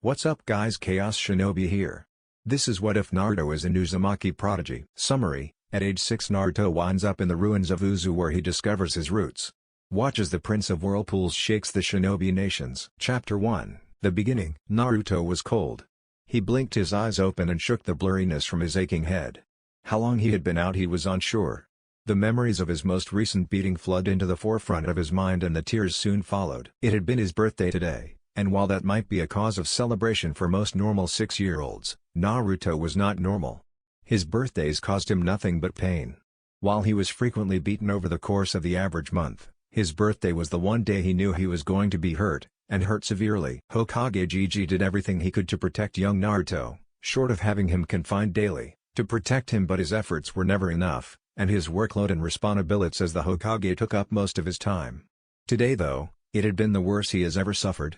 What's up guys, Chaos Shinobi here. This is What If Naruto is an Uzumaki prodigy. Summary: at age 6 Naruto winds up in the ruins of Uzu where he discovers his roots. Watch as the Prince of Whirlpools shakes the shinobi nations. Chapter 1, The Beginning. Naruto was cold. He blinked his eyes open and shook the blurriness from his aching head. How long he had been out he was unsure. The memories of his most recent beating flooded into the forefront of his mind and the tears soon followed. It had been his birthday today, and while that might be a cause of celebration for most normal 6-year-olds, Naruto was not normal. His birthdays caused him nothing but pain. While he was frequently beaten over the course of the average month, his birthday was the one day he knew he was going to be hurt, and hurt severely. Hokage Gigi did everything he could to protect young Naruto, short of having him confined daily, to protect him, but his efforts were never enough, and his workload and responsibilities as the Hokage took up most of his time. Today though, it had been the worst he has ever suffered.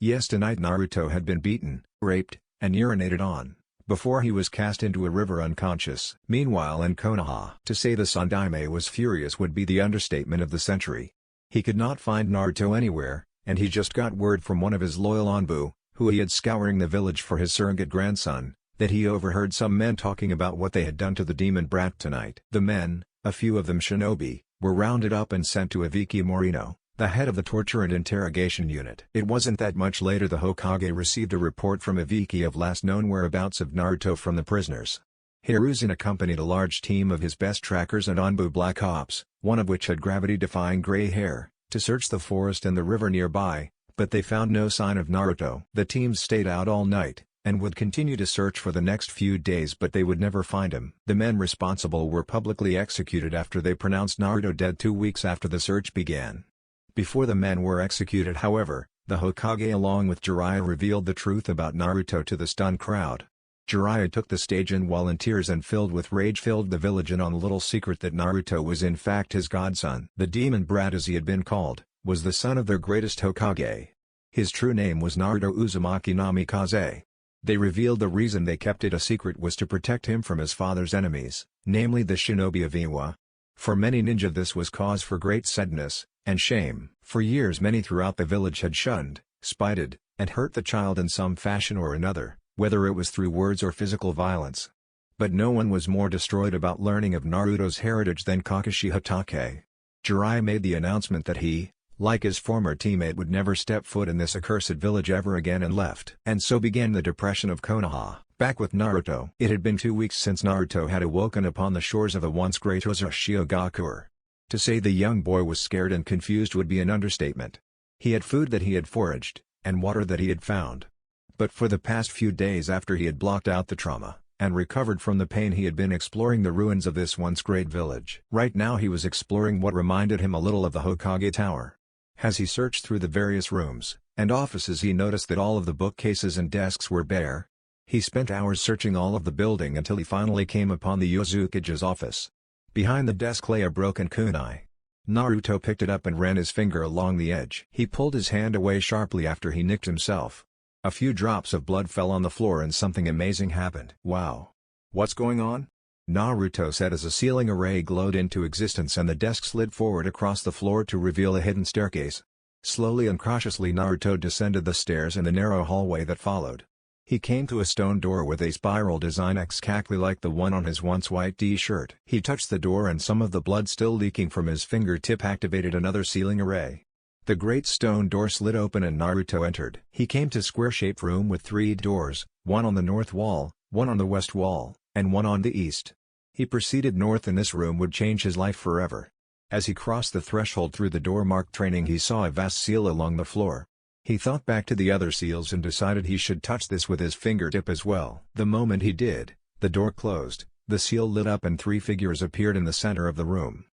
Yes, tonight Naruto had been beaten, raped, and urinated on, before he was cast into a river unconscious. Meanwhile in Konoha, to say the Sandaime was furious would be the understatement of the century. He could not find Naruto anywhere, and he just got word from one of his loyal Anbu, who he had scouring the village for his surrogate grandson, that he overheard some men talking about what they had done to the demon brat tonight. The men, a few of them shinobi, were rounded up and sent to Ibiki Morino, the head of the torture and interrogation unit. It wasn't that much later the Hokage received a report from Ibiki of last known whereabouts of Naruto from the prisoners. Hiruzen accompanied a large team of his best trackers and Anbu Black Ops, one of which had gravity-defying gray hair, to search the forest and the river nearby, but they found no sign of Naruto. The teams stayed out all night, and would continue to search for the next few days, but they would never find him. The men responsible were publicly executed after they pronounced Naruto dead 2 weeks after the search began. Before the men were executed however, the Hokage along with Jiraiya revealed the truth about Naruto to the stunned crowd. Jiraiya took the stage and while in tears and filled with rage filled the village in on the little secret that Naruto was in fact his godson. The demon brat, as he had been called, was the son of their greatest Hokage. His true name was Naruto Uzumaki Namikaze. They revealed the reason they kept it a secret was to protect him from his father's enemies, namely the shinobi of Iwa. For many ninja this was cause for great sadness and shame. For years many throughout the village had shunned, spited, and hurt the child in some fashion or another, whether it was through words or physical violence. But no one was more destroyed about learning of Naruto's heritage than Kakashi Hatake. Jiraiya made the announcement that he, like his former teammate, would never step foot in this accursed village ever again and left. And so began the depression of Konoha. Back with Naruto. It had been 2 weeks since Naruto had awoken upon the shores of the once great Uzashiogakur. To say the young boy was scared and confused would be an understatement. He had food that he had foraged, and water that he had found. But for the past few days after he had blocked out the trauma, and recovered from the pain, he had been exploring the ruins of this once great village. Right now he was exploring what reminded him a little of the Hokage Tower. As he searched through the various rooms and offices he noticed that all of the bookcases and desks were bare. He spent hours searching all of the building until he finally came upon the Yozukage's office. Behind the desk lay a broken kunai. Naruto picked it up and ran his finger along the edge. He pulled his hand away sharply after he nicked himself. A few drops of blood fell on the floor and something amazing happened. Wow! What's going on? Naruto said as a ceiling array glowed into existence and the desk slid forward across the floor to reveal a hidden staircase. Slowly and cautiously Naruto descended the stairs in the narrow hallway that followed. He came to a stone door with a spiral design exactly like the one on his once white t-shirt. He touched the door and some of the blood still leaking from his fingertip activated another ceiling array. The great stone door slid open and Naruto entered. He came to a square-shaped room with 3 doors, one on the north wall, one on the west wall, and one on the east. He proceeded north and this room would change his life forever. As he crossed the threshold through the door marked training he saw a vast seal along the floor. He thought back to the other seals and decided he should touch this with his fingertip as well. The moment he did, the door closed, the seal lit up and 3 figures appeared in the center of the room.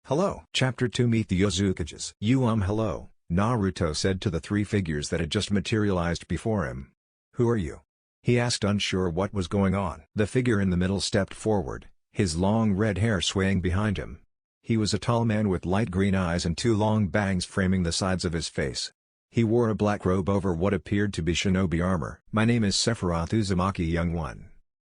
Hello. Chapter 2 Meet the Yozukages. Hello, Naruto said to the 3 figures that had just materialized before him. Who are you? He asked, unsure what was going on. The figure in the middle stepped forward, his long red hair swaying behind him. He was a tall man with light green eyes and 2 long bangs framing the sides of his face. He wore a black robe over what appeared to be shinobi armor. My name is Sephiroth Uzumaki, young one.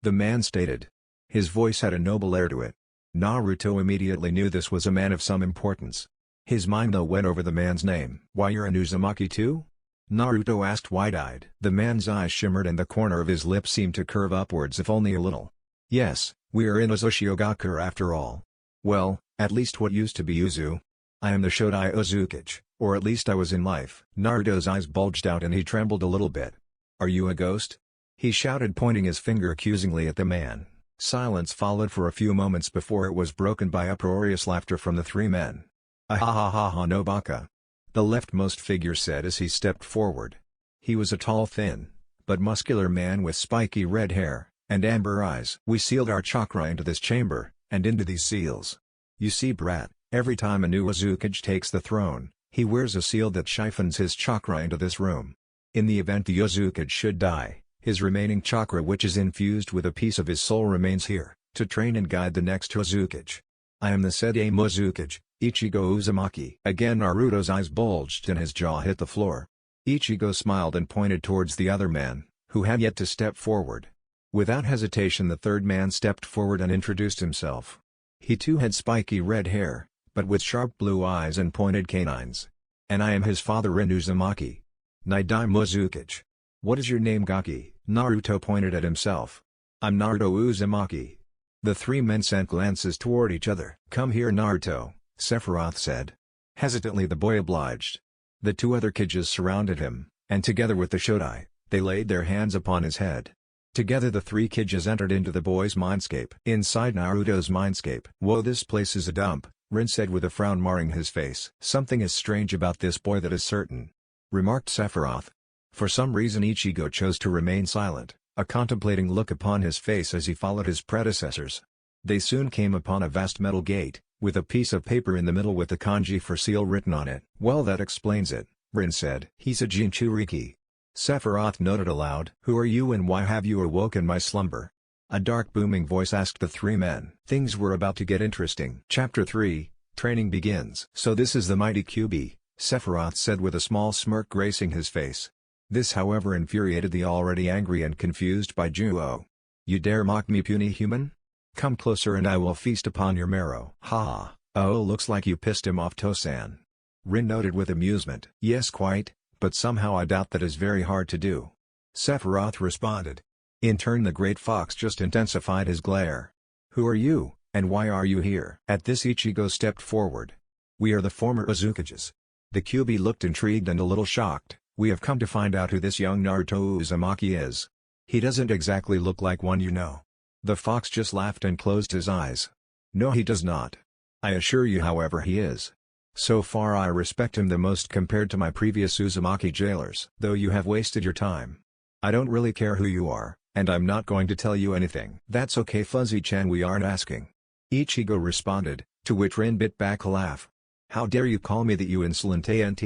The man stated. His voice had a noble air to it. Naruto immediately knew this was a man of some importance. His mind though went over the man's name. Why, you're an Uzumaki too? Naruto asked wide-eyed. The man's eyes shimmered and the corner of his lips seemed to curve upwards if only a little. Yes, we are in Uzushiogakure after all. Well, at least what used to be Uzu. I am the Shodai Uzukage, or at least I was in life. Naruto's eyes bulged out and he trembled a little bit. Are you a ghost? He shouted, pointing his finger accusingly at the man. Silence followed for a few moments before it was broken by uproarious laughter from the three men. "Ahahaha no baka," the leftmost figure said as he stepped forward. He was a tall, thin, but muscular man with spiky red hair and amber eyes. "We sealed our chakra into this chamber, and into these seals. You see, brat, every time a new Uzukage takes the throne, he wears a seal that siphons his chakra into this room. In the event the Uzukage should die, his remaining chakra, which is infused with a piece of his soul, remains here, to train and guide the next Uzukage. I am the said Uzukage, Ichigo Uzumaki." Again Naruto's eyes bulged and his jaw hit the floor. Ichigo smiled and pointed towards the other man, who had yet to step forward. Without hesitation the third man stepped forward and introduced himself. He too had spiky red hair, but with sharp blue eyes and pointed canines. "And I am his father Uzumaki. Nidai Uzukage." "What is your name, Gaki?" Naruto pointed at himself. "I'm Naruto Uzumaki." The three men sent glances toward each other. "Come here, Naruto," Sephiroth said. Hesitantly the boy obliged. The two other Kages surrounded him, and together with the Shodai, they laid their hands upon his head. Together the three Kages entered into the boy's mindscape. Inside Naruto's mindscape. "Whoa, this place is a dump," Rin said with a frown marring his face. "Something is strange about this boy, that is certain," remarked Sephiroth. For some reason Ichigo chose to remain silent, a contemplating look upon his face as he followed his predecessors. They soon came upon a vast metal gate, with a piece of paper in the middle with the kanji for seal written on it. "Well, that explains it," Rin said. "He's a Jinchuriki." Sephiroth noted aloud. "Who are you and why have you awoken my slumber?" A dark booming voice asked the three men. Things were about to get interesting. Chapter 3, Training begins. "So this is the mighty Kyuubi," Sephiroth said with a small smirk gracing his face. This however infuriated the already angry and confused Baijuo. "You dare mock me, puny human? Come closer and I will feast upon your marrow." "Ha! Oh, looks like you pissed him off, Tosan," Rin noted with amusement. "Yes, quite, but somehow I doubt that is very hard to do," Sephiroth responded. In turn the great fox just intensified his glare. "Who are you, and why are you here?" At this Ichigo stepped forward. "We are the former Uzukages." The Kyuubi looked intrigued and a little shocked. "We have come to find out who this young Naruto Uzumaki is. He doesn't exactly look like one you know." The fox just laughed and closed his eyes. "No, he does not. I assure you, however, he is. So far I respect him the most compared to my previous Uzumaki jailers. Though you have wasted your time. I don't really care who you are, and I'm not going to tell you anything." "That's okay, Fuzzy-chan, we aren't asking," Ichigo responded, to which Rin bit back a laugh. "How dare you call me that, you insolent aunt?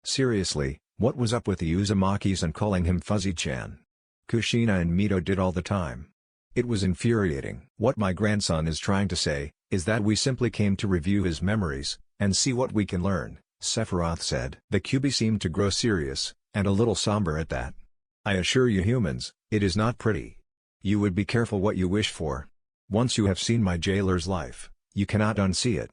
Seriously, what was up with the Uzumakis and calling him Fuzzy-chan? Kushina and Mito did all the time." It was infuriating. "What my grandson is trying to say, is that we simply came to review his memories, and see what we can learn," Sephiroth said. The Kyuubi seemed to grow serious, and a little somber at that. "I assure you humans, it is not pretty. You would be careful what you wish for. Once you have seen my jailer's life, you cannot unsee it."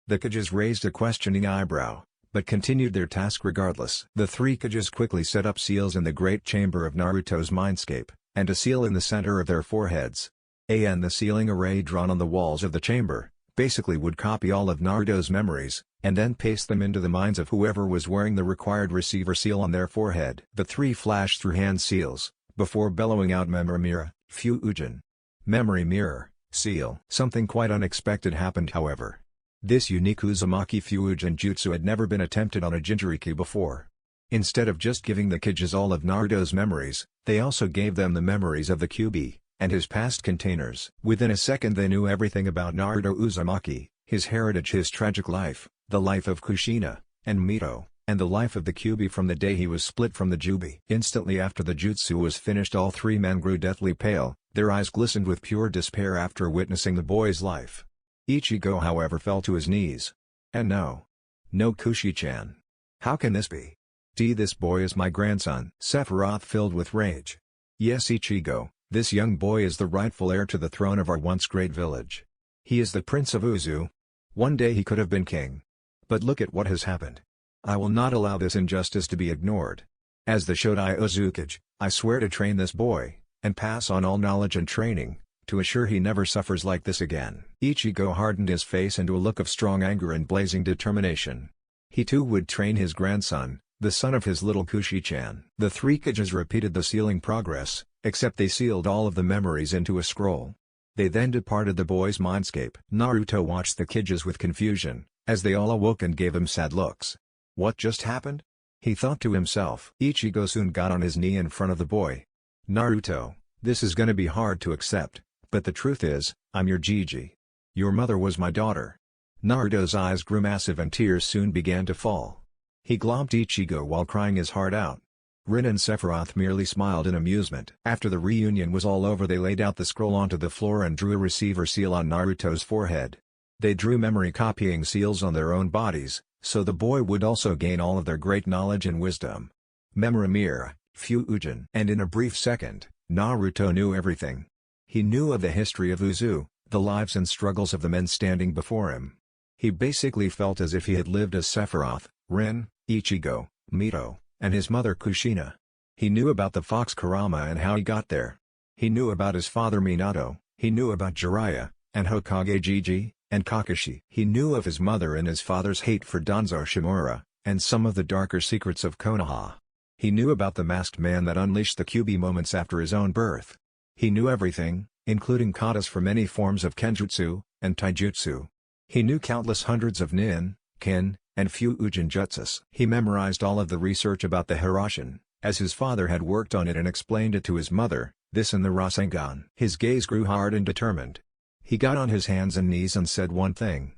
The Kages raised a questioning eyebrow, but continued their task regardless. The three Kages quickly set up seals in the great chamber of Naruto's mindscape, and a seal in the center of their foreheads. And the sealing array drawn on the walls of the chamber, basically would copy all of Naruto's memories, and then paste them into the minds of whoever was wearing the required receiver seal on their forehead. The three flashed through hand seals, before bellowing out Memory Mirror, Fuujin. Memory Mirror, seal. Something quite unexpected happened, however. This unique Uzumaki Fuujin jutsu had never been attempted on a Jinchuriki before. Instead of just giving the Kages all of Naruto's memories, they also gave them the memories of the Kyuubi, and his past containers. Within a second they knew everything about Naruto Uzumaki, his heritage, his tragic life, the life of Kushina, and Mito, and the life of the Kyuubi from the day he was split from the Jubi. Instantly after the jutsu was finished all three men grew deathly pale, their eyes glistened with pure despair after witnessing the boy's life. Ichigo however fell to his knees. "And no. No, Kushi-chan. How can this be? This boy is my grandson." Sephiroth filled with rage. "Yes, Ichigo, this young boy is the rightful heir to the throne of our once great village. He is the Prince of Uzu. One day he could have been king. But look at what has happened. I will not allow this injustice to be ignored." As the Shodai Uzukage, I swear to train this boy, and pass on all knowledge and training, to assure he never suffers like this again." Ichigo hardened his face into a look of strong anger and blazing determination. He too would train his grandson, the son of his little Kushi-chan. The three Kages repeated the sealing progress, except they sealed all of the memories into a scroll. They then departed the boy's mindscape. Naruto watched the Kages with confusion, as they all awoke and gave him sad looks. What just happened? He thought to himself. Ichigo soon got on his knee in front of the boy. "Naruto, this is gonna be hard to accept, but the truth is, I'm your Gigi. Your mother was my daughter." Naruto's eyes grew massive and tears soon began to fall. He glomped Ichigo while crying his heart out. Rin and Sephiroth merely smiled in amusement. After the reunion was all over, they laid out the scroll onto the floor and drew a receiver seal on Naruto's forehead. They drew memory copying seals on their own bodies, so the boy would also gain all of their great knowledge and wisdom. Memory Fusion. And in a brief second, Naruto knew everything. He knew of the history of Uzu, the lives and struggles of the men standing before him. He basically felt as if he had lived as Sephiroth, Rin, Ichigo, Mito, and his mother Kushina. He knew about the fox Kurama and how he got there. He knew about his father Minato, he knew about Jiraiya, and Hokage Gigi, and Kakashi. He knew of his mother and his father's hate for Danzo Shimura, and some of the darker secrets of Konoha. He knew about the masked man that unleashed the Kyuubi moments after his own birth. He knew everything, including katas for many forms of kenjutsu, and taijutsu. He knew countless hundreds of nin, kin, and fuujin jutsus. He memorized all of the research about the Hiroshin, as his father had worked on it and explained it to his mother, this in the Rasengan. His gaze grew hard and determined. He got on his hands and knees and said one thing.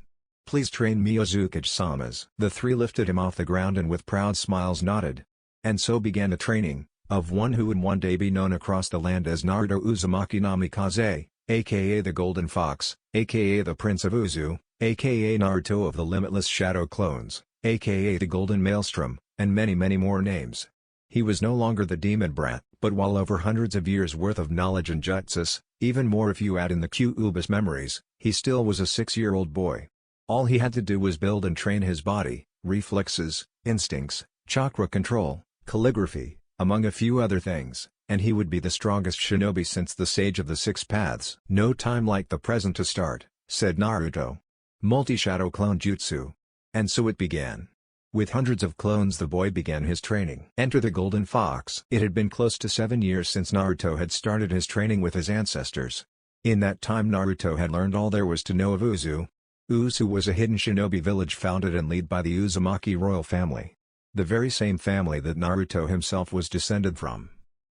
"Please train me Uzukage-samas." The three lifted him off the ground and with proud smiles nodded. And so began the training, of one who would one day be known across the land as Naruto Uzumaki Namikaze, aka the Golden Fox, aka the Prince of Uzu, aka Naruto of the Limitless Shadow Clones, aka the Golden Maelstrom, and many more names. He was no longer the demon brat, but while over hundreds of years worth of knowledge and jutsus, even more if you add in the Kyuubi's memories, he still was a 6-year-old boy. All he had to do was build and train his body, reflexes, instincts, chakra control, calligraphy, among a few other things, and he would be the strongest shinobi since the Sage of the Six Paths. "No time like the present to start," said Naruto. "Multi-shadow clone jutsu." And so it began. With hundreds of clones the boy began his training. Enter the Golden Fox. It had been close to 7 years since Naruto had started his training with his ancestors. In that time Naruto had learned all there was to know of Uzu. Uzu was a hidden shinobi village founded and led by the Uzumaki royal family. The very same family that Naruto himself was descended from.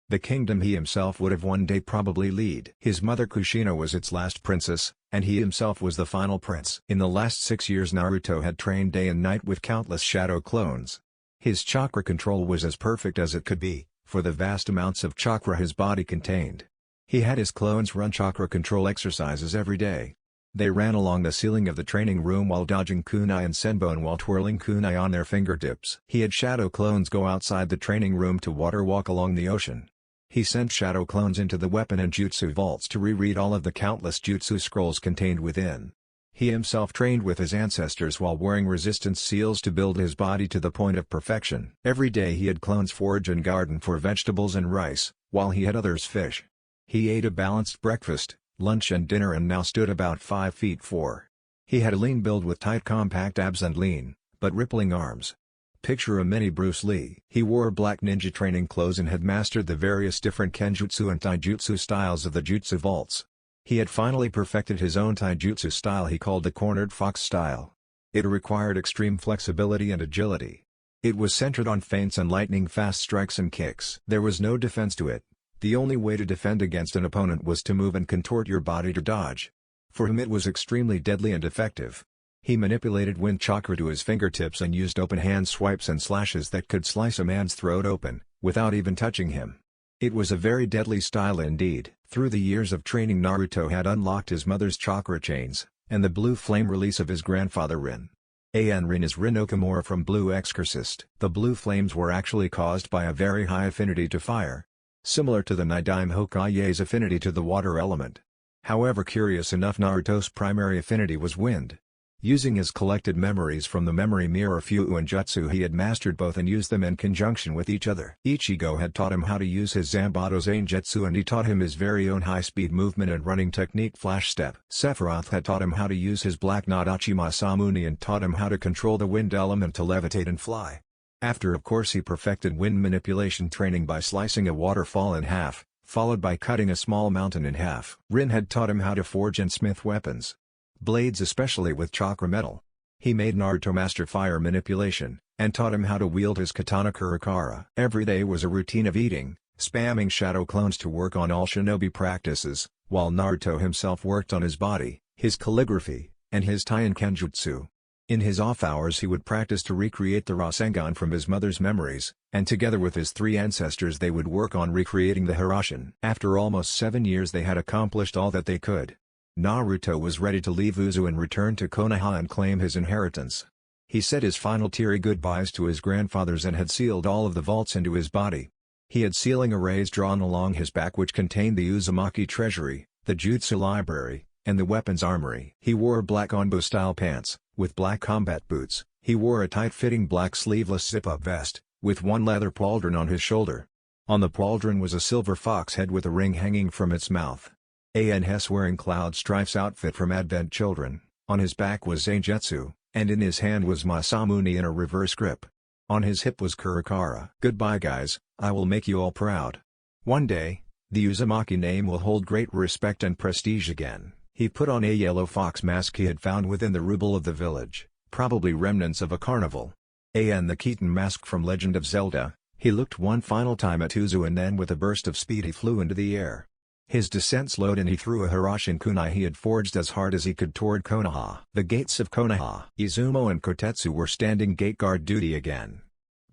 The kingdom he himself would have one day probably lead. His mother Kushina was its last princess, and he himself was the final prince. In the last 6 years Naruto had trained day and night with countless shadow clones. His chakra control was as perfect as it could be, for the vast amounts of chakra his body contained. He had his clones run chakra control exercises every day. They ran along the ceiling of the training room while dodging kunai and senbon and while twirling kunai on their fingertips. He had shadow clones go outside the training room to water walk along the ocean. He sent shadow clones into the weapon and jutsu vaults to reread all of the countless jutsu scrolls contained within. He himself trained with his ancestors while wearing resistance seals to build his body to the point of perfection. Every day he had clones forage and garden for vegetables and rice, while he had others fish. He ate a balanced breakfast, lunch and dinner and now stood about 5 feet 4. He had a lean build with tight compact abs and lean, but rippling arms. Picture a mini Bruce Lee. He wore black ninja training clothes and had mastered the various different kenjutsu and taijutsu styles of the jutsu vaults. He had finally perfected his own taijutsu style he called the cornered fox style. It required extreme flexibility and agility. It was centered on feints and lightning-fast strikes and kicks. There was no defense to it. The only way to defend against an opponent was to move and contort your body to dodge. For him it was extremely deadly and effective. He manipulated wind chakra to his fingertips and used open hand swipes and slashes that could slice a man's throat open, without even touching him. It was a very deadly style indeed. Through the years of training Naruto had unlocked his mother's chakra chains, and the blue flame release of his grandfather Rin. Rin is Rin Okamura from Blue Exorcist. The blue flames were actually caused by a very high affinity to fire. Similar to the Nidaime Hokage's affinity to the water element. However, curious enough, Naruto's primary affinity was wind. Using his collected memories from the memory mirror Fuuin Jutsu, he had mastered both and used them in conjunction with each other. Ichigo had taught him how to use his Zambato Zangetsu, and he taught him his very own high-speed movement and running technique Flash Step. Sephiroth had taught him how to use his Black Nadachi Masamune and taught him how to control the wind element to levitate and fly. After, of course, he perfected wind manipulation training by slicing a waterfall in half, followed by cutting a small mountain in half. Rin had taught him how to forge and smith weapons. Blades, especially with chakra metal. He made Naruto master fire manipulation, and taught him how to wield his katana Kurakara. Every day was a routine of eating, spamming shadow clones to work on all shinobi practices, while Naruto himself worked on his body, his calligraphy, and his Taian Kenjutsu. In his off hours he would practice to recreate the Rasengan from his mother's memories, and together with his three ancestors they would work on recreating the Hirashin. After almost 7 years they had accomplished all that they could. Naruto was ready to leave Uzu and return to Konoha and claim his inheritance. He said his final teary goodbyes to his grandfathers and had sealed all of the vaults into his body. He had sealing arrays drawn along his back which contained the Uzumaki treasury, the jutsu library, and the weapons armory. He wore black Onbu-style pants, with black combat boots. He wore a tight-fitting black sleeveless zip-up vest, with one leather pauldron on his shoulder. On the pauldron was a silver fox head with a ring hanging from its mouth. Hess wearing Cloud Strife's outfit from Advent Children, on his back was Zangetsu, and in his hand was Masamune in a reverse grip. On his hip was Kurakara. Goodbye guys, I will make you all proud. One day, the Uzumaki name will hold great respect and prestige again. He put on a yellow fox mask he had found within the ruble of the village, probably remnants of a carnival. And the Keaton mask from Legend of Zelda. He looked one final time at Uzu and then with a burst of speed he flew into the air. His descent slowed and he threw a Hirashin kunai he had forged as hard as he could toward Konoha. The gates of Konoha. Izumo and Kotetsu were standing gate guard duty again.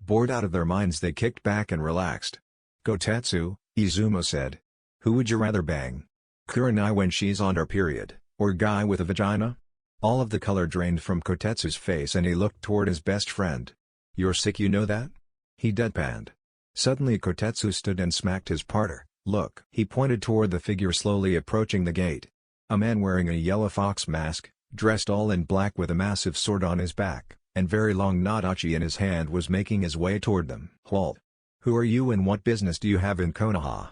Bored out of their minds they kicked back and relaxed. Kotetsu, Izumo said. Who would you rather bang? Kurenai when she's on her period, or guy with a vagina? All of the color drained from Kotetsu's face and he looked toward his best friend. You're sick, you know that? He deadpanned. Suddenly Kotetsu stood and smacked his partner. Look. He pointed toward the figure slowly approaching the gate. A man wearing a yellow fox mask, dressed all in black with a massive sword on his back, and very long nadachi in his hand was making his way toward them. Halt. Who are you and what business do you have in Konoha?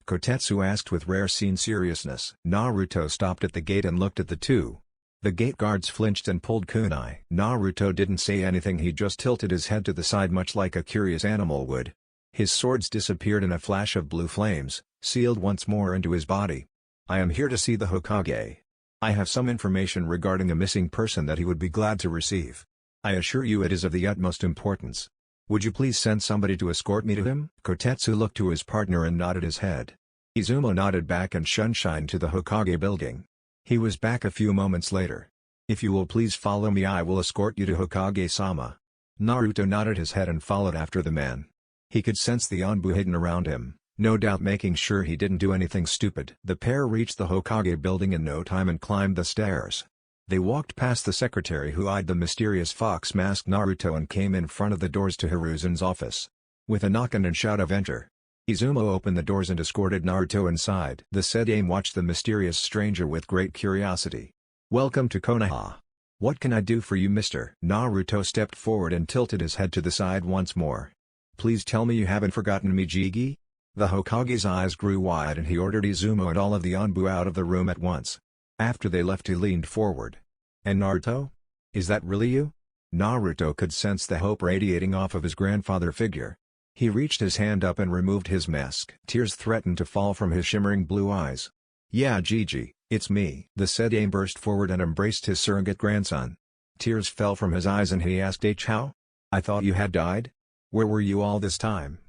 Kotetsu asked with rare scene seriousness. Naruto stopped at the gate and looked at the two. The gate guards flinched and pulled kunai. Naruto didn't say anything, he just tilted his head to the side much like a curious animal would. His swords disappeared in a flash of blue flames, sealed once more into his body. I am here to see the Hokage. I have some information regarding a missing person that he would be glad to receive. I assure you it is of the utmost importance. Would you please send somebody to escort me to him? Kotetsu looked to his partner and nodded his head. Izumo nodded back and shunshine to the Hokage building. He was back a few moments later. If you will please follow me, I will escort you to Hokage-sama. Naruto nodded his head and followed after the man. He could sense the Anbu hidden around him, no doubt making sure he didn't do anything stupid. The pair reached the Hokage building in no time and climbed the stairs. They walked past the secretary who eyed the mysterious fox-masked Naruto and came in front of the doors to Hiruzen's office. With a knock and a shout of enter, Izumo opened the doors and escorted Naruto inside. The Sedame watched the mysterious stranger with great curiosity. Welcome to Konoha. What can I do for you, mister? Naruto stepped forward and tilted his head to the side once more. Please tell me you haven't forgotten me, Jigi? The Hokage's eyes grew wide and he ordered Izumo and all of the Anbu out of the room at once. After they left he leaned forward. And Naruto? Is that really you? Naruto could sense the hope radiating off of his grandfather figure. He reached his hand up and removed his mask. Tears threatened to fall from his shimmering blue eyes. Yeah, Jiji, it's me. The Sedame burst forward and embraced his surrogate grandson. Tears fell from his eyes and he asked, how? I thought you had died? Where were you all this time?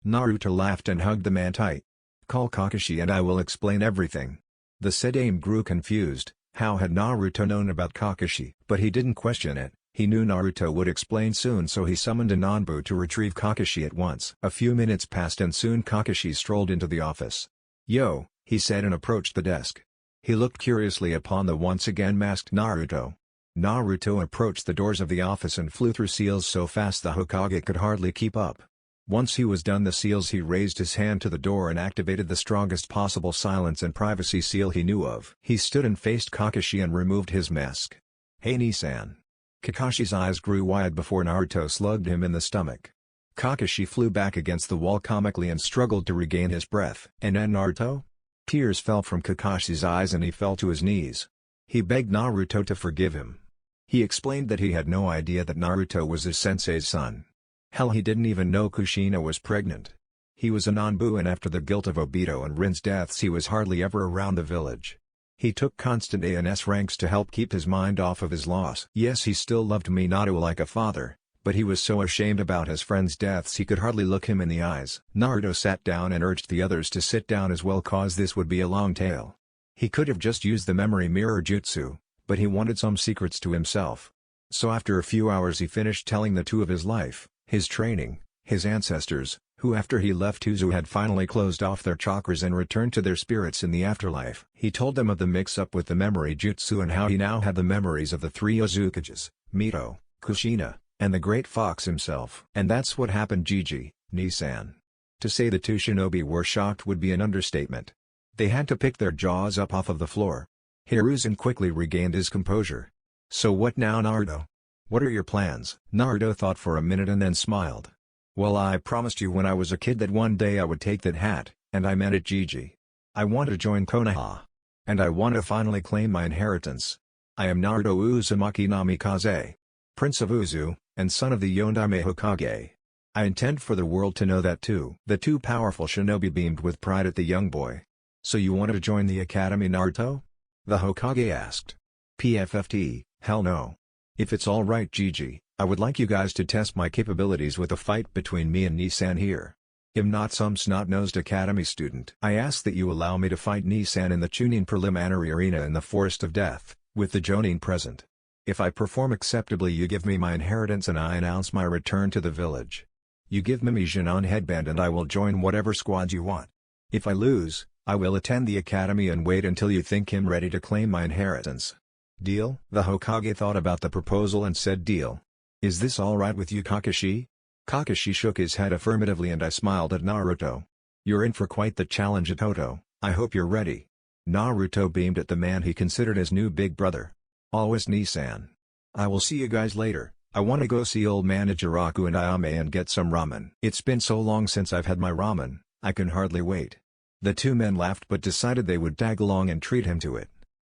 Naruto laughed and hugged the man tight. Call Kakashi and I will explain everything. The Sedame grew confused. How had Naruto known about Kakashi? But he didn't question it. He knew Naruto would explain soon, so he summoned a Nanbu to retrieve Kakashi at once. A few minutes passed and soon Kakashi strolled into the office. Yo, he said and approached the desk. He looked curiously upon the once again masked Naruto. Naruto approached the doors of the office and flew through seals so fast the Hokage could hardly keep up. Once he was done the seals he raised his hand to the door and activated the strongest possible silence and privacy seal he knew of. He stood and faced Kakashi and removed his mask. Hey Nissan. Kakashi's eyes grew wide before Naruto slugged him in the stomach. Kakashi flew back against the wall comically and struggled to regain his breath. And then Naruto? Tears fell from Kakashi's eyes and he fell to his knees. He begged Naruto to forgive him. He explained that he had no idea that Naruto was his sensei's son. Hell, he didn't even know Kushina was pregnant. He was a Nanbu, and after the guilt of Obito and Rin's deaths he was hardly ever around the village. He took constant ANS ranks to help keep his mind off of his loss. Yes, he still loved Minato like a father, but he was so ashamed about his friend's deaths he could hardly look him in the eyes. Naruto sat down and urged the others to sit down as well, cause this would be a long tale. He could have just used the memory mirror jutsu, but he wanted some secrets to himself. So after a few hours he finished telling the two of his life, his training, his ancestors, who after he left Uzu had finally closed off their chakras and returned to their spirits in the afterlife. He told them of the mix-up with the memory jutsu and how he now had the memories of the three Uzukages, Mito, Kushina, and the Great Fox himself. And that's what happened, Gigi, Nissan. To say the two shinobi were shocked would be an understatement. They had to pick their jaws up off of the floor. Hiruzen quickly regained his composure. So what now, Naruto? What are your plans? Naruto thought for a minute and then smiled. Well, I promised you when I was a kid that one day I would take that hat, and I meant it, Gigi. I want to join Konoha. And I want to finally claim my inheritance. I am Naruto Uzumaki Namikaze, Prince of Uzu, and son of the Yondaime Hokage. I intend for the world to know that too. The two powerful shinobi beamed with pride at the young boy. So you want to join the academy, Naruto? The Hokage asked. PFFT, hell no. If it's alright, Gigi, I would like you guys to test my capabilities with a fight between me and Nissan here. I'm not some snot-nosed academy student. I ask that you allow me to fight Nissan in the Chunin preliminary arena in the Forest of Death, with the Jonin present. If I perform acceptably, you give me my inheritance and I announce my return to the village. You give me Jinon headband and I will join whatever squad you want. If I lose, I will attend the academy and wait until you think I'm ready to claim my inheritance. Deal? The Hokage thought about the proposal and said deal. Is this alright with you, Kakashi? Kakashi shook his head affirmatively and I smiled at Naruto. You're in for quite the challenge at Toto, I hope you're ready. Naruto beamed at the man he considered his new big brother. Always, Nissan. I will see you guys later. I want to go see old man Ichiraku and Ayame and get some ramen. It's been so long since I've had my ramen, I can hardly wait. The two men laughed but decided they would tag along and treat him to it.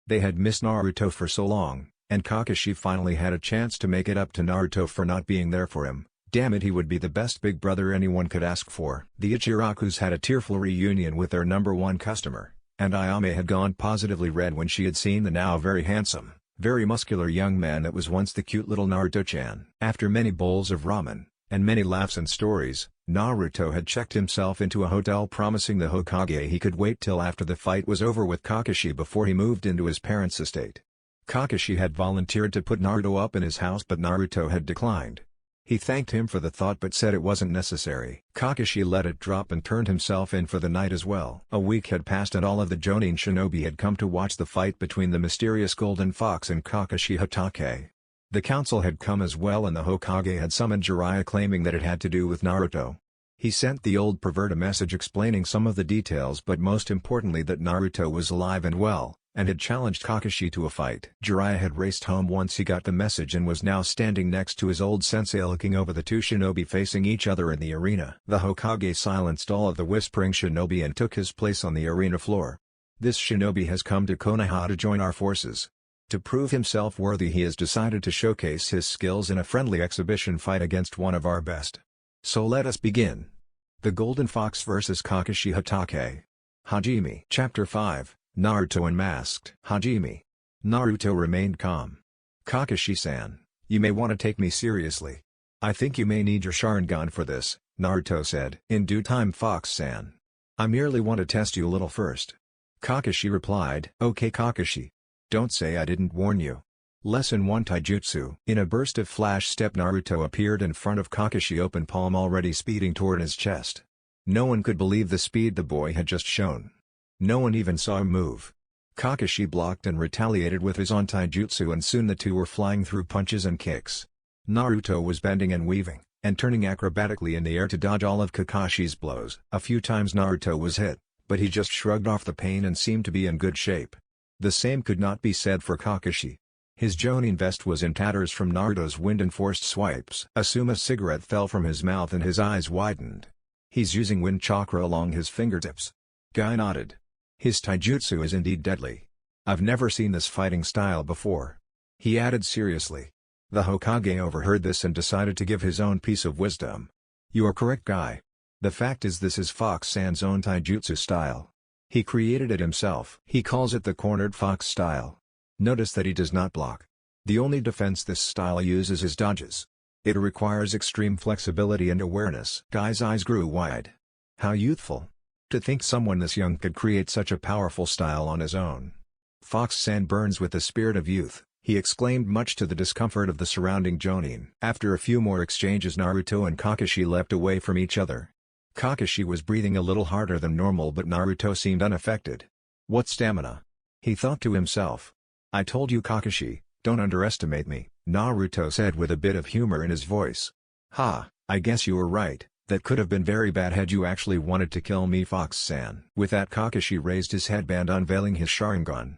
They had missed Naruto for so long, and Kakashi finally had a chance to make it up to Naruto for not being there for him. Damn it, he would be the best big brother anyone could ask for. The Ichirakus had a tearful reunion with their number one customer, and Ayame had gone positively red when she had seen the now very handsome, very muscular young man that was once the cute little Naruto-chan. After many bowls of ramen, and many laughs and stories, Naruto had checked himself into a hotel, promising the Hokage he could wait till after the fight was over with Kakashi before he moved into his parents' estate. Kakashi had volunteered to put Naruto up in his house but Naruto had declined. He thanked him for the thought but said it wasn't necessary. Kakashi let it drop and turned himself in for the night as well. A week had passed and all of the Jonin shinobi had come to watch the fight between the mysterious Golden Fox and Kakashi Hatake. The council had come as well and the Hokage had summoned Jiraiya claiming that it had to do with Naruto. He sent the old pervert a message explaining some of the details but most importantly that Naruto was alive and well, and had challenged Kakashi to a fight. Jiraiya had raced home once he got the message and was now standing next to his old sensei looking over the two shinobi facing each other in the arena. The Hokage silenced all of the whispering shinobi and took his place on the arena floor. This shinobi has come to Konoha to join our forces. To prove himself worthy he has decided to showcase his skills in a friendly exhibition fight against one of our best. So let us begin. The Golden Fox vs Kakashi Hatake. Hajime. Chapter 5, Naruto Unmasked. Hajime. Naruto remained calm. Kakashi-san, you may want to take me seriously. I think you may need your Sharingan for this, Naruto said. In due time, Fox-san. I merely want to test you a little first. Kakashi replied. Okay, Kakashi. Don't say I didn't warn you. Lesson 1 Taijutsu. In a burst of flash step Naruto appeared in front of Kakashi, open palm already speeding toward his chest. No one could believe the speed the boy had just shown. No one even saw him move. Kakashi blocked and retaliated with his on taijutsu and soon the two were flying through punches and kicks. Naruto was bending and weaving, and turning acrobatically in the air to dodge all of Kakashi's blows. A few times Naruto was hit, but he just shrugged off the pain and seemed to be in good shape. The same could not be said for Kakashi. His Jonin vest was in tatters from Naruto's wind-enforced swipes. Asuma's cigarette fell from his mouth and his eyes widened. He's using wind chakra along his fingertips. Guy nodded. His taijutsu is indeed deadly. I've never seen this fighting style before. He added seriously. The Hokage overheard this and decided to give his own piece of wisdom. You are correct, Guy. The fact is this is Fox-san's own taijutsu style. He created it himself. He calls it the cornered fox style. Notice that he does not block. The only defense this style uses is dodges. It requires extreme flexibility and awareness. Guy's eyes grew wide. How youthful. To think someone this young could create such a powerful style on his own. Fox-san burns with the spirit of youth, he exclaimed, much to the discomfort of the surrounding jonin. After a few more exchanges, Naruto and Kakashi leapt away from each other. Kakashi was breathing a little harder than normal, but Naruto seemed unaffected. What stamina? He thought to himself. I told you, Kakashi, don't underestimate me, Naruto said with a bit of humor in his voice. Ha, I guess you were right, that could have been very bad had you actually wanted to kill me, Fox-san. With that, Kakashi raised his headband, unveiling his Sharingan.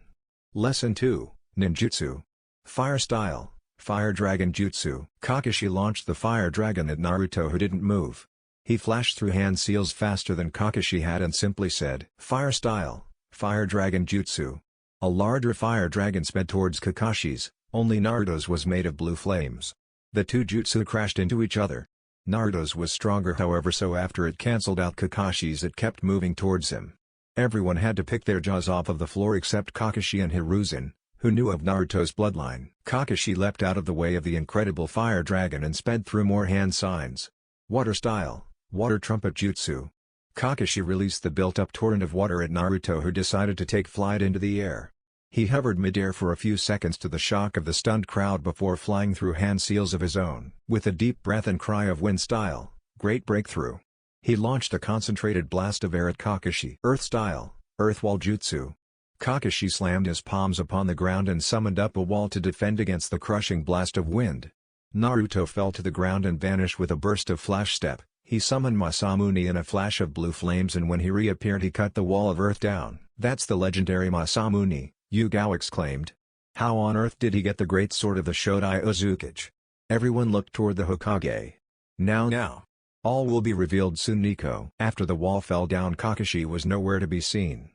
Lesson 2, Ninjutsu. Fire Style, Fire Dragon Jutsu. Kakashi launched the Fire Dragon at Naruto, who didn't move. He flashed through hand seals faster than Kakashi had and simply said, Fire Style, Fire Dragon Jutsu. A larger Fire Dragon sped towards Kakashi's, only Naruto's was made of blue flames. The two jutsu crashed into each other. Naruto's was stronger, however, so after it cancelled out Kakashi's, it kept moving towards him. Everyone had to pick their jaws off of the floor except Kakashi and Hiruzen, who knew of Naruto's bloodline. Kakashi leapt out of the way of the incredible Fire Dragon and sped through more hand signs. Water Style, Water Trumpet Jutsu. Kakashi released the built-up torrent of water at Naruto, who decided to take flight into the air. He hovered mid-air for a few seconds to the shock of the stunned crowd before flying through hand seals of his own. With a deep breath and cry of Wind Style, Great Breakthrough. He launched a concentrated blast of air at Kakashi. Earth Style, Earth Wall Jutsu. Kakashi slammed his palms upon the ground and summoned up a wall to defend against the crushing blast of wind. Naruto fell to the ground and vanished with a burst of flash step. He summoned Masamune in a flash of blue flames, and when he reappeared he cut the wall of earth down. That's the legendary Masamune, Yugao exclaimed. How on earth did he get the great sword of the Shodai Uzukage? Everyone looked toward the Hokage. Now. All will be revealed soon, Nico. After the wall fell down, Kakashi was nowhere to be seen.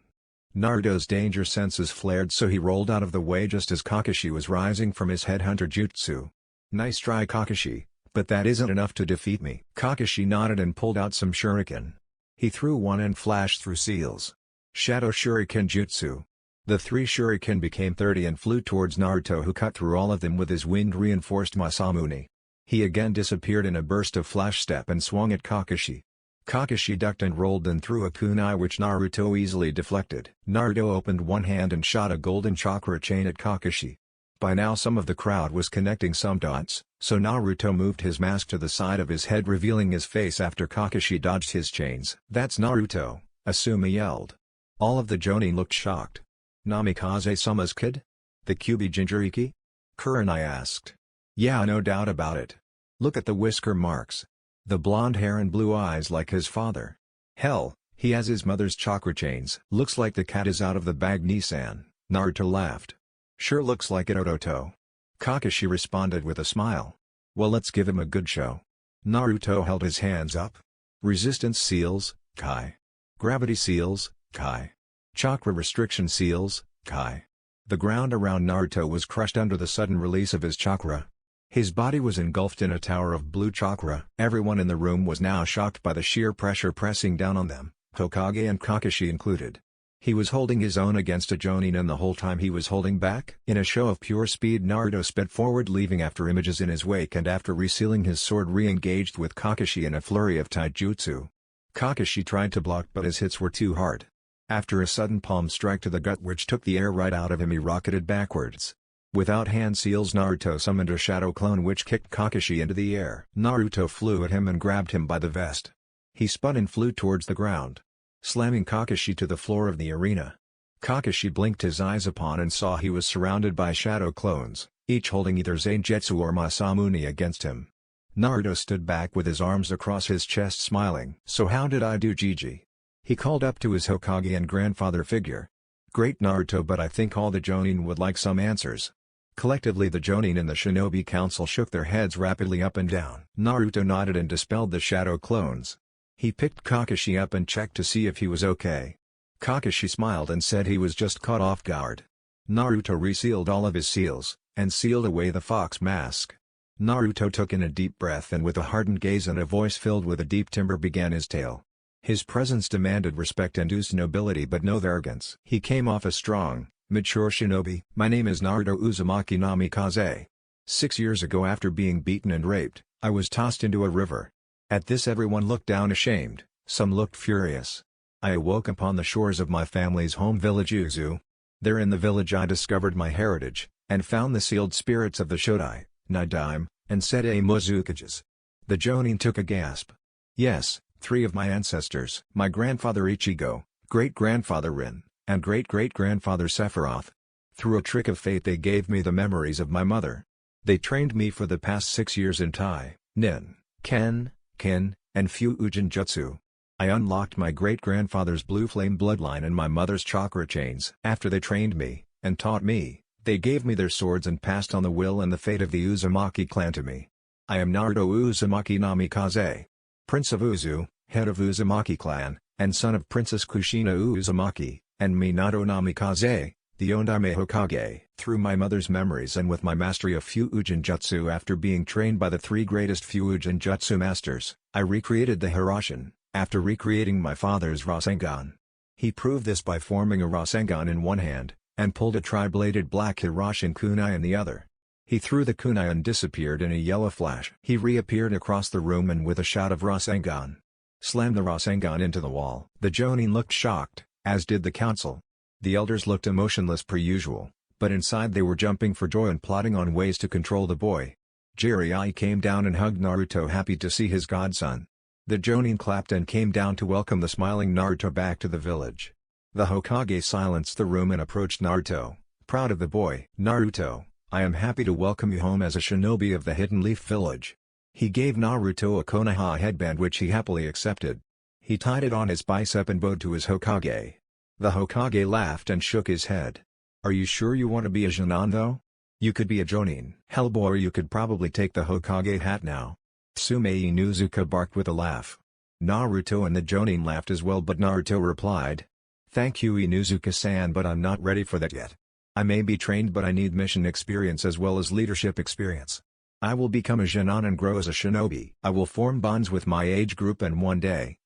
Naruto's danger senses flared, so he rolled out of the way just as Kakashi was rising from his headhunter jutsu. Nice try, Kakashi, but that isn't enough to defeat me. Kakashi nodded and pulled out some shuriken. He threw one and flashed through seals. Shadow Shuriken Jutsu. The 3 shuriken became 30 and flew towards Naruto, who cut through all of them with his wind-reinforced Masamune. He again disappeared in a burst of flash step and swung at Kakashi. Kakashi ducked and rolled and threw a kunai, which Naruto easily deflected. Naruto opened one hand and shot a golden chakra chain at Kakashi. By now some of the crowd was connecting some dots, so Naruto moved his mask to the side of his head, revealing his face after Kakashi dodged his chains. That's Naruto, Asuma yelled. All of the jonin looked shocked. Namikaze-sama's kid? The Kyuubi Jinchuriki? Kurenai asked. Yeah, no doubt about it. Look at the whisker marks. The blonde hair and blue eyes like his father. Hell, he has his mother's chakra chains. Looks like the cat is out of the bag, Nissan. Naruto laughed. Sure looks like it, Oroto. Kakashi responded with a smile. Well, let's give him a good show. Naruto held his hands up. Resistance seals, Kai. Gravity seals, Kai. Chakra restriction seals, Kai. The ground around Naruto was crushed under the sudden release of his chakra. His body was engulfed in a tower of blue chakra. Everyone in the room was now shocked by the sheer pressure pressing down on them, Hokage and Kakashi included. He was holding his own against a jonin, and the whole time he was holding back. In a show of pure speed, Naruto sped forward, leaving after images in his wake, and after resealing his sword re-engaged with Kakashi in a flurry of taijutsu. Kakashi tried to block, but his hits were too hard. After a sudden palm strike to the gut which took the air right out of him, he rocketed backwards. Without hand seals, Naruto summoned a shadow clone which kicked Kakashi into the air. Naruto flew at him and grabbed him by the vest. He spun and flew towards the ground, slamming Kakashi to the floor of the arena. Kakashi blinked his eyes upon and saw he was surrounded by shadow clones, each holding either Zangetsu or Masamune against him. Naruto stood back with his arms across his chest, smiling. So how did I do, Gigi? He called up to his Hokage and grandfather figure. Great, Naruto, but I think all the jonin would like some answers. Collectively the Jonin and the Shinobi Council shook their heads rapidly up and down. Naruto nodded and dispelled the shadow clones. He picked Kakashi up and checked to see if he was okay. Kakashi smiled and said he was just caught off guard. Naruto resealed all of his seals, and sealed away the fox mask. Naruto took in a deep breath and with a hardened gaze and a voice filled with a deep timbre began his tale. His presence demanded respect and oozed nobility but no arrogance. He came off as strong, mature shinobi. My name is Naruto Uzumaki Namikaze. 6 years ago after being beaten and raped, I was tossed into a river. At this everyone looked down ashamed, some looked furious. I awoke upon the shores of my family's home village Uzu. There in the village I discovered my heritage, and found the sealed spirits of the Shodai, Nidaime, and Setai Mozukages. The Jonin took a gasp. Yes, 3 of my ancestors. My grandfather Ichigo, great-grandfather Rin, and great-great-grandfather Sephiroth. Through a trick of fate they gave me the memories of my mother. They trained me for the past 6 years in Tai, Nin, Ken, Kin, and Fuujin Jutsu. I unlocked my great-grandfather's blue flame bloodline and my mother's chakra chains. After they trained me, and taught me, they gave me their swords and passed on the will and the fate of the Uzumaki clan to me. I am Naruto Uzumaki Namikaze, Prince of Uzu, head of Uzumaki clan, and son of Princess Kushina Uzumaki, and Minato Namikaze, the Ondaime Hokage. Through my mother's memories and with my mastery of Fuujin Jutsu after being trained by the 3 greatest Fuujin Jutsu masters, I recreated the Hiroshin, after recreating my father's Rasengan. He proved this by forming a Rasengan in one hand, and pulled a tri-bladed black Hiroshin kunai in the other. He threw the kunai and disappeared in a yellow flash. He reappeared across the room and with a shout of Rasengan, slammed the Rasengan into the wall. The Jonin looked shocked, as did the council. The elders looked emotionless per usual, but inside they were jumping for joy and plotting on ways to control the boy. Jiraiya came down and hugged Naruto, happy to see his godson. The Jonin clapped and came down to welcome the smiling Naruto back to the village. The Hokage silenced the room and approached Naruto, proud of the boy. Naruto, I am happy to welcome you home as a shinobi of the Hidden Leaf Village. He gave Naruto a Konoha headband which he happily accepted. He tied it on his bicep and bowed to his Hokage. The Hokage laughed and shook his head. Are you sure you want to be a Jonin though? You could be a Jonin. Hellboy, or you could probably take the Hokage hat now. Tsume Inuzuka barked with a laugh. Naruto and the Jonin laughed as well, but Naruto replied, "Thank you Inuzuka-san, but I'm not ready for that yet. I may be trained but I need mission experience as well as leadership experience. I will become a Jonin and grow as a shinobi. I will form bonds with my age group and one day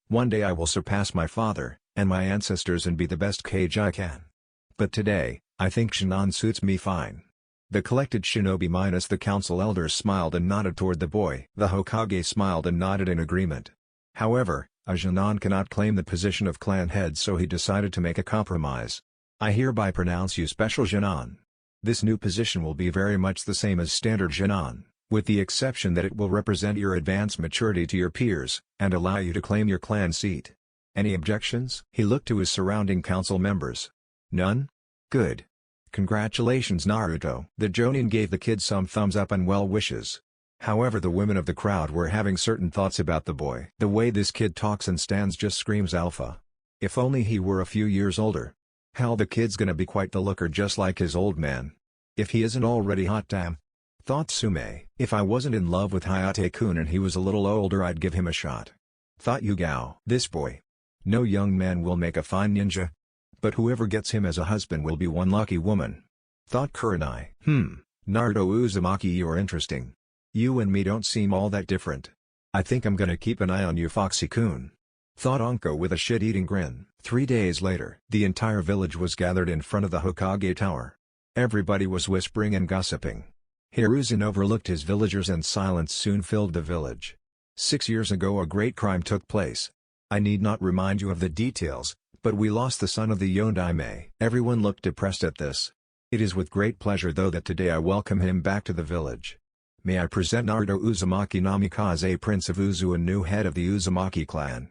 I will surpass my father and my ancestors and be the best Kage I can. But today, I think Jonin suits me fine." The collected shinobi minus the council elders smiled and nodded toward the boy. The Hokage smiled and nodded in agreement. However, a Jonin cannot claim the position of clan head, so he decided to make a compromise. I hereby pronounce you special Jonin. This new position will be very much the same as standard Jonin, with the exception that it will represent your advanced maturity to your peers, and allow you to claim your clan seat. Any objections? He looked to his surrounding council members. None? Good. Congratulations Naruto. The Jonin gave the kid some thumbs up and well wishes. However, the women of the crowd were having certain thoughts about the boy. The way this kid talks and stands just screams alpha. If only he were a few years older. Hell, the kid's gonna be quite the looker just like his old man. If he isn't already hot damn. Thought Tsume. If I wasn't in love with Hayate-kun and he was a little older I'd give him a shot. Thought Yugao. This boy. No young man will make a fine ninja. But whoever gets him as a husband will be one lucky woman. Thought Kurenai. Naruto Uzumaki, you're interesting. You and me don't seem all that different. I think I'm gonna keep an eye on you Foxy-kun. Thought Anko with a shit-eating grin. 3 days later, the entire village was gathered in front of the Hokage Tower. Everybody was whispering and gossiping. Hiruzen overlooked his villagers and silence soon filled the village. 6 years ago a great crime took place. I need not remind you of the details, but we lost the son of the Yondaime. Everyone looked depressed at this. It is with great pleasure though that today I welcome him back to the village. May I present Naruto Uzumaki Namikaze, Prince of Uzu and new head of the Uzumaki clan.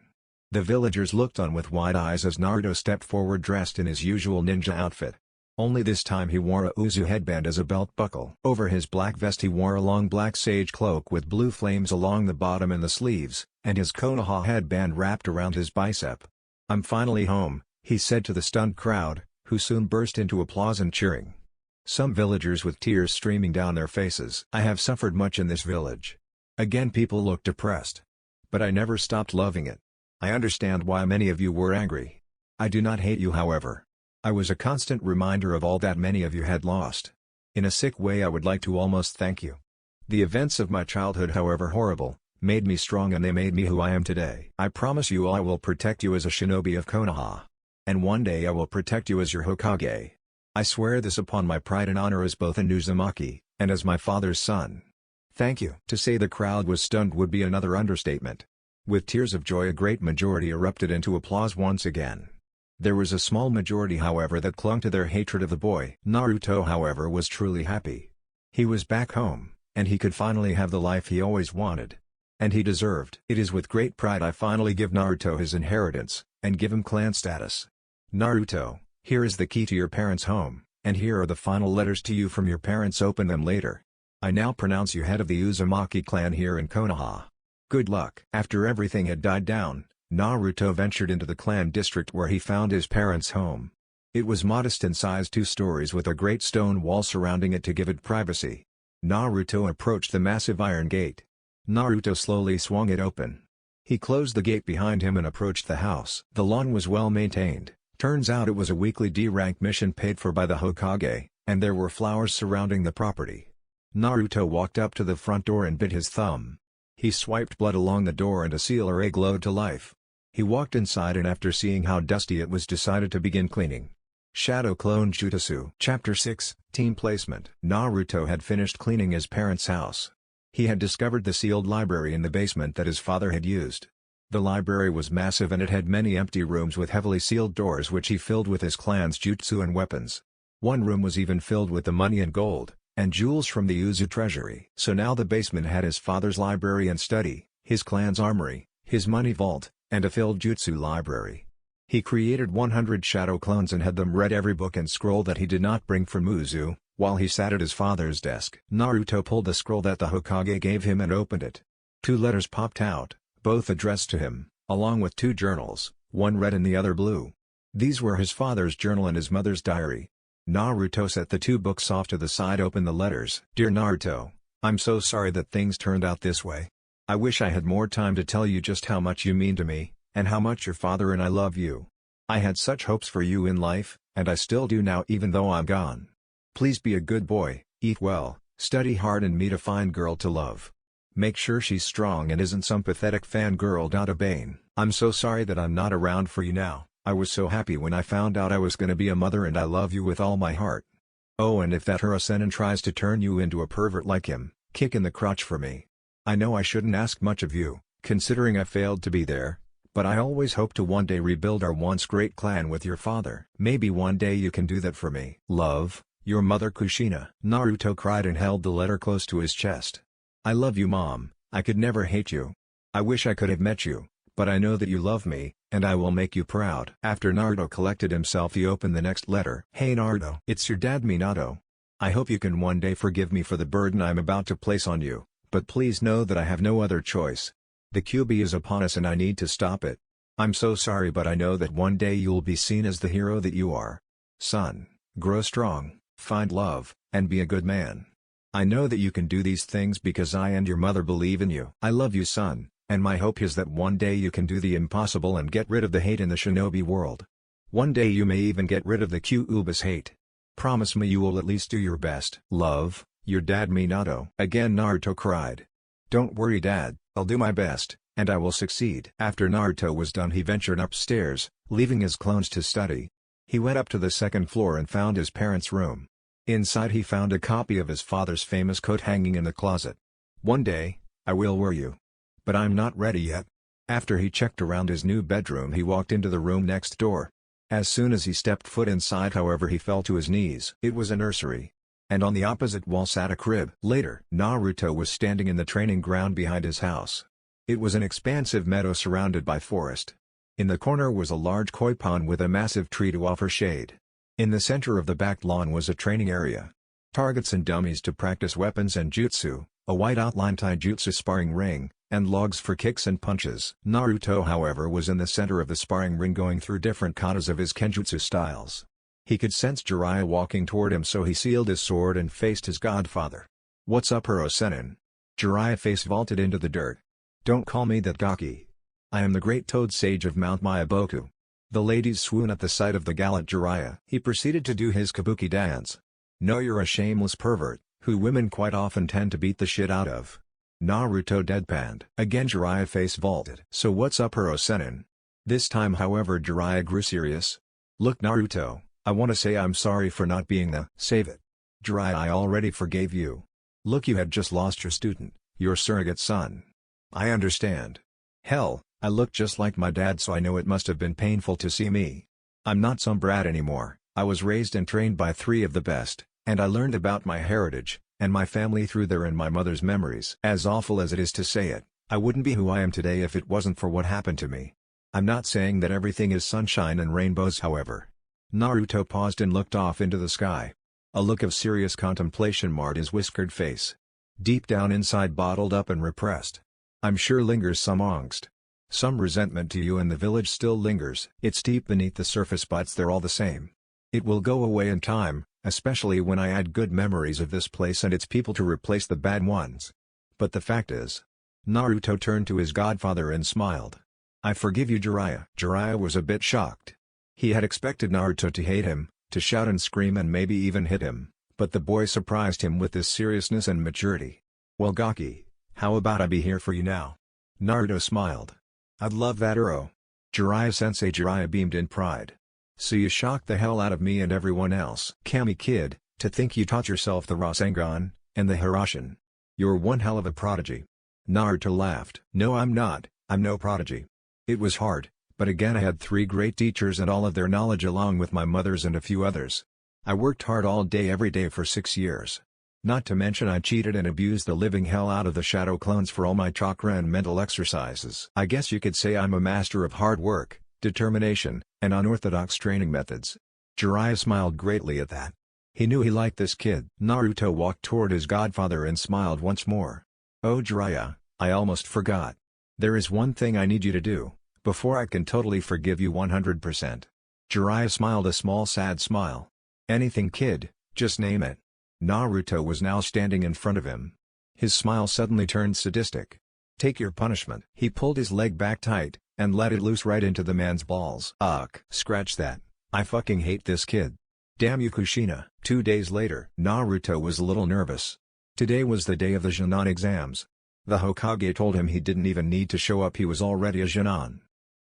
The villagers looked on with wide eyes as Naruto stepped forward dressed in his usual ninja outfit. Only this time he wore a Uzu headband as a belt buckle. Over his black vest he wore a long black sage cloak with blue flames along the bottom and the sleeves, and his Konoha headband wrapped around his bicep. "I'm finally home," he said to the stunned crowd, who soon burst into applause and cheering. Some villagers with tears streaming down their faces. I have suffered much in this village. Again people looked depressed. But I never stopped loving it. I understand why many of you were angry. I do not hate you however. I was a constant reminder of all that many of you had lost. In a sick way I would like to almost thank you. The events of my childhood however horrible, made me strong and they made me who I am today. I promise you all I will protect you as a shinobi of Konoha. And one day I will protect you as your Hokage. I swear this upon my pride and honor as both an Uzumaki, and as my father's son. Thank you. To say the crowd was stunned would be another understatement. With tears of joy a great majority erupted into applause once again. There was a small majority however that clung to their hatred of the boy. Naruto however was truly happy. He was back home, and he could finally have the life he always wanted. And he deserved. It is with great pride I finally give Naruto his inheritance, and give him clan status. Naruto, here is the key to your parents' home, and here are the final letters to you from your parents. Open them later. I now pronounce you head of the Uzumaki clan here in Konoha. Good luck. After everything had died down, Naruto ventured into the clan district where he found his parents' home. It was modest in size, 2 stories with a great stone wall surrounding it to give it privacy. Naruto approached the massive iron gate. Naruto slowly swung it open. He closed the gate behind him and approached the house. The lawn was well maintained. Turns out it was a weekly D-rank mission paid for by the Hokage, and there were flowers surrounding the property. Naruto walked up to the front door and bit his thumb. He swiped blood along the door and a seal array glowed to life. He walked inside and after seeing how dusty it was decided to begin cleaning. Shadow Clone Jutsu. Chapter 6, Team Placement. Naruto had finished cleaning his parents' house. He had discovered the sealed library in the basement that his father had used. The library was massive and it had many empty rooms with heavily sealed doors which he filled with his clan's jutsu and weapons. One room was even filled with the money and gold, and jewels from the Uzu treasury. So now the basement had his father's library and study, his clan's armory, his money vault, and a filled jutsu library. He created 100 shadow clones and had them read every book and scroll that he did not bring from Uzu, while he sat at his father's desk. Naruto pulled the scroll that the Hokage gave him and opened it. 2 letters popped out, both addressed to him, along with 2 journals, one red and the other blue. These were his father's journal and his mother's diary. Naruto set the 2 books off to the side. Opened the letters. Dear Naruto, I'm so sorry that things turned out this way. I wish I had more time to tell you just how much you mean to me, and how much your father and I love you. I had such hopes for you in life, and I still do now even though I'm gone. Please be a good boy, eat well, study hard and meet a fine girl to love. Make sure she's strong and isn't some pathetic fangirl. Bane. I'm so sorry that I'm not around for you now. I was so happy when I found out I was gonna be a mother and I love you with all my heart. Oh, and if that Hirusenin tries to turn you into a pervert like him, kick in the crotch for me. I know I shouldn't ask much of you, considering I failed to be there, but I always hope to one day rebuild our once great clan with your father. Maybe one day you can do that for me. Love, your mother Kushina. Naruto cried and held the letter close to his chest. I love you Mom, I could never hate you. I wish I could have met you, but I know that you love me, and I will make you proud. After Naruto collected himself he opened the next letter. Hey Naruto. It's your dad Minato. I hope you can one day forgive me for the burden I'm about to place on you, but please know that I have no other choice. The QB is upon us and I need to stop it. I'm so sorry but I know that one day you'll be seen as the hero that you are. Son, grow strong, find love, and be a good man. I know that you can do these things because I and your mother believe in you. I love you son, and my hope is that one day you can do the impossible and get rid of the hate in the shinobi world. One day you may even get rid of the Kyuubi's hate. Promise me you will at least do your best. Love, your dad Minato. Again Naruto cried. Don't worry Dad, I'll do my best, and I will succeed. After Naruto was done he ventured upstairs, leaving his clones to study. He went up to the 2nd floor and found his parents' room. Inside he found a copy of his father's famous coat hanging in the closet. One day, I will wear you. But I'm not ready yet. After he checked around his new bedroom he walked into the room next door. As soon as he stepped foot inside however he fell to his knees. It was a nursery. And on the opposite wall sat a crib. Later, Naruto was standing in the training ground behind his house. It was an expansive meadow surrounded by forest. In the corner was a large koi pond with a massive tree to offer shade. In the center of the back lawn was a training area. Targets and dummies to practice weapons and jutsu, a white outline taijutsu sparring ring, and logs for kicks and punches. Naruto however was in the center of the sparring ring going through different katas of his kenjutsu styles. He could sense Jiraiya walking toward him, so he sealed his sword and faced his godfather. "What's up, Hiro-senin?" Jiraiya face vaulted into the dirt. "Don't call me that, Gaki. I am the great Toad Sage of Mount Myaboku." The ladies swoon at the sight of the gallant Jiraiya. He proceeded to do his kabuki dance. "No, you're a shameless pervert, who women quite often tend to beat the shit out of." Naruto deadpanned. Again Jiraiya face vaulted. "So what's up, Hiro-senin?" This time, however, Jiraiya grew serious. "Look, Naruto, I want to say I'm sorry for not being the save it. Jiraiya, I already forgave you. Look, you had just lost your student, your surrogate son. I understand. Hell, I look just like my dad, so I know it must have been painful to see me. I'm not some brat anymore. I was raised and trained by 3 of the best, and I learned about my heritage and my family through their and my mother's memories. As awful as it is to say it, I wouldn't be who I am today if it wasn't for what happened to me. I'm not saying that everything is sunshine and rainbows, however." Naruto paused and looked off into the sky. A look of serious contemplation marred his whiskered face. Deep down inside, bottled up and repressed, I'm sure lingers some angst. Some resentment to you and the village still lingers. It's deep beneath the surface, but it's there all the same. It will go away in time, especially when I add good memories of this place and its people to replace the bad ones. But the fact is..." Naruto turned to his godfather and smiled. "I forgive you, Jiraiya." Jiraiya was a bit shocked. He had expected Naruto to hate him, to shout and scream and maybe even hit him, but the boy surprised him with this seriousness and maturity. "Well, Gaki, how about I be here for you now?" Naruto smiled. "I'd love that, Uro." Jiraiya-sensei. Jiraiya beamed in pride. "So you shocked the hell out of me and everyone else." "Kami kid, to think you taught yourself the Rasengan and the Hiroshin. You're one hell of a prodigy." Naruto laughed. "No, I'm not. I'm no prodigy. It was hard. But again, I had 3 great teachers and all of their knowledge along with my mother's and a few others. I worked hard all day every day for 6 years. Not to mention I cheated and abused the living hell out of the shadow clones for all my chakra and mental exercises. I guess you could say I'm a master of hard work, determination, and unorthodox training methods." Jiraiya smiled greatly at that. He knew he liked this kid. Naruto walked toward his godfather and smiled once more. "Oh Jiraiya, I almost forgot. There is one thing I need you to do before I can totally forgive you 100%. Jiraiya smiled a small sad smile. "Anything, kid, just name it." Naruto was now standing in front of him. His smile suddenly turned sadistic. "Take your punishment." He pulled his leg back tight, and let it loose right into the man's balls. "Ugh, scratch that. I fucking hate this kid. Damn you, Kushina." 2 days later, Naruto was a little nervous. Today was the day of the Jonin exams. The Hokage told him he didn't even need to show up, he was already a Jonin.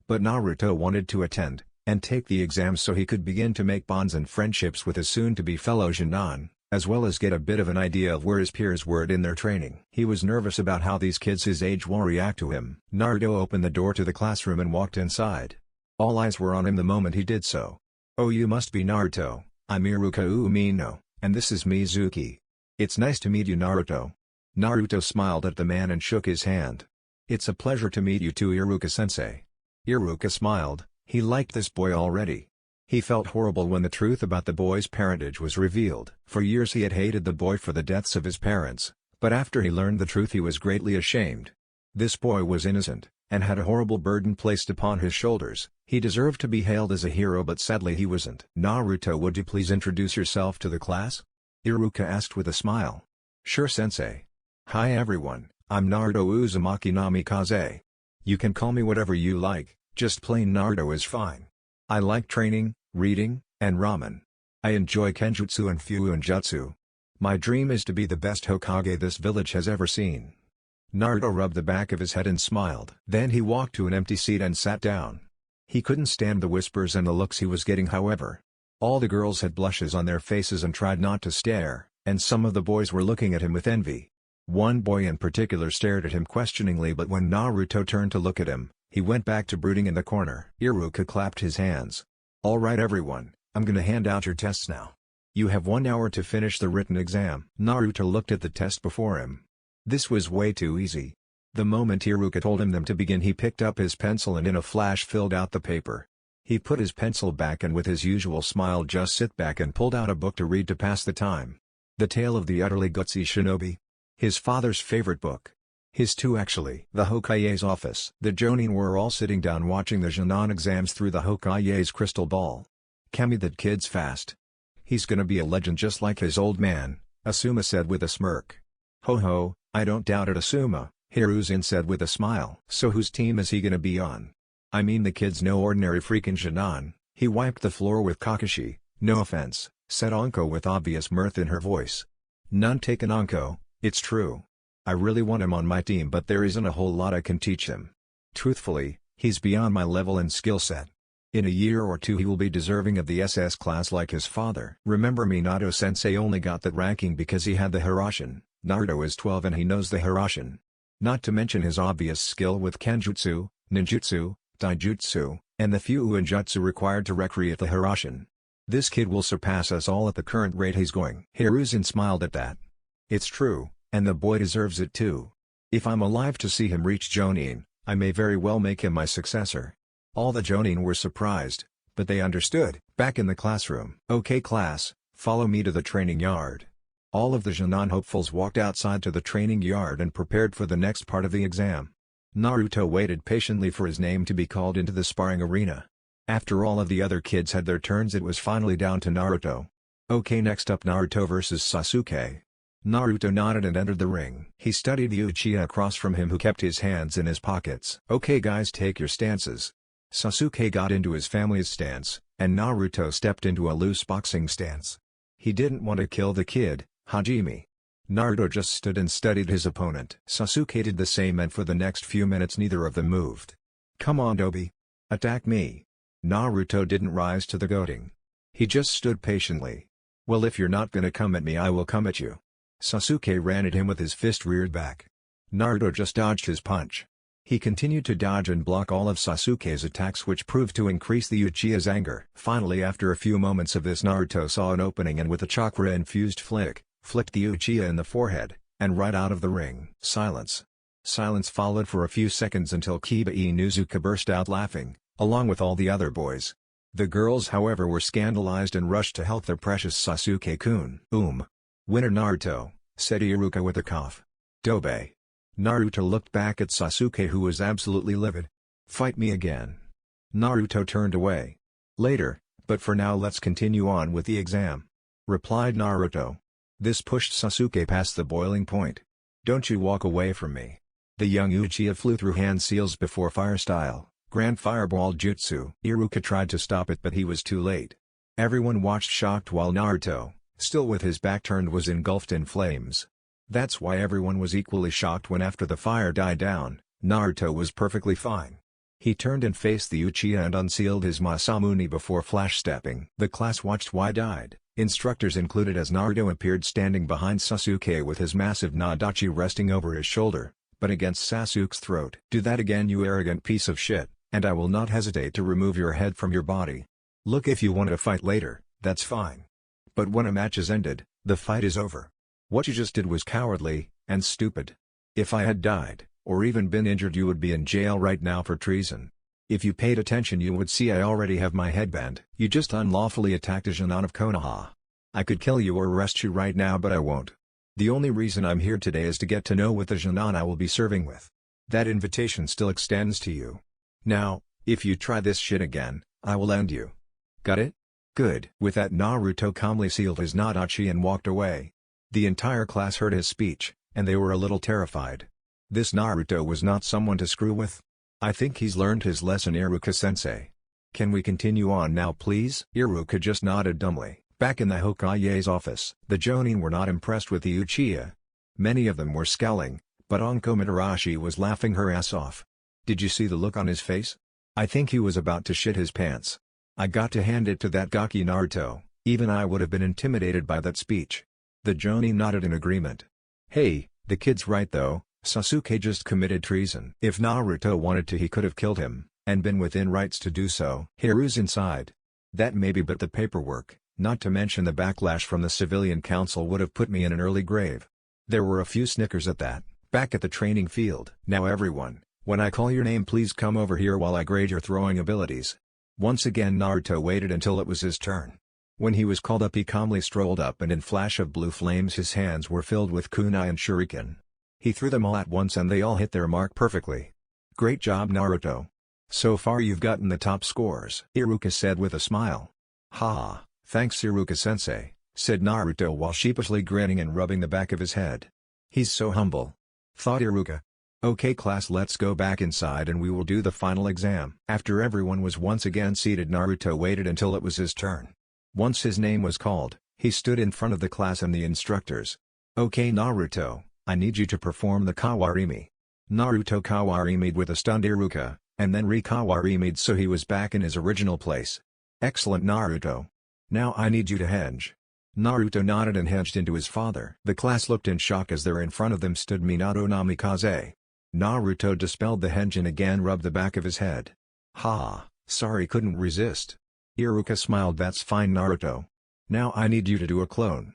But Naruto wanted to attend and take the exams so he could begin to make bonds and friendships with his soon-to-be fellow Jonin, as well as get a bit of an idea of where his peers were in their training. He was nervous about how these kids his age will react to him. Naruto opened the door to the classroom and walked inside. All eyes were on him the moment he did so. "Oh, you must be Naruto. I'm Iruka Umino, and this is Mizuki. It's nice to meet you, Naruto." Naruto smiled at the man and shook his hand. "It's a pleasure to meet you too, Iruka-sensei." Iruka smiled. He liked this boy already. He felt horrible when the truth about the boy's parentage was revealed. For years he had hated the boy for the deaths of his parents, but after he learned the truth he was greatly ashamed. This boy was innocent, and had a horrible burden placed upon his shoulders. He deserved to be hailed as a hero, but sadly he wasn't. "Naruto, would you please introduce yourself to the class?" Iruka asked with a smile. "Sure, sensei. Hi everyone, I'm Naruto Uzumaki Namikaze. You can call me whatever you like, just plain Naruto is fine. I like training, reading, and ramen. I enjoy Kenjutsu and Fuin Jutsu. My dream is to be the best Hokage this village has ever seen." Naruto rubbed the back of his head and smiled. Then he walked to an empty seat and sat down. He couldn't stand the whispers and the looks he was getting, however. All the girls had blushes on their faces and tried not to stare, and some of the boys were looking at him with envy. One boy in particular stared at him questioningly, but when Naruto turned to look at him, he went back to brooding in the corner. Iruka clapped his hands. "All right everyone, I'm gonna hand out your tests now. You have 1 hour to finish the written exam." Naruto looked at the test before him. This was way too easy. The moment Iruka told him to begin, he picked up his pencil and in a flash filled out the paper. He put his pencil back and with his usual smile just sit back and pulled out a book to read to pass the time. The Tale of the Utterly Gutsy Shinobi. His father's favorite book. His too, actually. The Hokage's office. The Jonin were all sitting down watching the Jonin exams through the Hokage's crystal ball. Kami, that kid's fast. He's gonna be a legend just like his old man, Asuma said with a smirk. Ho ho, I don't doubt it, Asuma, Hiruzen said with a smile. So whose team is he gonna be on? I mean, the kid's no ordinary freaking Jonan. He wiped the floor with Kakashi. No offense, said Anko with obvious mirth in her voice. None taken, Anko, it's true. I really want him on my team, but there isn't a whole lot I can teach him. Truthfully, he's beyond my level and skill set. In a year or two he will be deserving of the SS class like his father. Remember, Minato-sensei only got that ranking because he had the Hirashin. Naruto is 12 and he knows the Hirashin. Not to mention his obvious skill with Kenjutsu, Ninjutsu, Taijutsu, and the few Uinjutsu required to recreate the Hirashin. This kid will surpass us all at the current rate he's going. Hiruzen smiled at that. It's true, and the boy deserves it too. If I'm alive to see him reach Jonin, I may very well make him my successor. All the Jonin were surprised, but they understood. Back in the classroom. Okay class, follow me to the training yard. All of the Jonin hopefuls walked outside to the training yard and prepared for the next part of the exam. Naruto waited patiently for his name to be called into the sparring arena. After all of the other kids had their turns, it was finally down to Naruto. Okay, next up, Naruto versus Sasuke. Naruto nodded and entered the ring. He studied the Uchiha across from him, who kept his hands in his pockets. Okay guys, take your stances. Sasuke got into his family's stance, and Naruto stepped into a loose boxing stance. He didn't want to kill the kid, Hajime. Naruto just stood and studied his opponent. Sasuke did the same, and for the next few minutes neither of them moved. Come on Dobi. Attack me. Naruto didn't rise to the goading. He just stood patiently. Well, if you're not gonna come at me, I will come at you. Sasuke ran at him with his fist reared back. Naruto just dodged his punch. He continued to dodge and block all of Sasuke's attacks, which proved to increase the Uchiha's anger. Finally, after a few moments of this, Naruto saw an opening and with a chakra-infused flicked the Uchiha in the forehead, and right out of the ring. Silence. Silence followed for a few seconds until Kiba Inuzuka burst out laughing, along with all the other boys. The girls, however, were scandalized and rushed to help their precious Sasuke-kun. Winner Naruto, said Iruka with a cough. Dobe. Naruto looked back at Sasuke, who was absolutely livid. Fight me again. Naruto turned away. Later, but for now let's continue on with the exam, replied Naruto. This pushed Sasuke past the boiling point. Don't you walk away from me. The young Uchiha flew through hand seals before fire style, Grand Fireball Jutsu. Iruka tried to stop it, but he was too late. Everyone watched shocked while Naruto, still with his back turned, was engulfed in flames. That's why everyone was equally shocked when, after the fire died down, Naruto was perfectly fine. He turned and faced the Uchiha and unsealed his Masamune before flash-stepping. The class watched wide-eyed, instructors included, as Naruto appeared standing behind Sasuke with his massive Nadachi resting over his shoulder, but against Sasuke's throat. Do that again, you arrogant piece of shit, and I will not hesitate to remove your head from your body. Look, if you want to fight later, that's fine. But when a match is ended, the fight is over. What you just did was cowardly, and stupid. If I had died, or even been injured, you would be in jail right now for treason. If you paid attention, you would see I already have my headband. You just unlawfully attacked a Jonin of Konoha. I could kill you or arrest you right now, but I won't. The only reason I'm here today is to get to know what the Jonin I will be serving with. That invitation still extends to you. Now, if you try this shit again, I will end you. Got it? Good. With that, Naruto calmly sealed his Nadachi and walked away. The entire class heard his speech, and they were a little terrified. This Naruto was not someone to screw with. I think he's learned his lesson, Iruka-sensei. Can we continue on now, please? Iruka just nodded dumbly. Back in the Hokage's office, the Jonin were not impressed with the Uchiha. Many of them were scowling, but Anko Mitarashi was laughing her ass off. Did you see the look on his face? I think he was about to shit his pants. I got to hand it to that gawky Naruto, even I would have been intimidated by that speech. The Jonin nodded in agreement. Hey, the kid's right though, Sasuke just committed treason. If Naruto wanted to, he could have killed him, and been within rights to do so. Hiruzen sighed. That maybe, but the paperwork, not to mention the backlash from the civilian council, would have put me in an early grave. There were a few snickers at that. Back at the training field. Now everyone, when I call your name, please come over here while I grade your throwing abilities. Once again Naruto waited until it was his turn. When he was called up, he calmly strolled up, and in flash of blue flames his hands were filled with kunai and shuriken. He threw them all at once and they all hit their mark perfectly. Great job, Naruto. So far you've gotten the top scores, Iruka said with a smile. Ha, thanks Iruka-sensei, said Naruto while sheepishly grinning and rubbing the back of his head. He's so humble, thought Iruka. Okay class, let's go back inside and we will do the final exam. After everyone was once again seated, Naruto waited until it was his turn. Once his name was called, he stood in front of the class and the instructors. Okay Naruto, I need you to perform the Kawarimi. Naruto Kawarimi'd with a stunned Iruka, and then re-Kawarimi'd so he was back in his original place. Excellent Naruto. Now I need you to henge. Naruto nodded and henged into his father. The class looked in shock as there in front of them stood Minato Namikaze. Naruto dispelled the henge and again rubbed the back of his head. Ha, sorry, couldn't resist. Iruka smiled. That's fine Naruto. Now I need you to do a clone.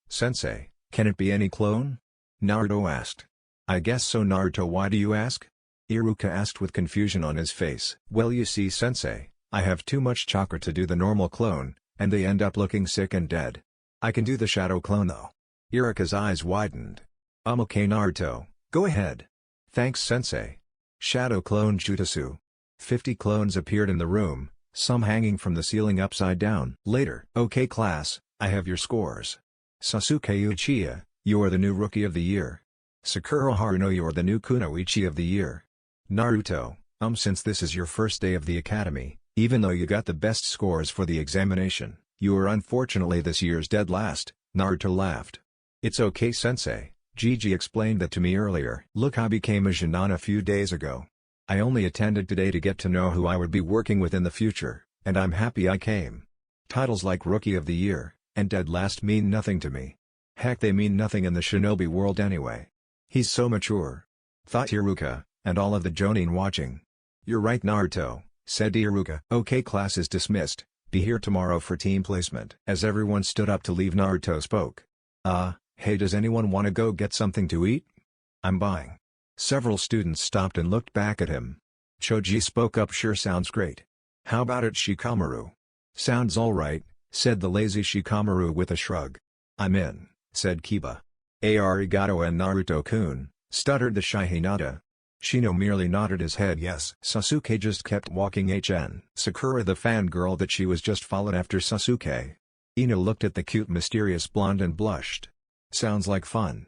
Sensei, can it be any clone? Naruto asked. I guess so Naruto, why do you ask? Iruka asked with confusion on his face. Well you see Sensei, I have too much chakra to do the normal clone, and they end up looking sick and dead. I can do the shadow clone though. Iruka's eyes widened. Okay Naruto, go ahead. Thanks Sensei. Shadow clone jutsu. 50 clones appeared in the room, some hanging from the ceiling upside down. Later. Okay class, I have your scores. Sasuke Uchiha, you're the new Rookie of the Year. Sakura Haruno, you're the new Kunoichi of the Year. Naruto, since this is your first day of the academy, even though you got the best scores for the examination, you are unfortunately this year's dead last. Naruto laughed. It's okay Sensei, Gigi explained that to me earlier. Look, I became a Jonin a few days ago. I only attended today to get to know who I would be working with in the future, and I'm happy I came. Titles like Rookie of the Year and Dead Last mean nothing to me. Heck, they mean nothing in the shinobi world anyway. He's so mature, thought Iruka, and all of the Jonin watching. You're right Naruto, said Iruka. Okay class is dismissed, be here tomorrow for team placement. As everyone stood up to leave, Naruto spoke. Hey, does anyone want to go get something to eat? I'm buying. Several students stopped and looked back at him. Choji spoke up. Sure, sounds great. How about it Shikamaru? Sounds alright, said the lazy Shikamaru with a shrug. I'm in, said Kiba. Arigato and Naruto-kun, stuttered the shy Hinata. Shino merely nodded his head yes. Sasuke just kept walking. Sakura the fangirl that she was just followed after Sasuke. Ino looked at the cute mysterious blonde and blushed. Sounds like fun.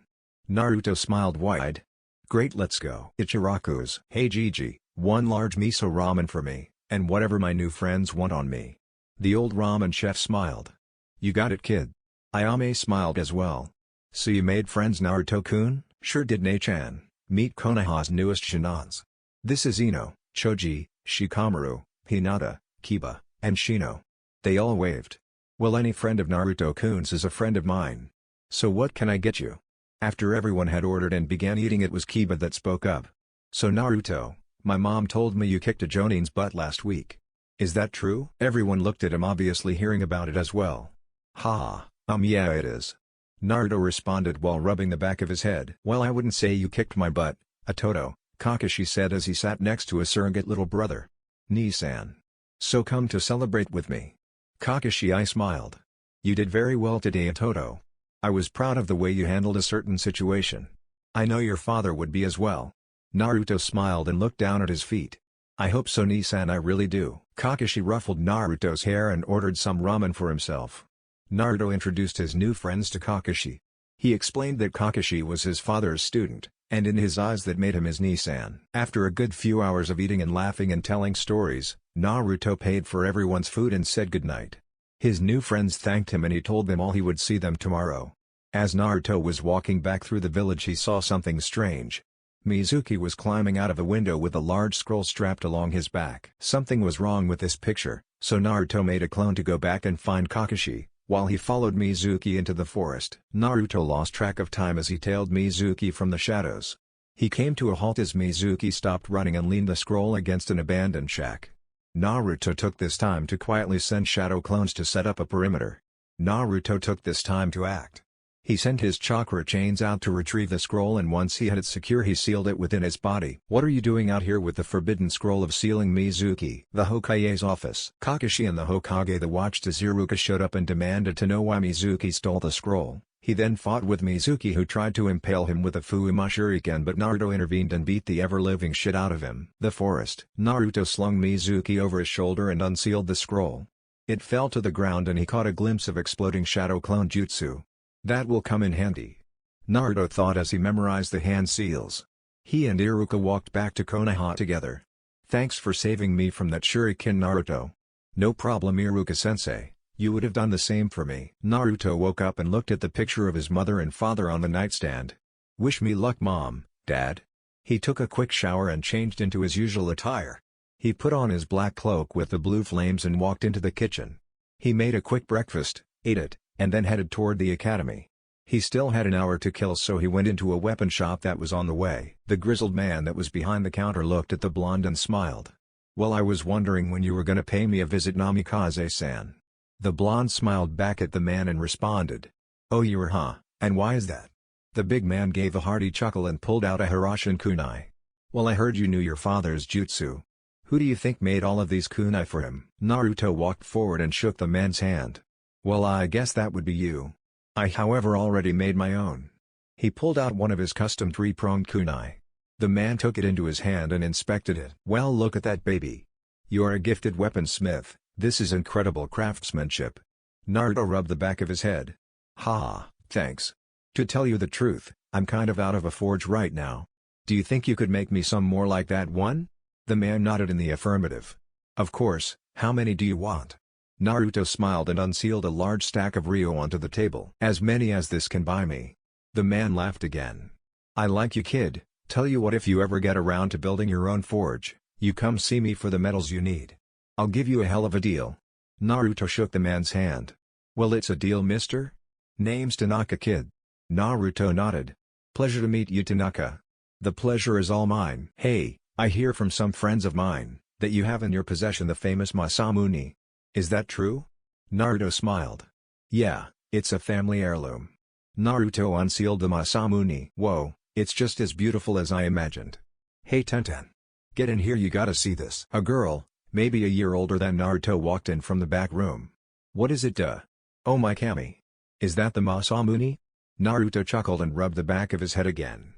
Naruto smiled wide. Great, let's go. Ichiraku's. Hey Gigi, one large miso ramen for me, and whatever my new friends want on me. The old ramen chef smiled. You got it kid. Ayame smiled as well. So you made friends Naruto-kun? Sure did Ne-chan. Meet Konoha's newest shinans. This is Ino, Choji, Shikamaru, Hinata, Kiba, and Shino. They all waved. Well, any friend of Naruto-kun's is a friend of mine. So what can I get you? After everyone had ordered and began eating, it was Kiba that spoke up. So Naruto, my mom told me you kicked a Jonin's butt last week. Is that true? Everyone looked at him, obviously hearing about it as well. Ha, yeah it is. Naruto responded while rubbing the back of his head. Well, I wouldn't say you kicked my butt, Atoto, Kakashi said as he sat next to his surrogate little brother. Ni-san. So come to celebrate with me. Kakashi, I smiled. You did very well today Atoto. I was proud of the way you handled a certain situation. I know your father would be as well. Naruto smiled and looked down at his feet. I hope so Ni-san, I really do. Kakashi ruffled Naruto's hair and ordered some ramen for himself. Naruto introduced his new friends to Kakashi. He explained that Kakashi was his father's student, and in his eyes that made him his Ni-san. After a good few hours of eating and laughing and telling stories, Naruto paid for everyone's food and said goodnight. His new friends thanked him and he told them all he would see them tomorrow. As Naruto was walking back through the village, he saw something strange. Mizuki was climbing out of a window with a large scroll strapped along his back. Something was wrong with this picture, so Naruto made a clone to go back and find Kakashi, while he followed Mizuki into the forest. Naruto lost track of time as he tailed Mizuki from the shadows. He came to a halt as Mizuki stopped running and leaned the scroll against an abandoned shack. Naruto took this time to quietly send shadow clones to set up a perimeter. Naruto took this time to act. He sent his chakra chains out to retrieve the scroll, and once he had it secure he sealed it within his body. What are you doing out here with the forbidden scroll of sealing Mizuki? The Hokage's office. Kakashi and the Hokage the watched as Iruka showed up and demanded to know why Mizuki stole the scroll. He then fought with Mizuki, who tried to impale him with a Fuuma Shuriken, but Naruto intervened and beat the ever-living shit out of him. The forest. Naruto slung Mizuki over his shoulder and unsealed the scroll. It fell to the ground and he caught a glimpse of exploding shadow clone jutsu. That will come in handy, Naruto thought as he memorized the hand seals. He and Iruka walked back to Konoha together. Thanks for saving me from that shuriken, Naruto. No problem, Iruka-sensei. You would have done the same for me. Naruto woke up and looked at the picture of his mother and father on the nightstand. Wish me luck, Mom, Dad. He took a quick shower and changed into his usual attire. He put on his black cloak with the blue flames and walked into the kitchen. He made a quick breakfast, ate it, and then headed toward the academy. He still had an hour to kill, so he went into a weapon shop that was on the way. The grizzled man that was behind the counter looked at the blonde and smiled. Well, I was wondering when you were gonna pay me a visit, Namikaze-san. The blonde smiled back at the man and responded. Oh, you were, huh? And why is that? The big man gave a hearty chuckle and pulled out a Hiroshin kunai. Well, I heard you knew your father's jutsu. Who do you think made all of these kunai for him? Naruto walked forward and shook the man's hand. Well, I guess that would be you. I however already made my own. He pulled out one of his custom three-pronged kunai. The man took it into his hand and inspected it. Well, look at that baby. You are a gifted weaponsmith. This is incredible craftsmanship. Naruto rubbed the back of his head. Ha, thanks. To tell you the truth, I'm kind of out of a forge right now. Do you think you could make me some more like that one? The man nodded in the affirmative. Of course, how many do you want? Naruto smiled and unsealed a large stack of Ryo onto the table. As many as this can buy me. The man laughed again. I like you, kid. Tell you what, if you ever get around to building your own forge, you come see me for the metals you need. I'll give you a hell of a deal. Naruto shook the man's hand. Well, it's a deal, mister? Name's Tanaka, kid. Naruto nodded. Pleasure to meet you, Tanaka. The pleasure is all mine. Hey, I hear from some friends of mine that you have in your possession the famous Masamune. Is that true? Naruto smiled. Yeah, it's a family heirloom. Naruto unsealed the Masamune. Whoa, it's just as beautiful as I imagined. Hey Tenten. Get in here, you gotta see this. A girl, maybe a year older than Naruto, walked in from the back room. What is it, Oh my Kami. Is that the Masamune? Naruto chuckled and rubbed the back of his head again.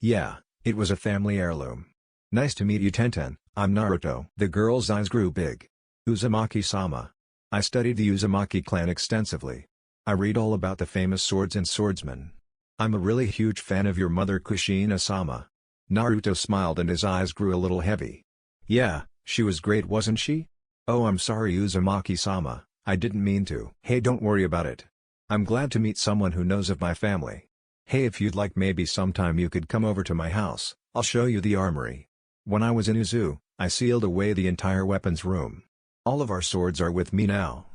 Yeah, it was a family heirloom. Nice to meet you, Tenten. I'm Naruto. The girl's eyes grew big. Uzumaki-sama. I studied the Uzumaki clan extensively. I read all about the famous swords and swordsmen. I'm a really huge fan of your mother, Kushina-sama. Naruto smiled and his eyes grew a little heavy. Yeah, she was great, wasn't she? Oh, I'm sorry, Uzumaki-sama, I didn't mean to. Hey, don't worry about it. I'm glad to meet someone who knows of my family. Hey, if you'd like, maybe sometime you could come over to my house. I'll show you the armory. When I was in Uzu, I sealed away the entire weapons room. All of our swords are with me now.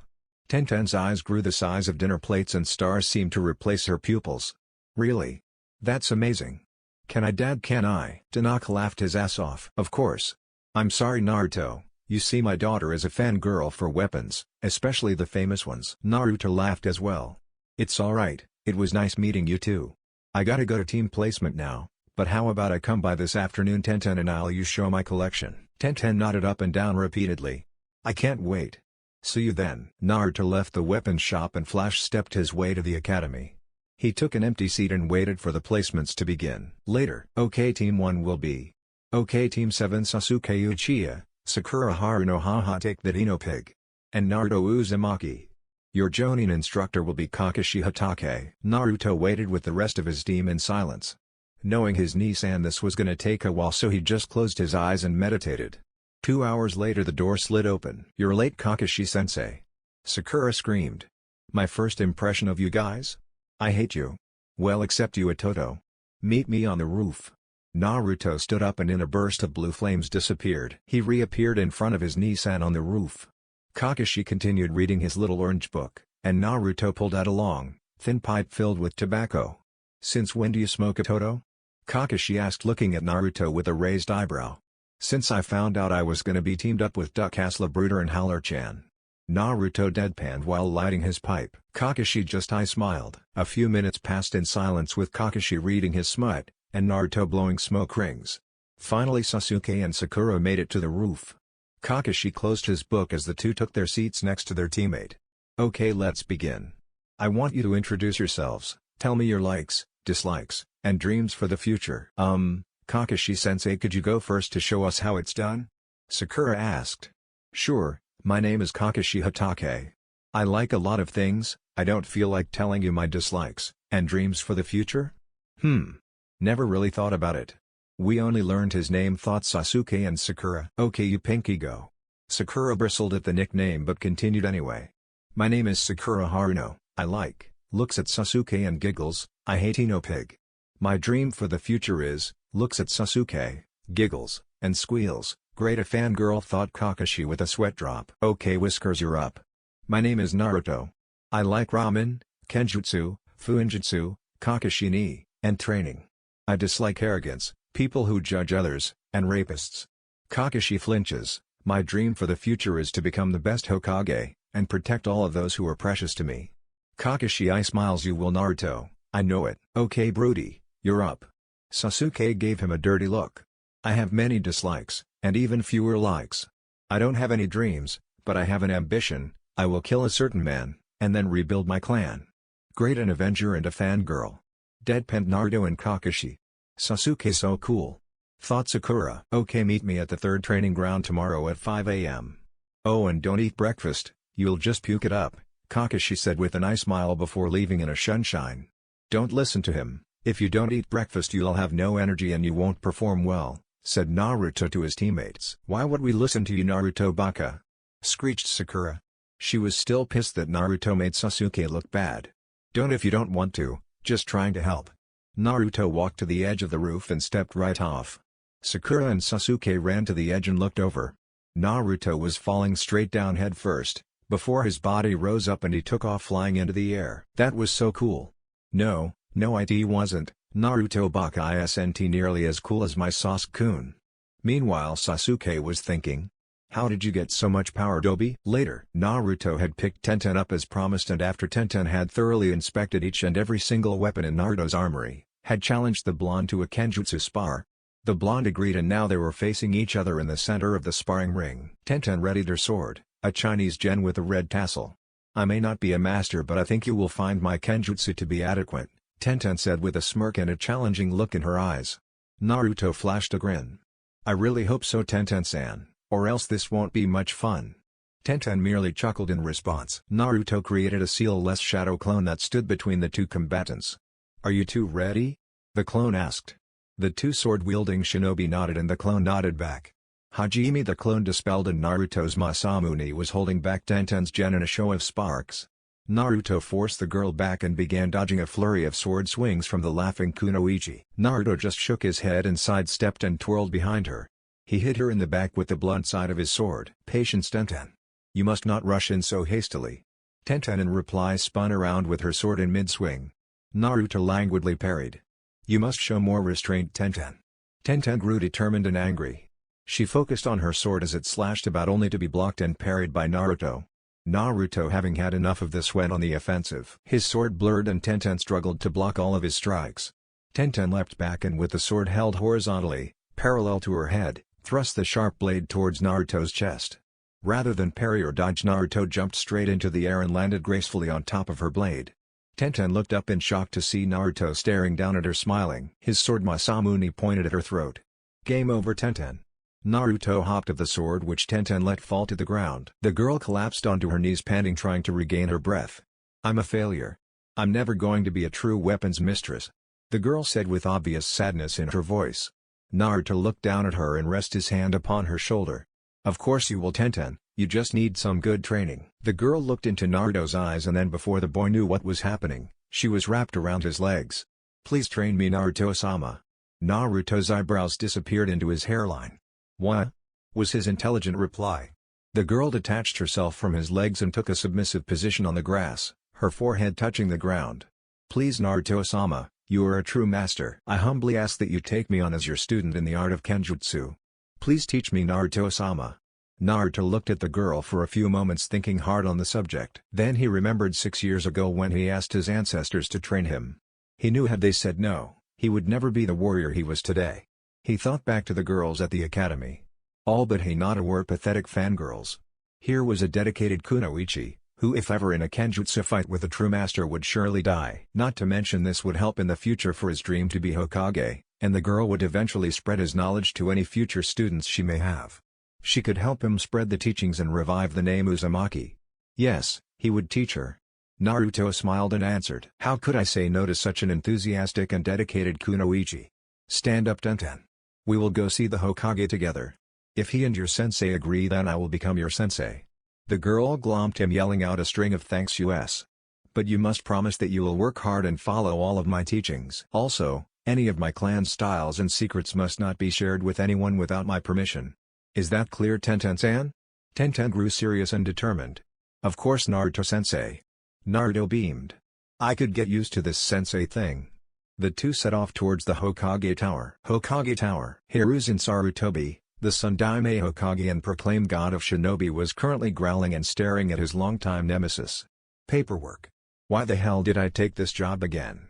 Tenten's eyes grew the size of dinner plates and stars seemed to replace her pupils. Really? That's amazing. Can I, Dad, can I? Tanaka laughed his ass off. Of course. I'm sorry, Naruto. You see, my daughter is a fangirl for weapons, especially the famous ones. Naruto laughed as well. It's alright, it was nice meeting you too. I gotta go to team placement now, but how about I come by this afternoon, Tenten, and I'll you show my collection. Tenten nodded up and down repeatedly. I can't wait. See you then. Naruto left the weapons shop and Flash stepped his way to the academy. He took an empty seat and waited for the placements to begin. Later. OK, Team 1 will be. OK, Team 7 Sasuke Uchiha, Sakura Harunoha take that Ino Pig. And Naruto Uzumaki. Your Jonin instructor will be Kakashi Hatake. Naruto waited with the rest of his team in silence. Knowing his Nissan this was gonna take a while, so he just closed his eyes and meditated. 2 hours later the door slid open. You're late, Kakashi-sensei. Sakura screamed. My first impression of you guys? I hate you. Well, except you, Itoto. Meet me on the roof. Naruto stood up and in a burst of blue flames disappeared. He reappeared in front of his Nissan on the roof. Kakashi continued reading his little orange book, and Naruto pulled out a long, thin pipe filled with tobacco. Since when do you smoke, Itoto? Kakashi asked, looking at Naruto with a raised eyebrow. Since I found out I was gonna be teamed up with Duck Brooder and Howler-chan. Naruto deadpanned while lighting his pipe. Kakashi just smiled. A few minutes passed in silence with Kakashi reading his smut, and Naruto blowing smoke rings. Finally Sasuke and Sakura made it to the roof. Kakashi closed his book as the two took their seats next to their teammate. Okay, let's begin. I want you to introduce yourselves, tell me your likes, dislikes, and dreams for the future. Kakashi-sensei, could you go first to show us how it's done? Sakura asked. Sure, My name is Kakashi Hatake. I like a lot of things. I don't feel like telling you my dislikes, and dreams for the future? Never really thought about it. We only learned his name, thought Sasuke and Sakura. Okay, you pinky go. Sakura bristled at the nickname but continued anyway. My name is Sakura Haruno, I like, looks at Sasuke and giggles, I hate Ino pig. My dream for the future is, looks at Sasuke, giggles, and squeals, great a fangirl, thought Kakashi with a sweat drop. Okay Whiskers, you're up. My name is Naruto. I like ramen, kenjutsu, fuinjutsu, Kakashi ni, and training. I dislike arrogance, people who judge others, and rapists. Kakashi flinches. My dream for the future is to become the best Hokage, and protect all of those who are precious to me. Kakashi I smiles, you will Naruto, I know it. Okay Broody, you're up. Sasuke gave him a dirty look. I have many dislikes, and even fewer likes. I don't have any dreams, but I have an ambition, I will kill a certain man, and then rebuild my clan. Great, an Avenger and a fangirl. Deadpan Naruto and Kakashi. Sasuke so cool. Thought Sakura. Okay, meet me at the third training ground tomorrow at 5 AM. Oh, and don't eat breakfast, you'll just puke it up, Kakashi said with a nice smile before leaving in a sunshine. Don't listen to him, if you don't eat breakfast you'll have no energy and you won't perform well, said Naruto to his teammates. Why would we listen to you, Naruto baka? Screeched Sakura. She was still pissed that Naruto made Sasuke look bad. Don't if you don't want to, just trying to help. Naruto walked to the edge of the roof and stepped right off. Sakura and Sasuke ran to the edge and looked over. Naruto was falling straight down head first, before his body rose up and he took off flying into the air. That was so cool. No, it wasn't, Naruto baka isn't nearly as cool as my Sasuke-kun. Meanwhile Sasuke was thinking. How did you get so much power, Dobi? Later, Naruto had picked Tenten up as promised, and after Tenten had thoroughly inspected each and every single weapon in Naruto's armory, had challenged the blonde to a kenjutsu spar. The blonde agreed and now they were facing each other in the center of the sparring ring. Tenten readied her sword, a Chinese gen with a red tassel. I may not be a master but I think you will find my kenjutsu to be adequate, Tenten said with a smirk and a challenging look in her eyes. Naruto flashed a grin. I really hope so, Tenten-san, or else this won't be much fun. Tenten merely chuckled in response. Naruto created a seal-less shadow clone that stood between the two combatants. Are you two ready? The clone asked. The two sword-wielding shinobi nodded and the clone nodded back. Hajime the clone dispelled and Naruto's Masamune was holding back Tenten's gen in a show of sparks. Naruto forced the girl back and began dodging a flurry of sword swings from the laughing kunoichi. Naruto just shook his head and sidestepped and twirled behind her. He hit her in the back with the blunt side of his sword. Patience, Tenten. You must not rush in so hastily. Tenten in reply spun around with her sword in mid-swing. Naruto languidly parried. You must show more restraint, Tenten. Tenten grew determined and angry. She focused on her sword as it slashed about only to be blocked and parried by Naruto. Naruto having had enough of this went on the offensive. His sword blurred and Tenten struggled to block all of his strikes. Tenten leapt back and with the sword held horizontally, parallel to her head, thrust the sharp blade towards Naruto's chest. Rather than parry or dodge, Naruto jumped straight into the air and landed gracefully on top of her blade. Tenten looked up in shock to see Naruto staring down at her smiling. His sword Masamune pointed at her throat. Game over, Tenten. Naruto hopped of the sword which Tenten let fall to the ground. The girl collapsed onto her knees panting, trying to regain her breath. I'm a failure. I'm never going to be a true weapons mistress. The girl said with obvious sadness in her voice. Naruto looked down at her and rested his hand upon her shoulder. Of course you will, Tenten, you just need some good training. The girl looked into Naruto's eyes and then before the boy knew what was happening, she was wrapped around his legs. Please train me, Naruto-sama. Naruto's eyebrows disappeared into his hairline. What? Was his intelligent reply. The girl detached herself from his legs and took a submissive position on the grass, her forehead touching the ground. Please, Naruto-sama, you are a true master. I humbly ask that you take me on as your student in the art of kenjutsu. Please teach me, Naruto-sama. Naruto looked at the girl for a few moments, thinking hard on the subject. Then he remembered 6 years ago when he asked his ancestors to train him. He knew had they said no, he would never be the warrior he was today. He thought back to the girls at the academy. All but Hinata were pathetic fangirls. Here was a dedicated kunoichi, who if ever in a kenjutsu fight with a true master would surely die. Not to mention this would help in the future for his dream to be Hokage, and the girl would eventually spread his knowledge to any future students she may have. She could help him spread the teachings and revive the name Uzumaki. Yes, he would teach her. Naruto smiled and answered. How could I say no to such an enthusiastic and dedicated kunoichi? Stand up, Tenten. We will go see the Hokage together. If he and your sensei agree, then I will become your sensei. The girl glommed him, yelling out a string of thanks yous. But you must promise that you will work hard and follow all of my teachings. Also, any of my clan styles and secrets must not be shared with anyone without my permission. Is that clear, Tenten-san? Tenten grew serious and determined. Of course, Naruto-sensei. Naruto beamed. I could get used to this sensei thing. The two set off towards the Hokage Tower. Hokage Tower. Hiruzen Sarutobi, the Sun Daime Hokage and proclaimed god of shinobi, was currently growling and staring at his longtime nemesis. Paperwork. Why the hell did I take this job again?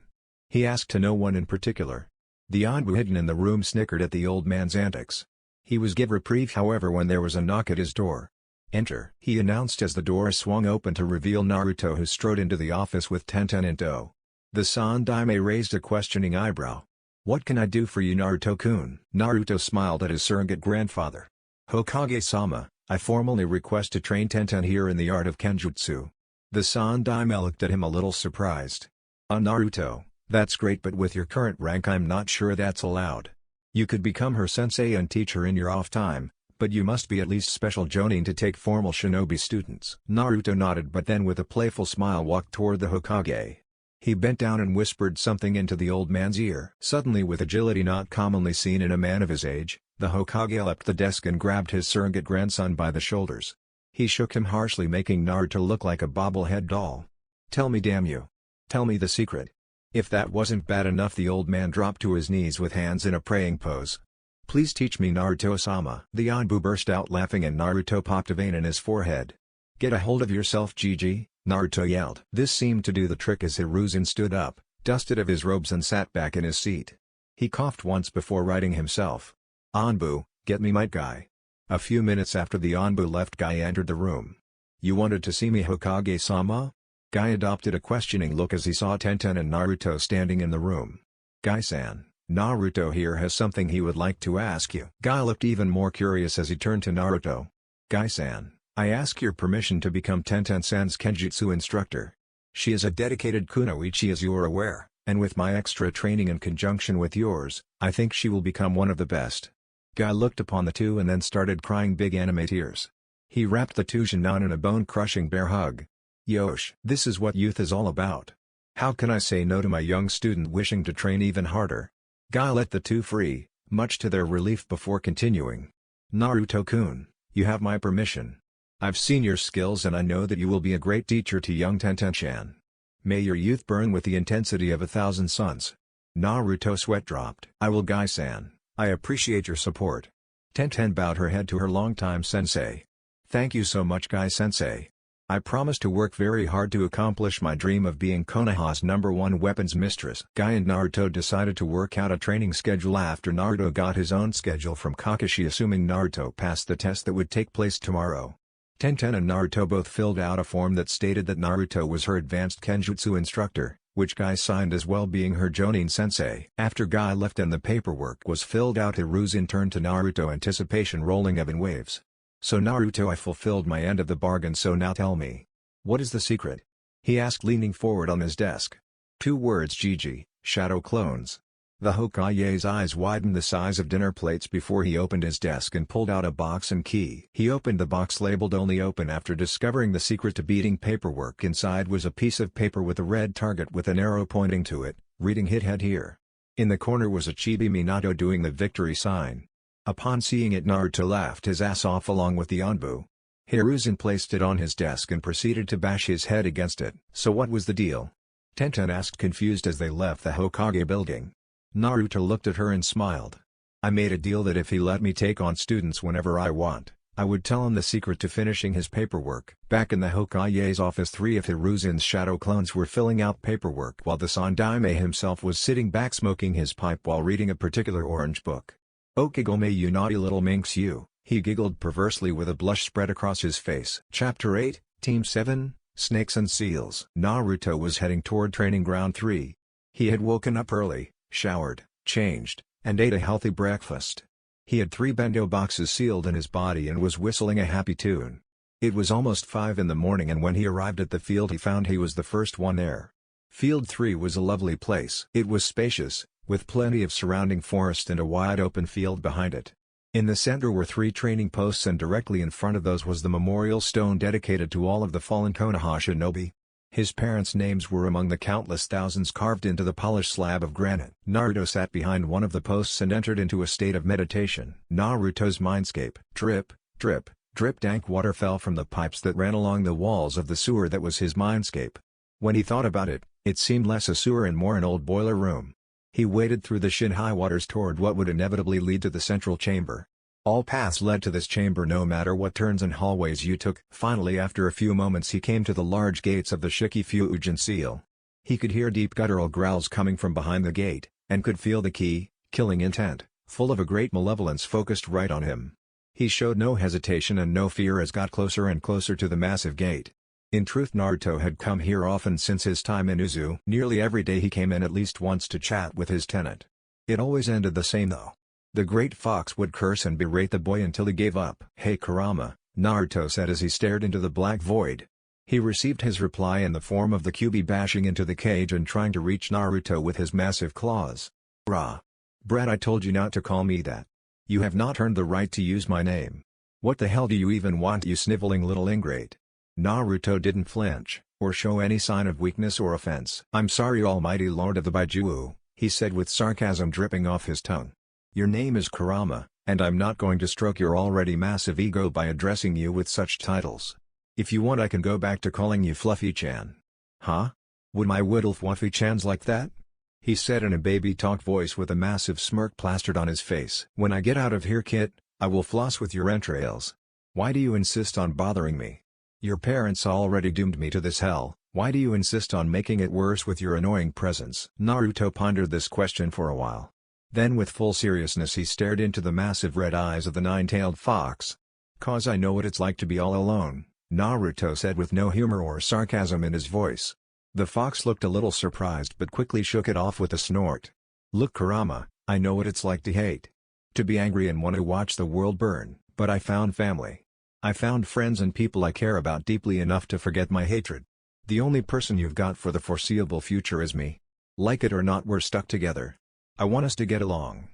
He asked to no one in particular. The Anbu hidden in the room snickered at the old man's antics. He was given reprieve, however, when there was a knock at his door. Enter, he announced as the door swung open to reveal Naruto, who strode into the office with Tenten in tow. The San Daime raised a questioning eyebrow. What can I do for you, Naruto-kun? Naruto smiled at his surrogate grandfather. Hokage-sama, I formally request to train Tenten here in the art of Kenjutsu. The San Daime looked at him a little surprised. Naruto, that's great, but with your current rank I'm not sure that's allowed. You could become her sensei and teach her in your off time, but you must be at least special jonin to take formal shinobi students. Naruto nodded, but then with a playful smile walked toward the Hokage. He bent down and whispered something into the old man's ear. Suddenly, with agility not commonly seen in a man of his age, the Hokage leapt the desk and grabbed his surrogate grandson by the shoulders. He shook him harshly, making Naruto look like a bobblehead doll. Tell me, damn you. Tell me the secret. If that wasn't bad enough, the old man dropped to his knees with hands in a praying pose. Please teach me, Naruto-sama. The Anbu burst out laughing and Naruto popped a vein in his forehead. Get a hold of yourself, Gigi, Naruto yelled. This seemed to do the trick as Hiruzen stood up, dusted of his robes and sat back in his seat. He coughed once before righting himself. Anbu, get me Might Guy. A few minutes after the Anbu left, Guy entered the room. You wanted to see me, Hokage-sama? Guy adopted a questioning look as he saw Tenten and Naruto standing in the room. Guy-san, Naruto here has something he would like to ask you. Guy looked even more curious as he turned to Naruto. Guy-san, I ask your permission to become Tenten-san's Kenjutsu instructor. She is a dedicated kunoichi, as you are aware, and with my extra training in conjunction with yours, I think she will become one of the best. Guy looked upon the two and then started crying big anime tears. He wrapped the two Shin'an in a bone-crushing bear hug. Yosh, this is what youth is all about. How can I say no to my young student wishing to train even harder? Guy let the two free, much to their relief, before continuing. Naruto-kun, you have my permission. I've seen your skills and I know that you will be a great teacher to young Tenten-chan. May your youth burn with the intensity of 1,000 suns. Naruto sweat dropped. I will, Guy-san. I appreciate your support. Tenten bowed her head to her longtime sensei. Thank you so much, Guy-sensei. I promise to work very hard to accomplish my dream of being Konoha's #1 weapons mistress. Guy and Naruto decided to work out a training schedule after Naruto got his own schedule from Kakashi, assuming Naruto passed the test that would take place tomorrow. Tenten and Naruto both filled out a form that stated that Naruto was her advanced Kenjutsu instructor, which Guy signed as well, being her Jonin sensei. After Guy left and the paperwork was filled out, Hiruzen turned to Naruto, anticipation rolling up in waves. So Naruto, I fulfilled my end of the bargain, so now tell me. What is the secret? He asked, leaning forward on his desk. 2 words, Gigi, shadow clones. The Hokage's eyes widened the size of dinner plates before he opened his desk and pulled out a box and key. He opened the box labeled "Only Open" after discovering the secret to beating paperwork. Inside was a piece of paper with a red target with an arrow pointing to it, reading "Hit Head Here." In the corner was a Chibi Minato doing the victory sign. Upon seeing it, Naruto laughed his ass off along with the Anbu. Hiruzen placed it on his desk and proceeded to bash his head against it. So what was the deal? Tenten asked, confused, as they left the Hokage building. Naruto looked at her and smiled. I made a deal that if he let me take on students whenever I want, I would tell him the secret to finishing his paperwork. Back in the Hokage's office, 3 of Hiruzen's shadow clones were filling out paperwork while the Sandaime himself was sitting back smoking his pipe while reading a particular orange book. Okigome, you naughty little minx you, he giggled perversely with a blush spread across his face. Chapter 8, Team 7, Snakes and Seals. Naruto was heading toward Training Ground 3. He had woken up early, showered, changed, and ate a healthy breakfast. He had 3 bento boxes sealed in his body and was whistling a happy tune. It was almost 5 in the morning, and when he arrived at the field he found he was the first one there. Field 3 was a lovely place. It was spacious, with plenty of surrounding forest and a wide open field behind it. In the center were 3 training posts, and directly in front of those was the memorial stone dedicated to all of the fallen Konoha shinobi. His parents' names were among the countless thousands carved into the polished slab of granite. Naruto sat behind one of the posts and entered into a state of meditation. Naruto's mindscape. Drip, drip, drip. Dank water fell from the pipes that ran along the walls of the sewer that was his mindscape. When he thought about it, it seemed less a sewer and more an old boiler room. He waded through the shin-high waters toward what would inevitably lead to the central chamber. All paths led to this chamber no matter what turns and hallways you took. Finally, after a few moments, he came to the large gates of the Shiki-Fuujin seal. He could hear deep guttural growls coming from behind the gate, and could feel the key, killing intent, full of a great malevolence, focused right on him. He showed no hesitation and no fear as got closer and closer to the massive gate. In truth, Naruto had come here often since his time in Uzu. Nearly every day he came in at least once to chat with his tenant. It always ended the same though. The great fox would curse and berate the boy until he gave up. "Hey Kurama," Naruto said as he stared into the black void. He received his reply in the form of the Kyuubi bashing into the cage and trying to reach Naruto with his massive claws. "Rah! Brat, I told you not to call me that. You have not earned the right to use my name. What the hell do you even want, you sniveling little ingrate?" Naruto didn't flinch, or show any sign of weakness or offense. "I'm sorry, almighty lord of the Baijiu," he said with sarcasm dripping off his tongue. "Your name is Kurama, and I'm not going to stroke your already massive ego by addressing you with such titles. If you want, I can go back to calling you Fluffy-chan." "Huh? Would my Whittlefluffy-chans like that?" he said in a baby talk voice with a massive smirk plastered on his face. "When I get out of here, Kit, I will floss with your entrails. Why do you insist on bothering me? Your parents already doomed me to this hell, why do you insist on making it worse with your annoying presence?" Naruto pondered this question for a while. Then with full seriousness he stared into the massive red eyes of the nine-tailed fox. "'Cause I know what it's like to be all alone," Naruto said with no humor or sarcasm in his voice. The fox looked a little surprised but quickly shook it off with a snort. "Look Kurama, I know what it's like to hate. To be angry and want to watch the world burn, but I found family. I found friends and people I care about deeply enough to forget my hatred. The only person you've got for the foreseeable future is me. Like it or not, we're stuck together. I want us to get along.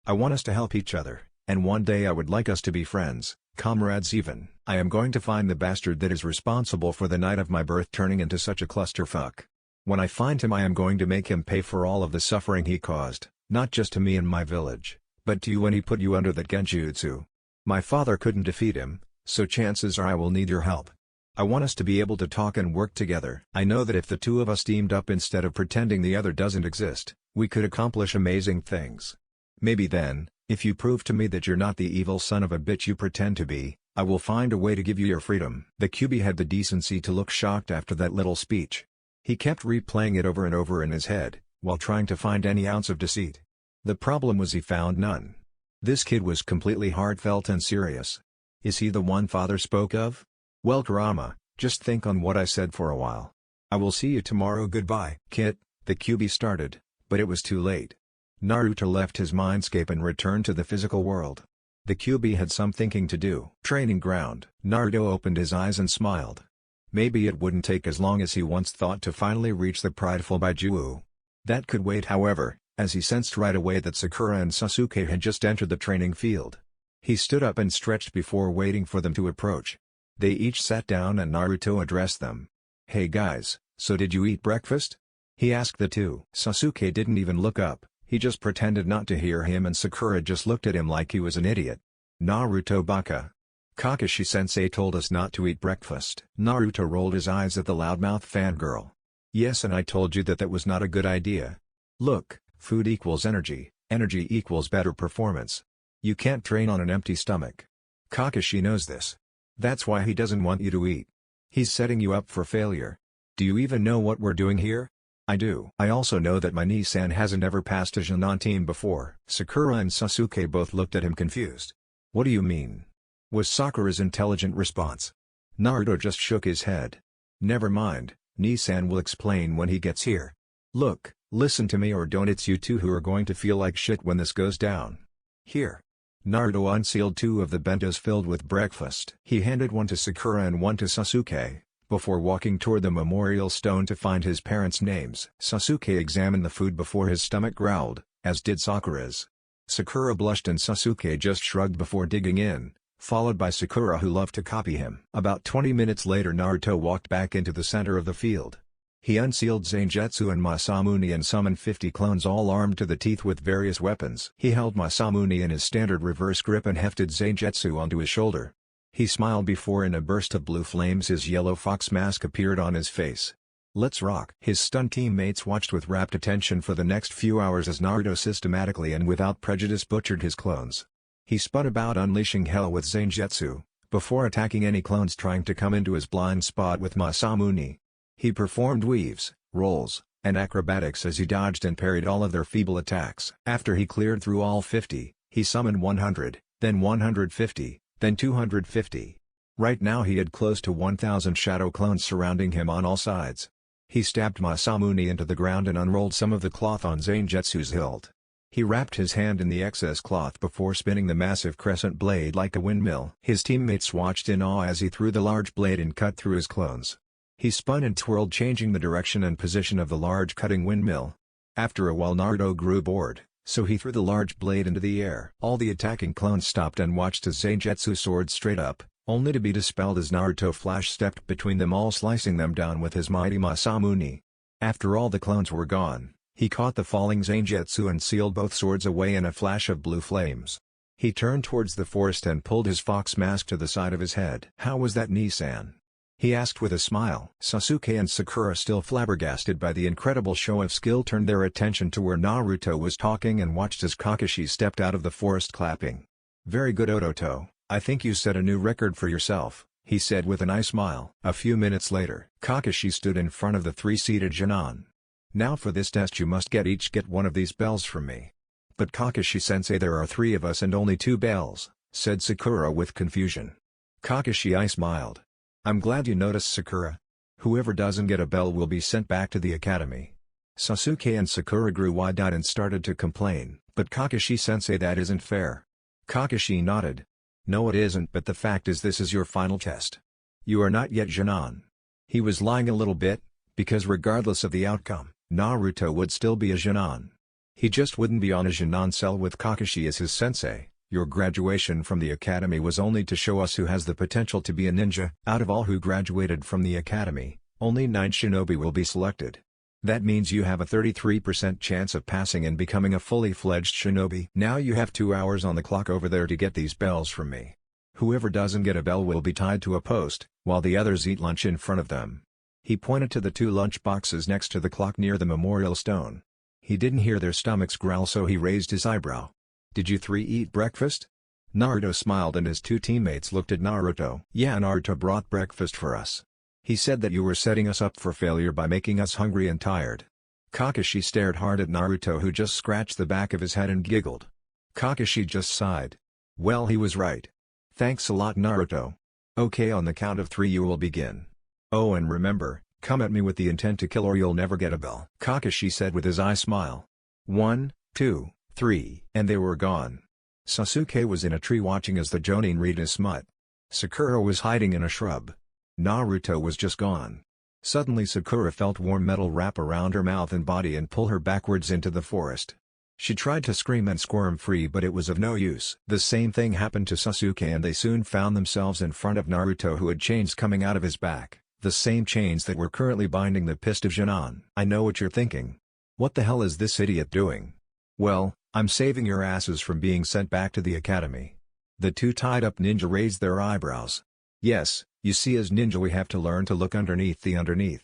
I want us to help each other, and one day I would like us to be friends, comrades even. I am going to find the bastard that is responsible for the night of my birth turning into such a clusterfuck. When I find him, I am going to make him pay for all of the suffering he caused, not just to me and my village, but to you when he put you under that genjutsu. My father couldn't defeat him, so chances are I will need your help. I want us to be able to talk and work together. I know that if the two of us teamed up instead of pretending the other doesn't exist, we could accomplish amazing things. Maybe then, if you prove to me that you're not the evil son of a bitch you pretend to be, I will find a way to give you your freedom." The Kyuubi had the decency to look shocked after that little speech. He kept replaying it over and over in his head, while trying to find any ounce of deceit. The problem was he found none. This kid was completely heartfelt and serious. Is he the one father spoke of? "Well Kurama, just think on what I said for a while. I will see you tomorrow, goodbye." "Kit," the Kyuubi started, but it was too late. Naruto left his mindscape and returned to the physical world. The Kyuubi had some thinking to do. Training ground. Naruto opened his eyes and smiled. Maybe it wouldn't take as long as he once thought to finally reach the prideful Baijiu. That could wait, however, as he sensed right away that Sakura and Sasuke had just entered the training field. He stood up and stretched before waiting for them to approach. They each sat down and Naruto addressed them. "Hey guys, so did you eat breakfast?" he asked the two. Sasuke didn't even look up, he just pretended not to hear him, and Sakura just looked at him like he was an idiot. "Naruto baka. Kakashi-sensei told us not to eat breakfast." Naruto rolled his eyes at the loudmouth fangirl. "Yes, and I told you that was not a good idea. Look, food equals energy, energy equals better performance. You can't train on an empty stomach. Kakashi knows this. That's why he doesn't want you to eat. He's setting you up for failure. Do you even know what we're doing here?" "I do. I also know that my Nii-san hasn't ever passed a Jonin team before." Sakura and Sasuke both looked at him confused. "What do you mean?" was Sakura's intelligent response. Naruto just shook his head. "Never mind, Nii-san will explain when he gets here. Look, listen to me or don't, it's you two who are going to feel like shit when this goes down. Here. Naruto unsealed 2 of the bentos filled with breakfast. He handed one to Sakura and one to Sasuke, before walking toward the memorial stone to find his parents' names. Sasuke examined the food before his stomach growled, as did Sakura's. Sakura blushed and Sasuke just shrugged before digging in, followed by Sakura who loved to copy him. About 20 minutes later Naruto walked back into the center of the field. He unsealed Zangetsu and Masamune and summoned 50 clones all armed to the teeth with various weapons. He held Masamune in his standard reverse grip and hefted Zangetsu onto his shoulder. He smiled before in a burst of blue flames his yellow fox mask appeared on his face. "Let's rock." His stunned teammates watched with rapt attention for the next few hours as Naruto systematically and without prejudice butchered his clones. He spun about unleashing hell with Zangetsu, before attacking any clones trying to come into his blind spot with Masamune. He performed weaves, rolls, and acrobatics as he dodged and parried all of their feeble attacks. After he cleared through all 50, he summoned 100, then 150, then 250. Right now he had close to 1,000 shadow clones surrounding him on all sides. He stabbed Masamune into the ground and unrolled some of the cloth on Zangetsu's hilt. He wrapped his hand in the excess cloth before spinning the massive crescent blade like a windmill. His teammates watched in awe as he threw the large blade and cut through his clones. He spun and twirled, changing the direction and position of the large cutting windmill. After a while Naruto grew bored, so he threw the large blade into the air. All the attacking clones stopped and watched as Zangetsu soared straight up, only to be dispelled as Naruto flash-stepped between them all, slicing them down with his mighty Masamune. After all the clones were gone, he caught the falling Zangetsu and sealed both swords away in a flash of blue flames. He turned towards the forest and pulled his fox mask to the side of his head. "How was that, Nisan?" he asked with a smile. Sasuke and Sakura, still flabbergasted by the incredible show of skill, turned their attention to where Naruto was talking and watched as Kakashi stepped out of the forest clapping. "Very good, Ototo, I think you set a new record for yourself," he said with a nice smile. A few minutes later, Kakashi stood in front of the 3-seated Genin. "Now for this test you must each get one of these bells from me." "But Kakashi-sensei, there are 3 of us and only 2 bells," said Sakura with confusion. Kakashi smiled. "I'm glad you noticed, Sakura. Whoever doesn't get a bell will be sent back to the academy." Sasuke and Sakura grew wide-eyed and started to complain. "But Kakashi-sensei, that isn't fair." Kakashi nodded. "No, it isn't, but the fact is this is your final test. You are not yet Genin." He was lying a little bit, because regardless of the outcome, Naruto would still be a Genin. He just wouldn't be on a Genin cell with Kakashi as his sensei. "Your graduation from the academy was only to show us who has the potential to be a ninja. Out of all who graduated from the academy, only 9 shinobi will be selected. That means you have a 33% chance of passing and becoming a fully fledged shinobi. Now you have 2 hours on the clock over there to get these bells from me. Whoever doesn't get a bell will be tied to a post, while the others eat lunch in front of them." He pointed to the 2 lunch boxes next to the clock near the memorial stone. He didn't hear their stomachs growl, so he raised his eyebrow. "Did you 3 eat breakfast?" Naruto smiled and his 2 teammates looked at Naruto. "Yeah, Naruto brought breakfast for us. He said that you were setting us up for failure by making us hungry and tired." Kakashi stared hard at Naruto, who just scratched the back of his head and giggled. Kakashi just sighed. Well, he was right. "Thanks a lot, Naruto. Okay, on the count of 3 you will begin. Oh, and remember, come at me with the intent to kill or you'll never get a bell," Kakashi said with his eye smile. 1, 2, 3, and they were gone. Sasuke was in a tree watching as the Jonin read his smut. Sakura was hiding in a shrub. Naruto was just gone. Suddenly Sakura felt warm metal wrap around her mouth and body and pull her backwards into the forest. She tried to scream and squirm free, but it was of no use. The same thing happened to Sasuke and they soon found themselves in front of Naruto, who had chains coming out of his back, the same chains that were currently binding the pist of Genin. "I know what you're thinking. What the hell is this idiot doing?" "Well, I'm saving your asses from being sent back to the academy." The 2 tied-up ninja raised their eyebrows. "Yes, you see, as ninja we have to learn to look underneath the underneath.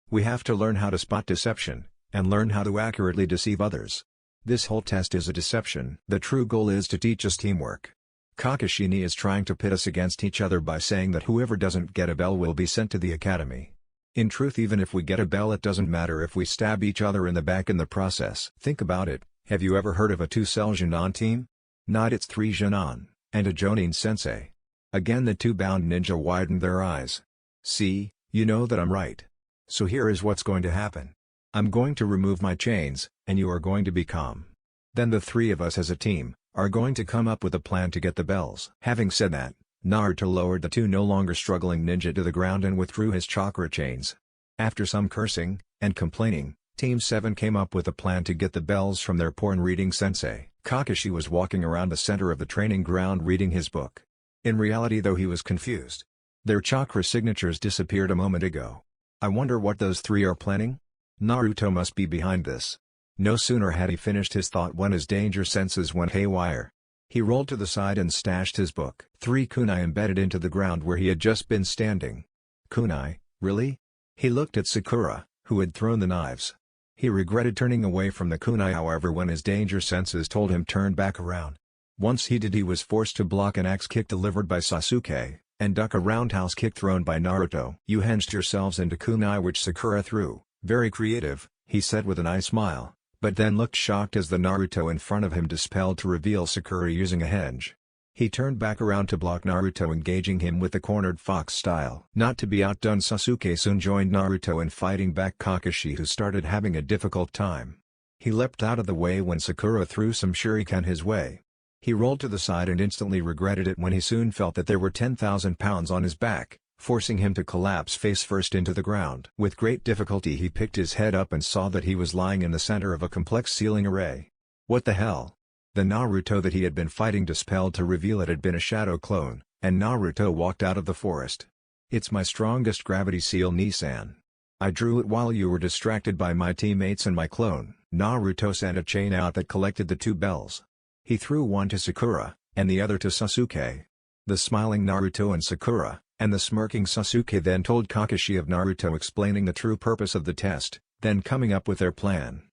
We have to learn how to spot deception, and learn how to accurately deceive others. This whole test is a deception. The true goal is to teach us teamwork. Kakashi is trying to pit us against each other by saying that whoever doesn't get a bell will be sent to the academy. In truth, even if we get a bell, it doesn't matter if we stab each other in the back in the process. Think about it. Have you ever heard of a 2-cell Genin team? Not, it's 3 Genin, and a Jonin sensei." Again the 2 bound ninja widened their eyes. "See, you know that I'm right. So here is what's going to happen. I'm going to remove my chains, and you are going to be calm. Then the 3 of us as a team, are going to come up with a plan to get the bells. Having said that, Naruto lowered the two no longer struggling ninja to the ground and withdrew his chakra chains. After some cursing and complaining, Team 7 came up with a plan to get the bells from their porn reading sensei. Kakashi was walking around the center of the training ground reading his book. In reality though he was confused. Their chakra signatures disappeared a moment ago. I wonder what those three are planning? Naruto must be behind this. No sooner had he finished his thought when his danger senses went haywire. He rolled to the side and stashed his book. 3 kunai embedded into the ground where he had just been standing. Kunai, really? He looked at Sakura, who had thrown the knives. He regretted turning away from the kunai however when his danger senses told him turn back around. Once he did he was forced to block an axe kick delivered by Sasuke, and duck a roundhouse kick thrown by Naruto. You hinged yourselves into kunai which Sakura threw. Very creative, he said with an eye smile, but then looked shocked as the Naruto in front of him dispelled to reveal Sakura using a henge. He turned back around to block Naruto engaging him with the cornered fox style. Not to be outdone Sasuke soon joined Naruto in fighting back Kakashi who started having a difficult time. He leapt out of the way when Sakura threw some shuriken his way. He rolled to the side and instantly regretted it when he soon felt that there were 10,000 pounds on his back, forcing him to collapse face first into the ground. With great difficulty he picked his head up and saw that he was lying in the center of a complex ceiling array. What the hell? The Naruto that he had been fighting dispelled to reveal it had been a shadow clone, and Naruto walked out of the forest. It's my strongest gravity seal Nissan. I drew it while you were distracted by my teammates and my clone. Naruto sent a chain out that collected the 2 bells. He threw one to Sakura, and the other to Sasuke. The smiling Naruto and Sakura, and the smirking Sasuke then told Kakashi of Naruto explaining the true purpose of the test, then coming up with their plan.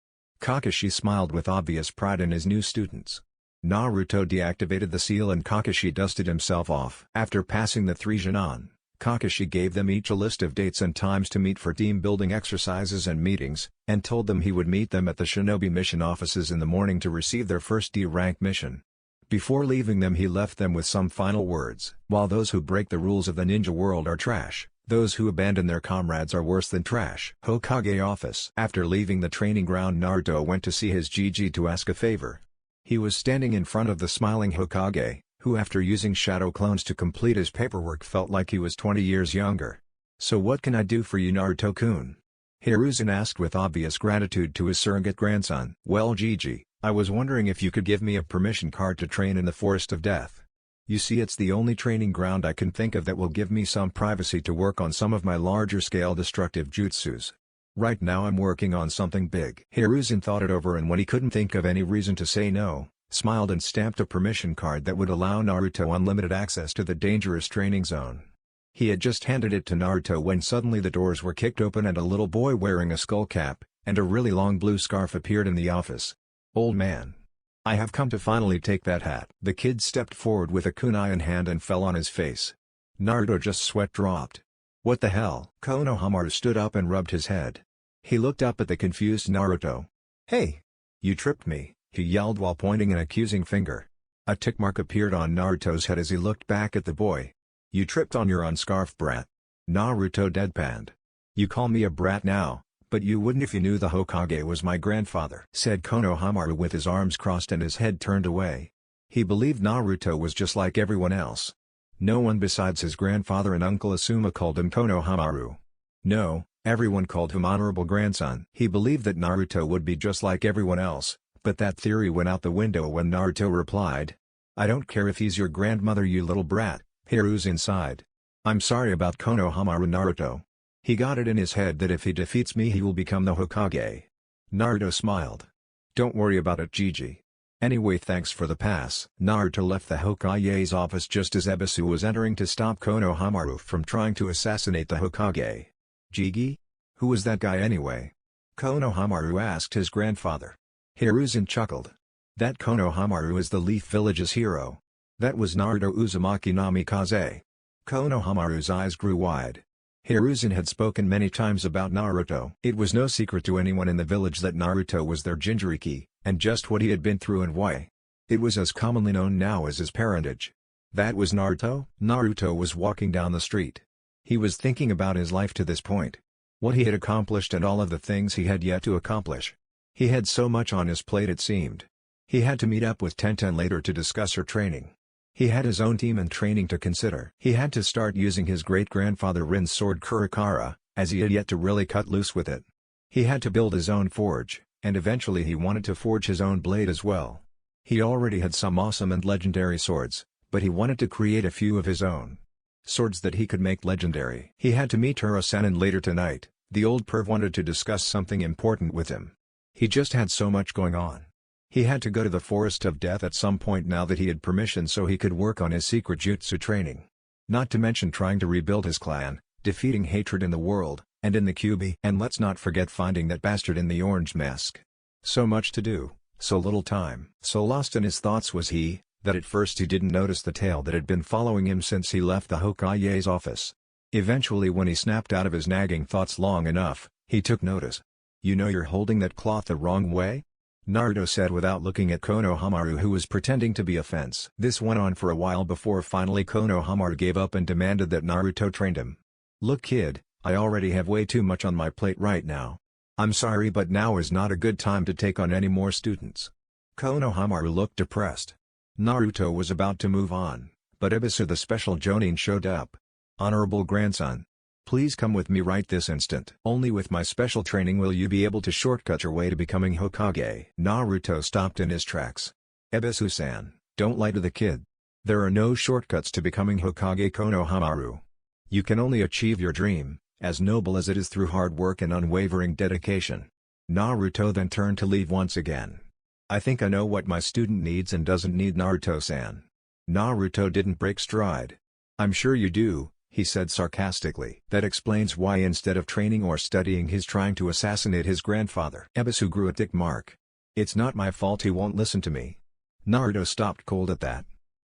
Kakashi smiled with obvious pride in his new students. Naruto deactivated the seal and Kakashi dusted himself off. After passing the 3 Genin, Kakashi gave them each a list of dates and times to meet for team-building exercises and meetings, and told them he would meet them at the Shinobi Mission offices in the morning to receive their first D-rank mission. Before leaving them he left them with some final words. While those who break the rules of the ninja world are trash, those who abandon their comrades are worse than trash. Hokage office. After leaving the training ground Naruto went to see his Gigi to ask a favor. He was standing in front of the smiling Hokage, who after using shadow clones to complete his paperwork felt like he was 20 years younger. So what can I do for you Naruto-kun? Hiruzen asked with obvious gratitude to his surrogate grandson. Well Gigi, I was wondering if you could give me a permission card to train in the Forest of Death. You see it's the only training ground I can think of that will give me some privacy to work on some of my larger scale destructive jutsus. Right now I'm working on something big. Hiruzen thought it over and when he couldn't think of any reason to say no, smiled and stamped a permission card that would allow Naruto unlimited access to the dangerous training zone. He had just handed it to Naruto when suddenly the doors were kicked open and a little boy wearing a skull cap and a really long blue scarf appeared in the office. Old man. I have come to finally take that hat. The kid stepped forward with a kunai in hand and fell on his face. Naruto just sweat dropped. What the hell? Konohamaru stood up and rubbed his head. He looked up at the confused Naruto. Hey! You tripped me, he yelled while pointing an accusing finger. A tick mark appeared on Naruto's head as he looked back at the boy. You tripped on your own scarf brat. Naruto deadpanned. You call me a brat now, but you wouldn't if you knew the Hokage was my grandfather, said Konohamaru with his arms crossed and his head turned away. He believed Naruto was just like everyone else. No one besides his grandfather and Uncle Asuma called him Konohamaru. No, everyone called him honorable grandson. He believed that Naruto would be just like everyone else, but that theory went out the window when Naruto replied. I don't care if he's your grandmother you little brat, Hiruzen sighed. I'm sorry about Konohamaru Naruto. He got it in his head that if he defeats me he will become the Hokage. Naruto smiled. Don't worry about it Gigi. Anyway thanks for the pass. Naruto left the Hokage's office just as Ebisu was entering to stop Konohamaru from trying to assassinate the Hokage. Gigi? Who was that guy anyway? Konohamaru asked his grandfather. Hiruzen chuckled. That Konohamaru is the Leaf Village's hero. That was Naruto Uzumaki Namikaze. Konohamaru's eyes grew wide. Hiruzen had spoken many times about Naruto. It was no secret to anyone in the village that Naruto was their Jinchuriki, and just what he had been through and why. It was as commonly known now as his parentage. That was Naruto? Naruto was walking down the street. He was thinking about his life to this point. What he had accomplished and all of the things he had yet to accomplish. He had so much on his plate it seemed. He had to meet up with Tenten later to discuss her training. He had his own team and training to consider. He had to start using his great-grandfather Rin's sword Kurikara, as he had yet to really cut loose with it. He had to build his own forge, and eventually he wanted to forge his own blade as well. He already had some awesome and legendary swords, but he wanted to create a few of his own. Swords that he could make legendary. He had to meet Hiro-san later tonight. The old perv wanted to discuss something important with him. He just had so much going on. He had to go to the Forest of Death at some point now that he had permission so he could work on his secret jutsu training. Not to mention trying to rebuild his clan, defeating hatred in the world, and in the QB. And let's not forget finding that bastard in the orange mask. So much to do, so little time. So lost in his thoughts was he, that at first he didn't notice the tail that had been following him since he left the Hokage's office. Eventually when he snapped out of his nagging thoughts long enough, he took notice. "You know you're holding that cloth the wrong way?" Naruto said without looking at Konohamaru, who was pretending to be a fence. This went on for a while before finally Konohamaru gave up and demanded that Naruto trained him. "Look kid, I already have way too much on my plate right now. I'm sorry but now is not a good time to take on any more students." Konohamaru looked depressed. Naruto was about to move on, but Ebisu the special Jonin showed up. "Honorable grandson. Please come with me right this instant. Only with my special training will you be able to shortcut your way to becoming Hokage." Naruto stopped in his tracks. "Ebisu-san, don't lie to the kid. There are no shortcuts to becoming Hokage Konohamaru. You can only achieve your dream, as noble as it is, through hard work and unwavering dedication." Naruto then turned to leave once again. "I think I know what my student needs and doesn't need, Naruto-san." Naruto didn't break stride. "I'm sure you do," he said sarcastically. "That explains why instead of training or studying he's trying to assassinate his grandfather." Ebisu grew a tick mark. "It's not my fault he won't listen to me." Naruto stopped cold at that.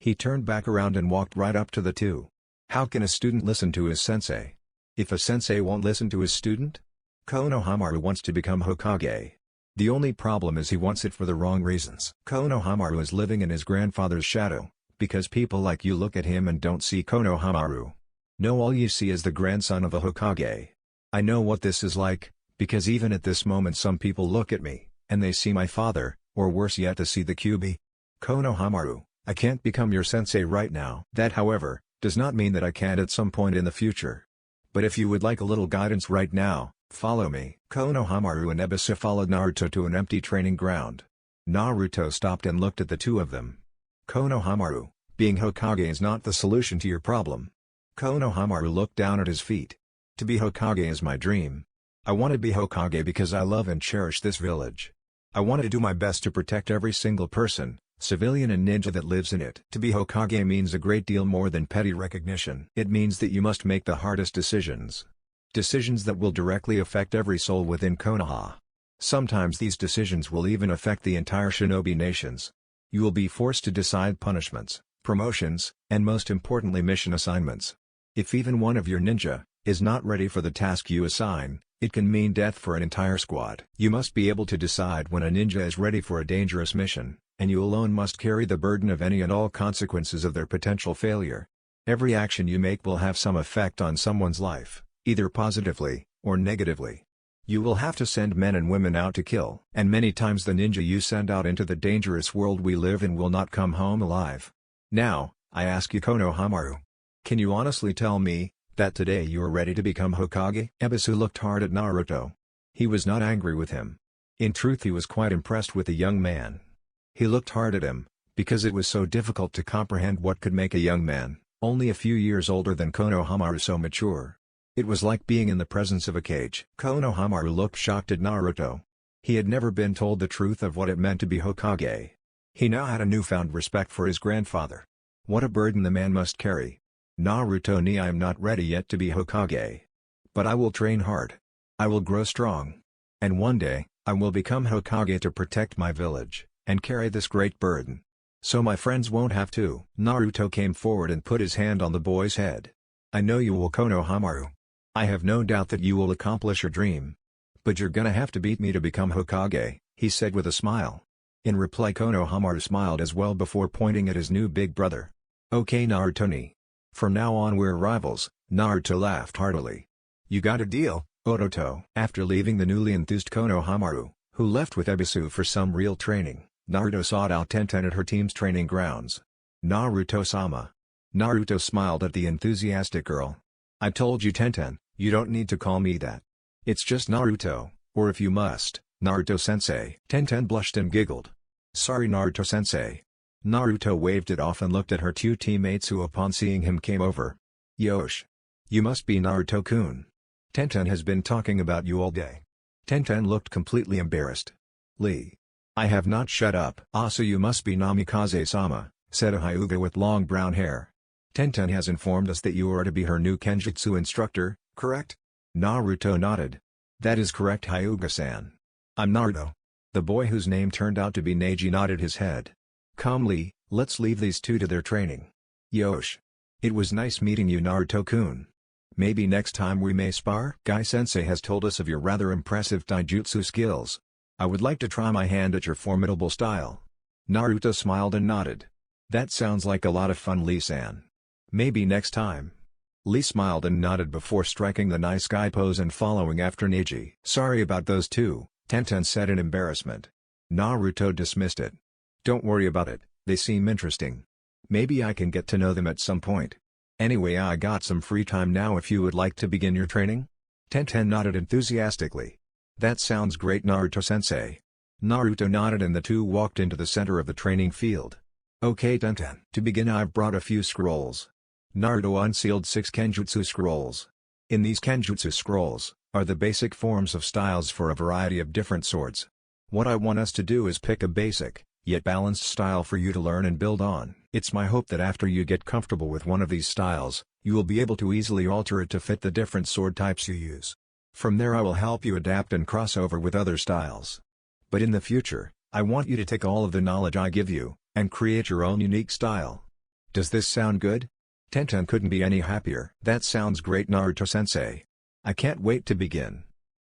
He turned back around and walked right up to the two. How can a student listen to his sensei? If a sensei won't listen to his student? Konohamaru wants to become Hokage. The only problem is he wants it for the wrong reasons. Konohamaru is living in his grandfather's shadow, because people like you look at him and don't see Konohamaru. No, all you see is the grandson of a Hokage. I know what this is like, because even at this moment some people look at me, and they see my father, or worse yet they see the QB. Konohamaru, I can't become your sensei right now. That however, does not mean that I can't at some point in the future. But if you would like a little guidance right now, follow me. Konohamaru and Ebisu followed Naruto to an empty training ground. Naruto stopped and looked at the two of them. "Konohamaru, being Hokage is not the solution to your problem." Konohamaru looked down at his feet. "To be Hokage is my dream. I want to be Hokage because I love and cherish this village. I want to do my best to protect every single person, civilian and ninja, that lives in it. To be Hokage means a great deal more than petty recognition. It means that you must make the hardest decisions. Decisions that will directly affect every soul within Konoha. Sometimes these decisions will even affect the entire shinobi nations. You will be forced to decide punishments, promotions, and most importantly mission assignments. If even one of your ninja is not ready for the task you assign, it can mean death for an entire squad. You must be able to decide when a ninja is ready for a dangerous mission, and you alone must carry the burden of any and all consequences of their potential failure. Every action you make will have some effect on someone's life, either positively or negatively. You will have to send men and women out to kill, and many times the ninja you send out into the dangerous world we live in will not come home alive. Now, I ask you, Konohamaru, can you honestly tell me that today you are ready to become Hokage? Ebisu looked hard at Naruto. He was not angry with him. In truth, he was quite impressed with the young man. He looked hard at him, because it was so difficult to comprehend what could make a young man, only a few years older than Konohamaru, so mature. It was like being in the presence of a cage. Konohamaru looked shocked at Naruto. He had never been told the truth of what it meant to be Hokage. He now had a newfound respect for his grandfather. What a burden the man must carry. Naruto ni I am not ready yet to be Hokage. But I will train hard. I will grow strong. And one day, I will become Hokage to protect my village, and carry this great burden. So my friends won't have to. Naruto came forward and put his hand on the boy's head. I know you will, Konohamaru. I have no doubt that you will accomplish your dream. But you're gonna have to beat me to become Hokage, he said with a smile. In reply, Konohamaru smiled as well before pointing at his new big brother. Okay Naruto-ni. From now on we're rivals. Naruto laughed heartily. You got a deal, Oroto. After leaving the newly enthused Konohamaru, who left with Ebisu for some real training, Naruto sought out Tenten at her team's training grounds. Naruto-sama. Naruto smiled at the enthusiastic girl. I told you Tenten, you don't need to call me that. It's just Naruto, or if you must, Naruto-sensei. Tenten blushed and giggled. Sorry Naruto-sensei. Naruto waved it off and looked at her two teammates who upon seeing him came over. Yosh. You must be Naruto-kun. Tenten has been talking about you all day. Tenten looked completely embarrassed. Lee. I have not shut up. Ah, so you must be Namikaze-sama, said a Hyuga with long brown hair. Tenten has informed us that you are to be her new Kenjutsu instructor, correct? Naruto nodded. That is correct Hyuga-san. I'm Naruto. The boy whose name turned out to be Neji nodded his head. Come Lee, let's leave these two to their training. Yosh. It was nice meeting you Naruto-kun. Maybe next time we may spar? Guy-sensei has told us of your rather impressive taijutsu skills. I would like to try my hand at your formidable style. Naruto smiled and nodded. That sounds like a lot of fun Lee-san. Maybe next time. Lee smiled and nodded before striking the nice guy pose and following after Neji. Sorry about those two, Tenten said in embarrassment. Naruto dismissed it. Don't worry about it, they seem interesting. Maybe I can get to know them at some point. Anyway I got some free time now if you would like to begin your training? Tenten nodded enthusiastically. That sounds great Naruto-sensei. Naruto nodded and the two walked into the center of the training field. Okay Tenten. To begin I've brought a few scrolls. Naruto unsealed 6 Kenjutsu scrolls. In these Kenjutsu scrolls, are the basic forms of styles for a variety of different swords. What I want us to do is pick a basic, yet balanced style for you to learn and build on. It's my hope that after you get comfortable with one of these styles, you will be able to easily alter it to fit the different sword types you use. From there I will help you adapt and cross over with other styles. But in the future, I want you to take all of the knowledge I give you, and create your own unique style. Does this sound good? Tenten couldn't be any happier. That sounds great Naruto-sensei. I can't wait to begin.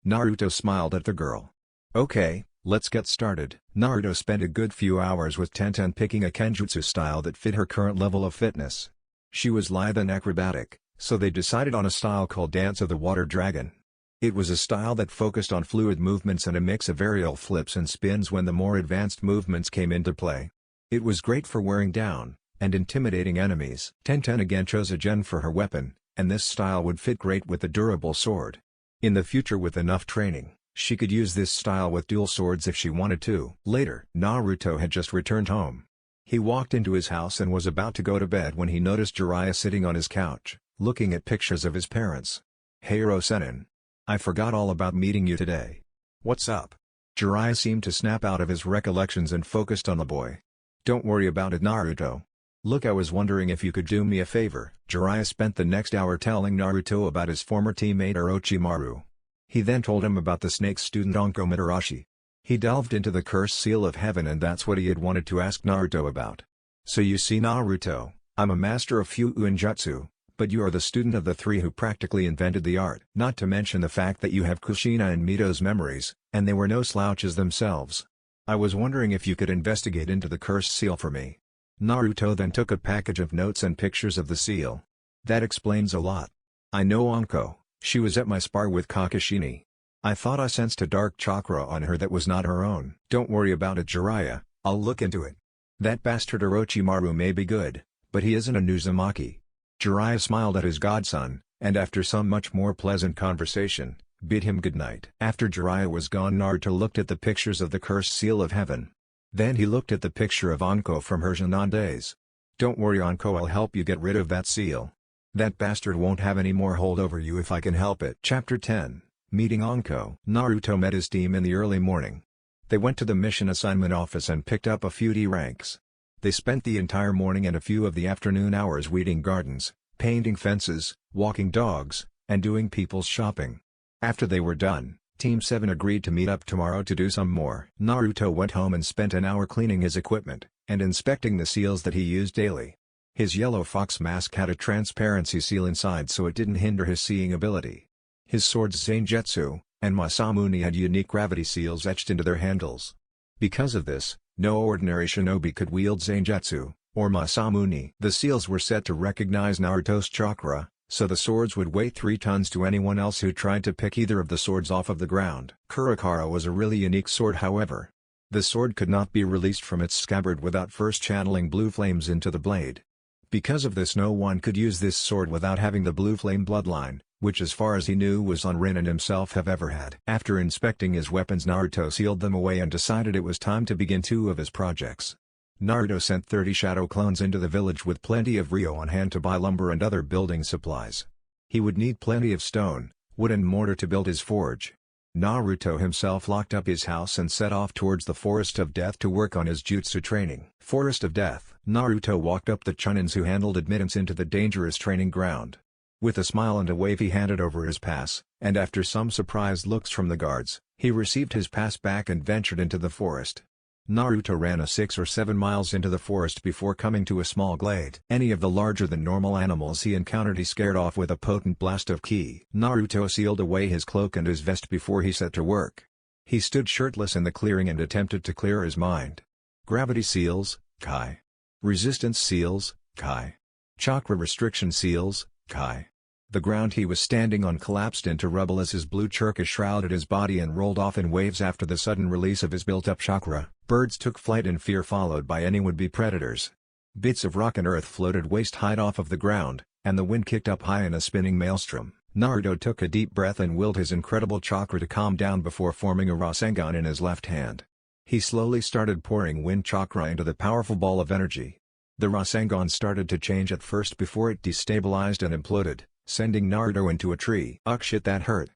Naruto smiled at the girl. Okay, let's get started. Naruto spent a good few hours with Tenten picking a Kenjutsu style that fit her current level of fitness. She was lithe and acrobatic, so they decided on a style called Dance of the Water Dragon. It was a style that focused on fluid movements and a mix of aerial flips and spins when the more advanced movements came into play. It was great for wearing down and intimidating enemies. Tenten again chose a gen for her weapon, and this style would fit great with the durable sword. In the future with enough training, she could use this style with dual swords if she wanted to. Later, Naruto had just returned home. He walked into his house and was about to go to bed when he noticed Jiraiya sitting on his couch, looking at pictures of his parents. Hey Ro-senin. I forgot all about meeting you today. What's up? Jiraiya seemed to snap out of his recollections and focused on the boy. Don't worry about it Naruto. Look, I was wondering if you could do me a favor. Jiraiya spent the next hour telling Naruto about his former teammate Orochimaru. He then told him about the snake student Anko Mitarashi. He delved into the cursed seal of heaven and that's what he had wanted to ask Naruto about. So you see Naruto, I'm a master of Fuuinjutsu, but you are the student of the three who practically invented the art. Not to mention the fact that you have Kushina and Mito's memories, and they were no slouches themselves. I was wondering if you could investigate into the cursed seal for me. Naruto then took a package of notes and pictures of the seal. That explains a lot. I know Anko, she was at my spar with Kakashini. I thought I sensed a dark chakra on her that was not her own. Don't worry about it Jiraiya, I'll look into it. That bastard Orochimaru may be good, but he isn't a Uzumaki. Jiraiya smiled at his godson, and after some much more pleasant conversation, bid him goodnight. After Jiraiya was gone Naruto looked at the pictures of the cursed seal of heaven. Then he looked at the picture of Anko from her Junon days. Don't worry Anko, I'll help you get rid of that seal. That bastard won't have any more hold over you if I can help it. Chapter 10, Meeting Anko. Naruto met his team in the early morning. They went to the mission assignment office and picked up a few D ranks. They spent the entire morning and a few of the afternoon hours weeding gardens, painting fences, walking dogs, and doing people's shopping. After they were done, Team 7 agreed to meet up tomorrow to do some more. Naruto went home and spent an hour cleaning his equipment, and inspecting the seals that he used daily. His yellow fox mask had a transparency seal inside so it didn't hinder his seeing ability. His swords Zangetsu and Masamune had unique gravity seals etched into their handles. Because of this, no ordinary shinobi could wield Zangetsu, or Masamune. The seals were set to recognize Naruto's chakra, so the swords would weigh 3 tons to anyone else who tried to pick either of the swords off of the ground. Kurakara was a really unique sword however. The sword could not be released from its scabbard without first channeling blue flames into the blade. Because of this, no one could use this sword without having the blue flame bloodline, which as far as he knew was all Rin and himself have ever had. After inspecting his weapons, Naruto sealed them away and decided it was time to begin two of his projects. Naruto sent 30 shadow clones into the village with plenty of Ryo on hand to buy lumber and other building supplies. He would need plenty of stone, wood and mortar to build his forge. Naruto himself locked up his house and set off towards the Forest of Death to work on his jutsu training. Forest of Death. Naruto walked up the Chunins who handled admittance into the dangerous training ground. With a smile and a wave he handed over his pass, and after some surprised looks from the guards, he received his pass back and ventured into the forest. Naruto ran 6 or 7 miles into the forest before coming to a small glade. Any of the larger-than-normal animals he encountered he scared off with a potent blast of ki. Naruto sealed away his cloak and his vest before he set to work. He stood shirtless in the clearing and attempted to clear his mind. Gravity seals, Kai. Resistance seals, Kai. Chakra restriction seals, Kai. The ground he was standing on collapsed into rubble as his blue chakra shrouded his body and rolled off in waves after the sudden release of his built-up chakra. Birds took flight in fear, followed by any would-be predators. Bits of rock and earth floated waist-height off of the ground, and the wind kicked up high in a spinning maelstrom. Naruto took a deep breath and willed his incredible chakra to calm down before forming a Rasengan in his left hand. He slowly started pouring wind chakra into the powerful ball of energy. The Rasengan started to change at first before it destabilized and imploded, sending Naruto into a tree. Ugh, shit, that hurt.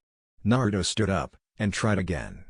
Naruto stood up, and tried again.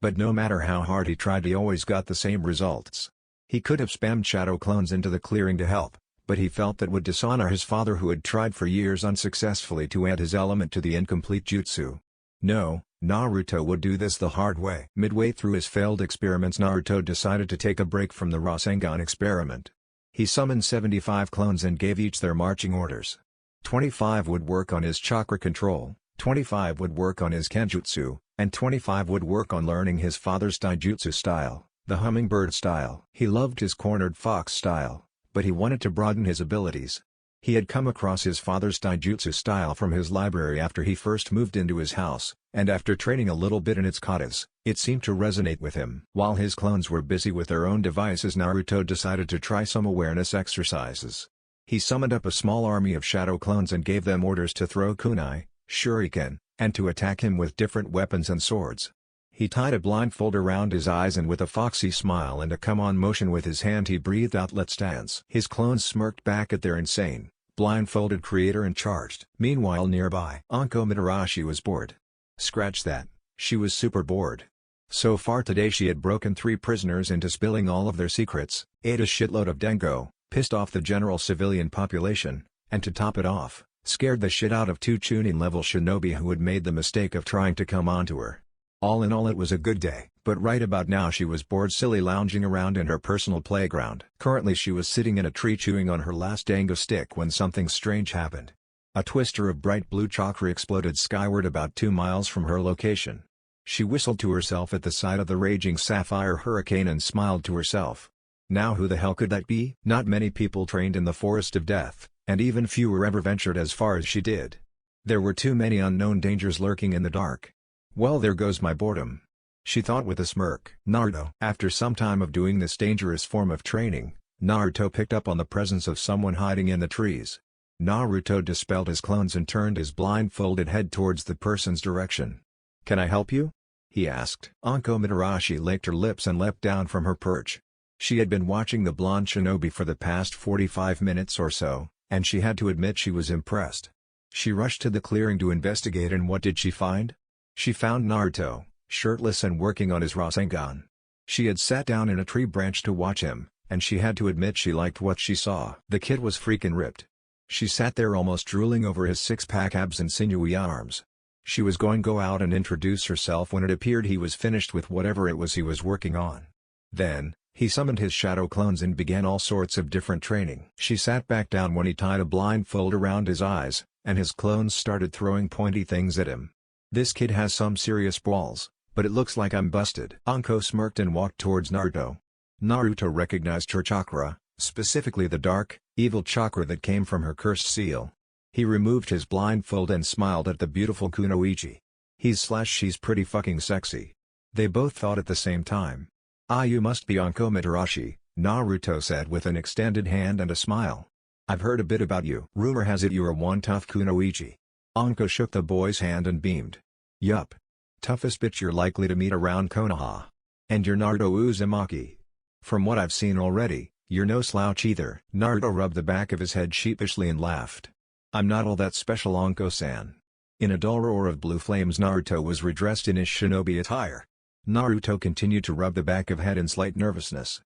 But no matter how hard he tried, he always got the same results. He could have spammed shadow clones into the clearing to help, but he felt that would dishonor his father who had tried for years unsuccessfully to add his element to the incomplete jutsu. No, Naruto would do this the hard way. Midway through his failed experiments, Naruto decided to take a break from the Rasengan experiment. He summoned 75 clones and gave each their marching orders. 25 would work on his chakra control, 25 would work on his kenjutsu, and 25 would work on learning his father's taijutsu style, the hummingbird style. He loved his cornered fox style, but he wanted to broaden his abilities. He had come across his father's taijutsu style from his library after he first moved into his house, and after training a little bit in its katas, it seemed to resonate with him. While his clones were busy with their own devices, Naruto decided to try some awareness exercises. He summoned up a small army of shadow clones and gave them orders to throw kunai, shuriken, and to attack him with different weapons and swords. He tied a blindfold around his eyes and with a foxy smile and a come-on motion with his hand he breathed out, "Let's dance." His clones smirked back at their insane, blindfolded creator and charged. Meanwhile nearby, Anko Mitarashi was bored. Scratch that, she was super bored. So far today she had broken 3 prisoners into spilling all of their secrets, ate a shitload of dengo, pissed off the general civilian population, and to top it off, scared the shit out of 2 Chunin-level shinobi who had made the mistake of trying to come onto her. All in all it was a good day, but right about now she was bored silly lounging around in her personal playground. Currently she was sitting in a tree chewing on her last dango stick when something strange happened. A twister of bright blue chakra exploded skyward about 2 miles from her location. She whistled to herself at the sight of the raging sapphire hurricane and smiled to herself. Now who the hell could that be? Not many people trained in the Forest of Death, and even fewer ever ventured as far as she did. There were too many unknown dangers lurking in the dark. Well, there goes my boredom, she thought with a smirk. Naruto. After some time of doing this dangerous form of training, Naruto picked up on the presence of someone hiding in the trees. Naruto dispelled his clones and turned his blindfolded head towards the person's direction. "Can I help you?" he asked. Anko Mitarashi licked her lips and leapt down from her perch. She had been watching the blonde shinobi for the past 45 minutes or so, and she had to admit she was impressed. She rushed to the clearing to investigate, and what did she find? She found Naruto, shirtless and working on his Rasengan. She had sat down in a tree branch to watch him, and she had to admit she liked what she saw. The kid was freaking ripped. She sat there almost drooling over his six-pack abs and sinewy arms. She was going to go out and introduce herself when it appeared he was finished with whatever it was he was working on. Then, he summoned his shadow clones and began all sorts of different training. She sat back down when he tied a blindfold around his eyes, and his clones started throwing pointy things at him. "This kid has some serious balls, but it looks like I'm busted." Anko smirked and walked towards Naruto. Naruto recognized her chakra, specifically the dark, evil chakra that came from her cursed seal. He removed his blindfold and smiled at the beautiful kunoichi. She's pretty fucking sexy. They both thought at the same time. "Ah, you must be Anko Mitarashi," Naruto said with an extended hand and a smile. "I've heard a bit about you. Rumor has it you are one tough kunoichi." Anko shook the boy's hand and beamed. "Yup. Toughest bitch you're likely to meet around Konoha. And you're Naruto Uzumaki. From what I've seen already, you're no slouch either." Naruto rubbed the back of his head sheepishly and laughed. "I'm not all that special, Anko-san." In a dull roar of blue flames, Naruto was redressed in his shinobi attire. Naruto continued to rub the back of head in slight nervousness.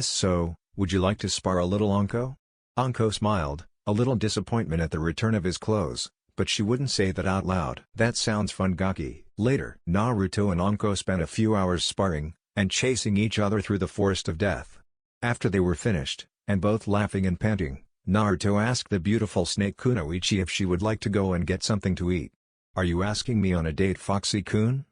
"So, would you like to spar a little, Anko?" Anko smiled, a little disappointment at the return of his clothes, but she wouldn't say that out loud. "That sounds fun, Gaki." Later, Naruto and Anko spent a few hours sparring, and chasing each other through the forest of death. After they were finished, and both laughing and panting, Naruto asked the beautiful snake kunoichi if she would like to go and get something to eat. "Are you asking me on a date, Foxy-kun?"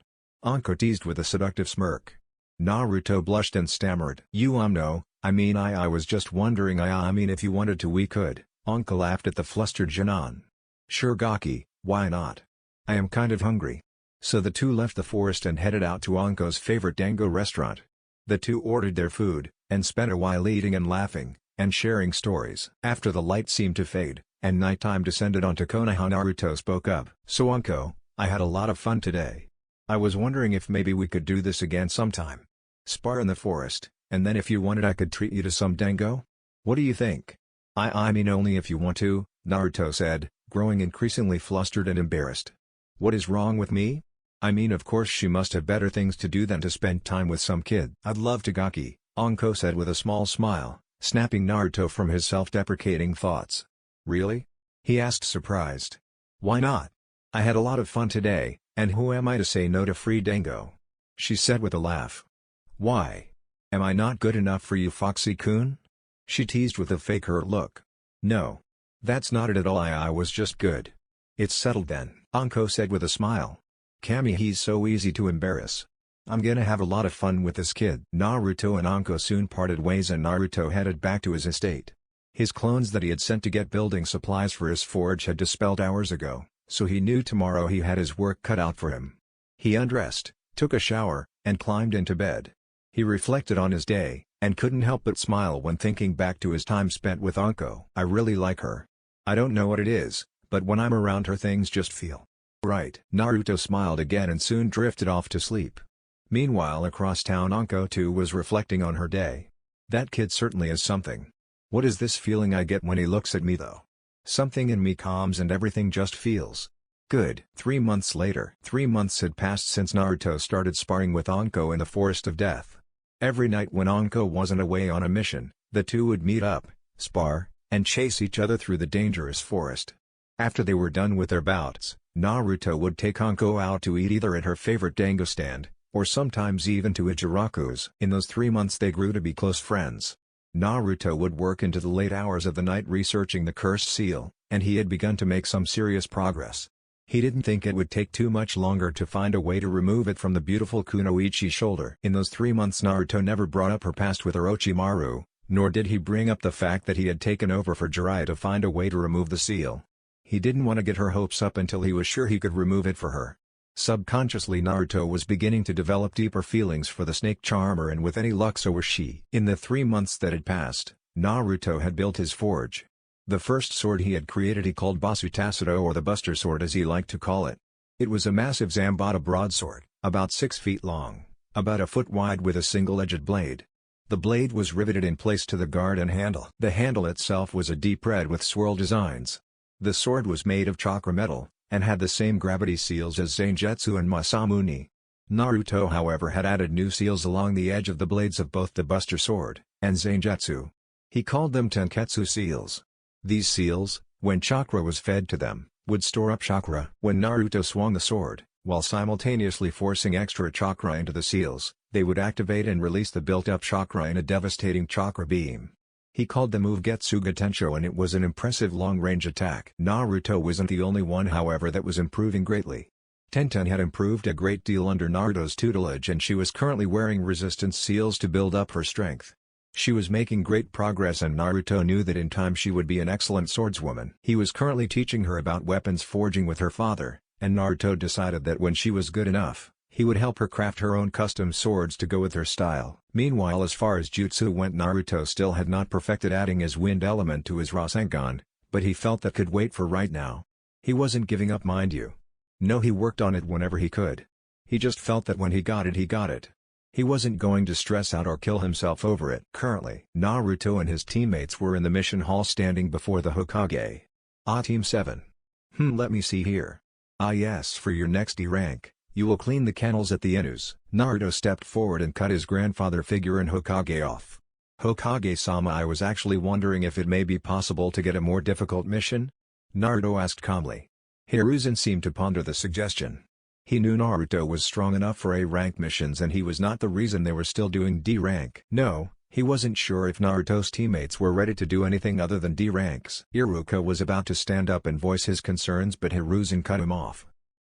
Anko teased with a seductive smirk. Naruto blushed and stammered. No, I was just wondering. I mean if you wanted to we could." Anko laughed at the flustered Jinan. "Sure Gaki, why not? I am kind of hungry." So the two left the forest and headed out to Anko's favorite dango restaurant. The two ordered their food, and spent a while eating and laughing, and sharing stories. After the light seemed to fade, and nighttime descended onto Konoha, Naruto spoke up. "So Anko, I had a lot of fun today. I was wondering if maybe we could do this again sometime. Spar in the forest, and then if you wanted I could treat you to some dango? What do you think?" I mean only if you want to," Naruto said, growing increasingly flustered and embarrassed. "What is wrong with me? I mean of course she must have better things to do than to spend time with some kid." "I'd love to Gaki," Anko said with a small smile, snapping Naruto from his self-deprecating thoughts. "Really?" he asked surprised. "Why not? I had a lot of fun today, and who am I to say no to free dango?" she said with a laugh. "Why? Am I not good enough for you, Foxy-kun?" she teased with a fake hurt look. "No. That's not it at all. I was just good." "It's settled then," Anko said with a smile. "Kami, he's so easy to embarrass. I'm gonna have a lot of fun with this kid." Naruto and Anko soon parted ways and Naruto headed back to his estate. His clones that he had sent to get building supplies for his forge had dispelled hours ago, so he knew tomorrow he had his work cut out for him. He undressed, took a shower, and climbed into bed. He reflected on his day, and couldn't help but smile when thinking back to his time spent with Anko. "I really like her. I don't know what it is, but when I'm around her things just feel right." Naruto smiled again and soon drifted off to sleep. Meanwhile across town, Anko too was reflecting on her day. "That kid certainly is something. What is this feeling I get when he looks at me though? Something in me calms and everything just feels good." 3 months later. 3 months had passed since Naruto started sparring with Anko in the Forest of Death. Every night when Anko wasn't away on a mission, the two would meet up, spar, and chase each other through the dangerous forest. After they were done with their bouts, Naruto would take Anko out to eat either at her favorite dango stand, or sometimes even to Ichiraku's. In those 3 months they grew to be close friends. Naruto would work into the late hours of the night researching the cursed seal, and he had begun to make some serious progress. He didn't think it would take too much longer to find a way to remove it from the beautiful kunoichi's shoulder. In those 3 months Naruto never brought up her past with Orochimaru, nor did he bring up the fact that he had taken over for Jiraiya to find a way to remove the seal. He didn't want to get her hopes up until he was sure he could remove it for her. Subconsciously Naruto was beginning to develop deeper feelings for the snake charmer, and with any luck so was she. In the 3 months that had passed, Naruto had built his forge. The first sword he had created he called Basutasuro, or the Buster Sword as he liked to call it. It was a massive Zambata broadsword, about 6 feet long, about a foot wide with a single-edged blade. The blade was riveted in place to the guard and handle. The handle itself was a deep red with swirl designs. The sword was made of chakra metal, and had the same gravity seals as Zangetsu and Masamune. Naruto however had added new seals along the edge of the blades of both the Buster Sword and Zangetsu. He called them Tenketsu seals. These seals, when chakra was fed to them, would store up chakra. When Naruto swung the sword, while simultaneously forcing extra chakra into the seals, they would activate and release the built-up chakra in a devastating chakra beam. He called the move Getsuga Tensho, and it was an impressive long-range attack. Naruto wasn't the only one however that was improving greatly. Tenten had improved a great deal under Naruto's tutelage, and she was currently wearing resistance seals to build up her strength. She was making great progress, and Naruto knew that in time she would be an excellent swordswoman. He was currently teaching her about weapons forging with her father, and Naruto decided that when she was good enough, He would help her craft her own custom swords to go with her style. Meanwhile, as far as jutsu went, Naruto still had not perfected adding his wind element to his Rasengan, but he felt that could wait for right now. He wasn't giving up, mind you. No, he worked on it whenever he could. He just felt that when he got it, he got it. He wasn't going to stress out or kill himself over it. Currently, Naruto and his teammates were in the mission hall standing before the Hokage. Team 7. Let me see here. Yes, for your next D rank, you will clean the kennels at the Inus. Naruto stepped forward and cut his grandfather figure in Hokage off. Hokage-sama, I was actually wondering if it may be possible to get a more difficult mission? Naruto asked calmly. Hiruzen seemed to ponder the suggestion. He knew Naruto was strong enough for A-rank missions and he was not the reason they were still doing D-rank. No, he wasn't sure if Naruto's teammates were ready to do anything other than D-ranks. Iruka was about to stand up and voice his concerns, but Hiruzen cut him off.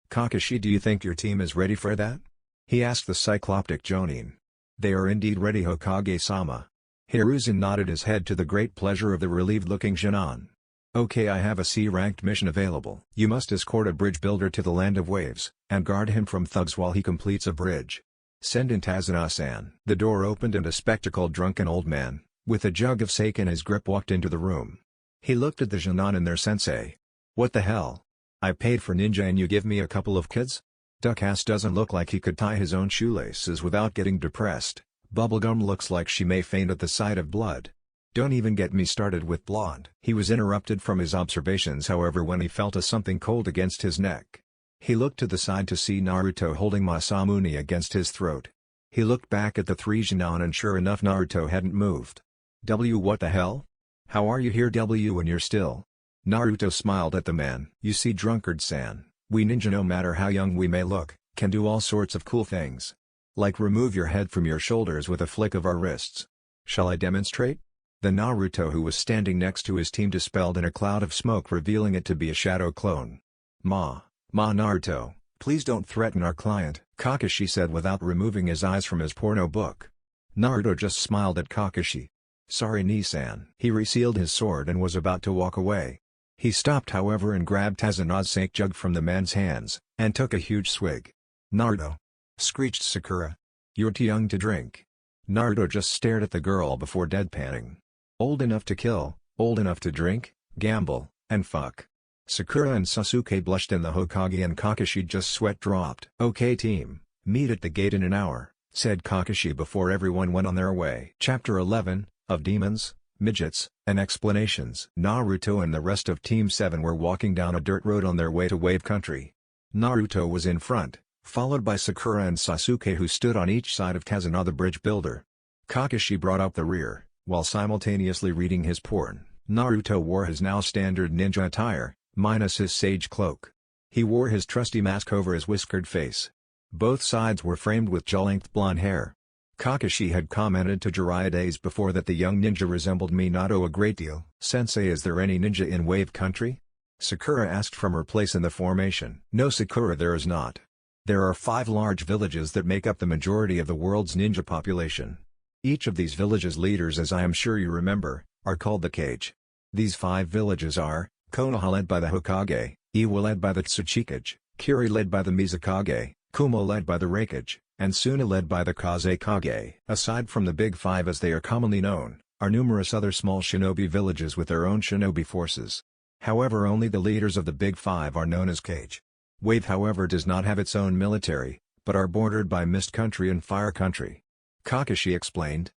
Kakashi, do you think your team is ready for that? He asked the cycloptic Jonin. They are indeed ready, Hokage-sama. Hiruzen nodded his head to the great pleasure of the relieved-looking Jonin. Okay, I have a C-ranked mission available. You must escort a bridge builder to the Land of Waves, and guard him from thugs while he completes a bridge. Send in Tazuna-san. The door opened and a spectacled drunken old man, with a jug of sake in his grip, walked into the room. He looked at the Jonin and their sensei. What the hell? I paid for ninja and you give me a couple of kids? Duckass doesn't look like he could tie his own shoelaces without getting depressed. Bubblegum looks like she may faint at the sight of blood. Don't even get me started with blonde. He was interrupted from his observations, however, when he felt a something cold against his neck. He looked to the side to see Naruto holding Masamune against his throat. He looked back at the three Jonin and sure enough, Naruto hadn't moved. What the hell? How are you here when you're still? Naruto smiled at the man. You see, drunkard-san, we ninja, no matter how young we may look, can do all sorts of cool things. Like remove your head from your shoulders with a flick of our wrists. Shall I demonstrate? The Naruto who was standing next to his team dispelled in a cloud of smoke, revealing it to be a shadow clone. Ma Naruto, please don't threaten our client, Kakashi said without removing his eyes from his porno book. Naruto just smiled at Kakashi. Sorry, Nissan. He resealed his sword and was about to walk away. He stopped, however, and grabbed Tazuna's sake jug from the man's hands, and took a huge swig. Naruto! Screeched Sakura. You're too young to drink. Naruto just stared at the girl before deadpanning. Old enough to kill, old enough to drink, gamble, and fuck. Sakura and Sasuke blushed and the Hokage and Kakashi just sweat dropped. Okay team, meet at the gate in an hour, said Kakashi before everyone went on their way. Chapter 11, of Demons, Midgets, and Explanations. Naruto and the rest of Team 7 were walking down a dirt road on their way to Wave Country. Naruto was in front, followed by Sakura and Sasuke, who stood on each side of Tazuna the bridge builder. Kakashi brought up the rear, while simultaneously reading his porn. Naruto wore his now standard ninja attire, minus his sage cloak. He wore his trusty mask over his whiskered face. Both sides were framed with jaw-length blonde hair. Kakashi had commented to Jiraiya days before that the young ninja resembled Minato a great deal. Sensei, is there any ninja in Wave Country? Sakura asked from her place in the formation. No Sakura, there is not. There are 5 large villages that make up the majority of the world's ninja population. Each of these villages' leaders, as I am sure you remember, are called the Kage. These 5 villages are Konoha, led by the Hokage, Iwa, led by the Tsuchikage, Kiri, led by the Mizukage, Kumo, led by the Raikage, and Suna, led by the Kazekage. Aside from the Big 5 as they are commonly known, are numerous other small shinobi villages with their own shinobi forces. However, only the leaders of the Big 5 are known as Kage. Wave, however, does not have its own military, but are bordered by Mist Country and Fire Country. Kakashi explained.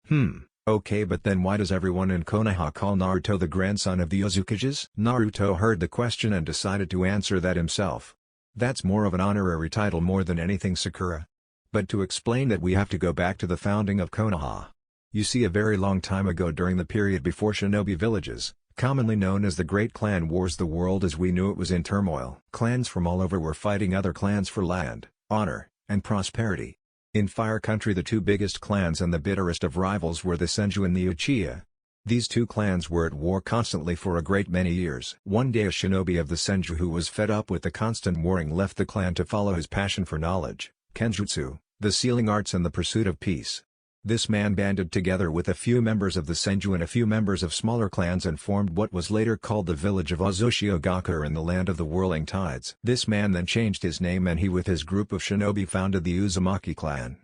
Okay, but then why does everyone in Konoha call Naruto the grandson of the Uzukages? Naruto heard the question and decided to answer that himself. That's more of an honorary title more than anything, Sakura. But to explain that, we have to go back to the founding of Konoha. You see, a very long time ago, during the period before shinobi villages, commonly known as the Great Clan Wars, the world as we knew it was in turmoil. Clans from all over were fighting other clans for land, honor, and prosperity. In Fire Country, the 2 biggest clans and the bitterest of rivals were the Senju and the Uchiha. These 2 clans were at war constantly for a great many years. One day, a shinobi of the Senju who was fed up with the constant warring left the clan to follow his passion for knowledge, Kenjutsu, the sealing arts, and the pursuit of peace. This man banded together with a few members of the Senju and a few members of smaller clans and formed what was later called the village of Uzushiogaku in the land of the whirling tides. This man then changed his name and he with his group of shinobi founded the Uzumaki clan.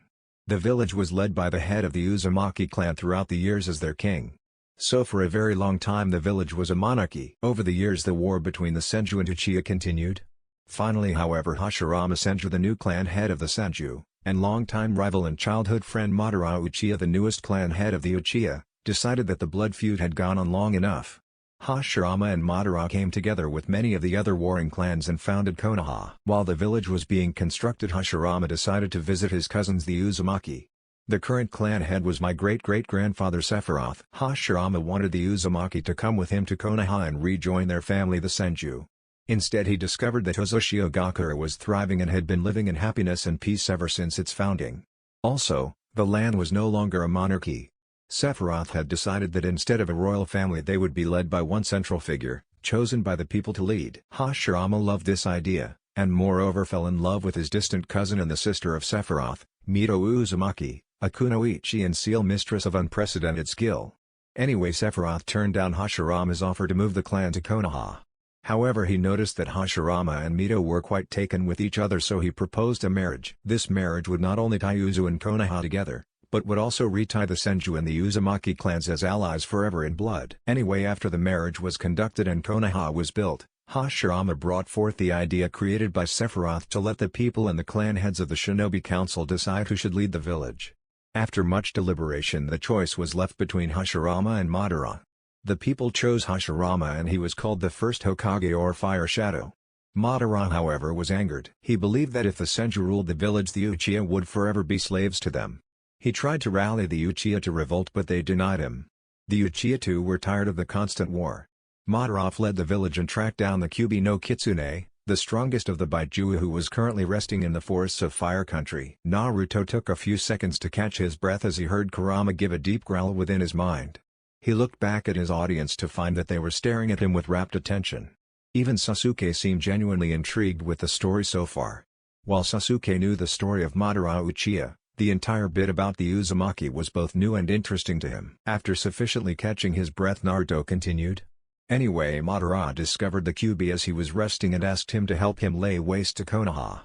The village was led by the head of the Uzumaki clan throughout the years as their king. So for a very long time the village was a monarchy. Over the years the war between the Senju and Uchiha continued. Finally however Hashirama Senju, the new clan head of the Senju, and longtime rival and childhood friend Madara Uchiha, the newest clan head of the Uchiha, decided that the blood feud had gone on long enough. Hashirama and Madara came together with many of the other warring clans and founded Konoha. While the village was being constructed, Hashirama decided to visit his cousins the Uzumaki. The current clan head was my great-great-grandfather Sephiroth. Hashirama wanted the Uzumaki to come with him to Konoha and rejoin their family the Senju. Instead he discovered that Uzushiogaku was thriving and had been living in happiness and peace ever since its founding. Also, the land was no longer a monarchy. Sephiroth had decided that instead of a royal family they would be led by one central figure, chosen by the people to lead. Hashirama loved this idea, and moreover fell in love with his distant cousin and the sister of Sephiroth, Mito Uzumaki, a kunoichi and seal mistress of unprecedented skill. Anyway, Sephiroth turned down Hashirama's offer to move the clan to Konoha. However, he noticed that Hashirama and Mito were quite taken with each other, so he proposed a marriage. This marriage would not only tie Uzu and Konoha together, but would also retie the Senju and the Uzumaki clans as allies forever in blood. Anyway, after the marriage was conducted and Konoha was built, Hashirama brought forth the idea created by Sephiroth to let the people and the clan heads of the Shinobi Council decide who should lead the village. After much deliberation the choice was left between Hashirama and Madara. The people chose Hashirama and he was called the first Hokage or Fire Shadow. Madara however was angered. He believed that if the Senju ruled the village the Uchiha would forever be slaves to them. He tried to rally the Uchiha to revolt but they denied him. The Uchiha too were tired of the constant war. Madara fled the village and tracked down the Kyuubi no Kitsune, the strongest of the Baijiu who was currently resting in the forests of Fire Country. Naruto took a few seconds to catch his breath as he heard Kurama give a deep growl within his mind. He looked back at his audience to find that they were staring at him with rapt attention. Even Sasuke seemed genuinely intrigued with the story so far. While Sasuke knew the story of Madara Uchiha, the entire bit about the Uzumaki was both new and interesting to him. After sufficiently catching his breath, Naruto continued. Anyway, Madara discovered the Kyuubi as he was resting and asked him to help him lay waste to Konoha.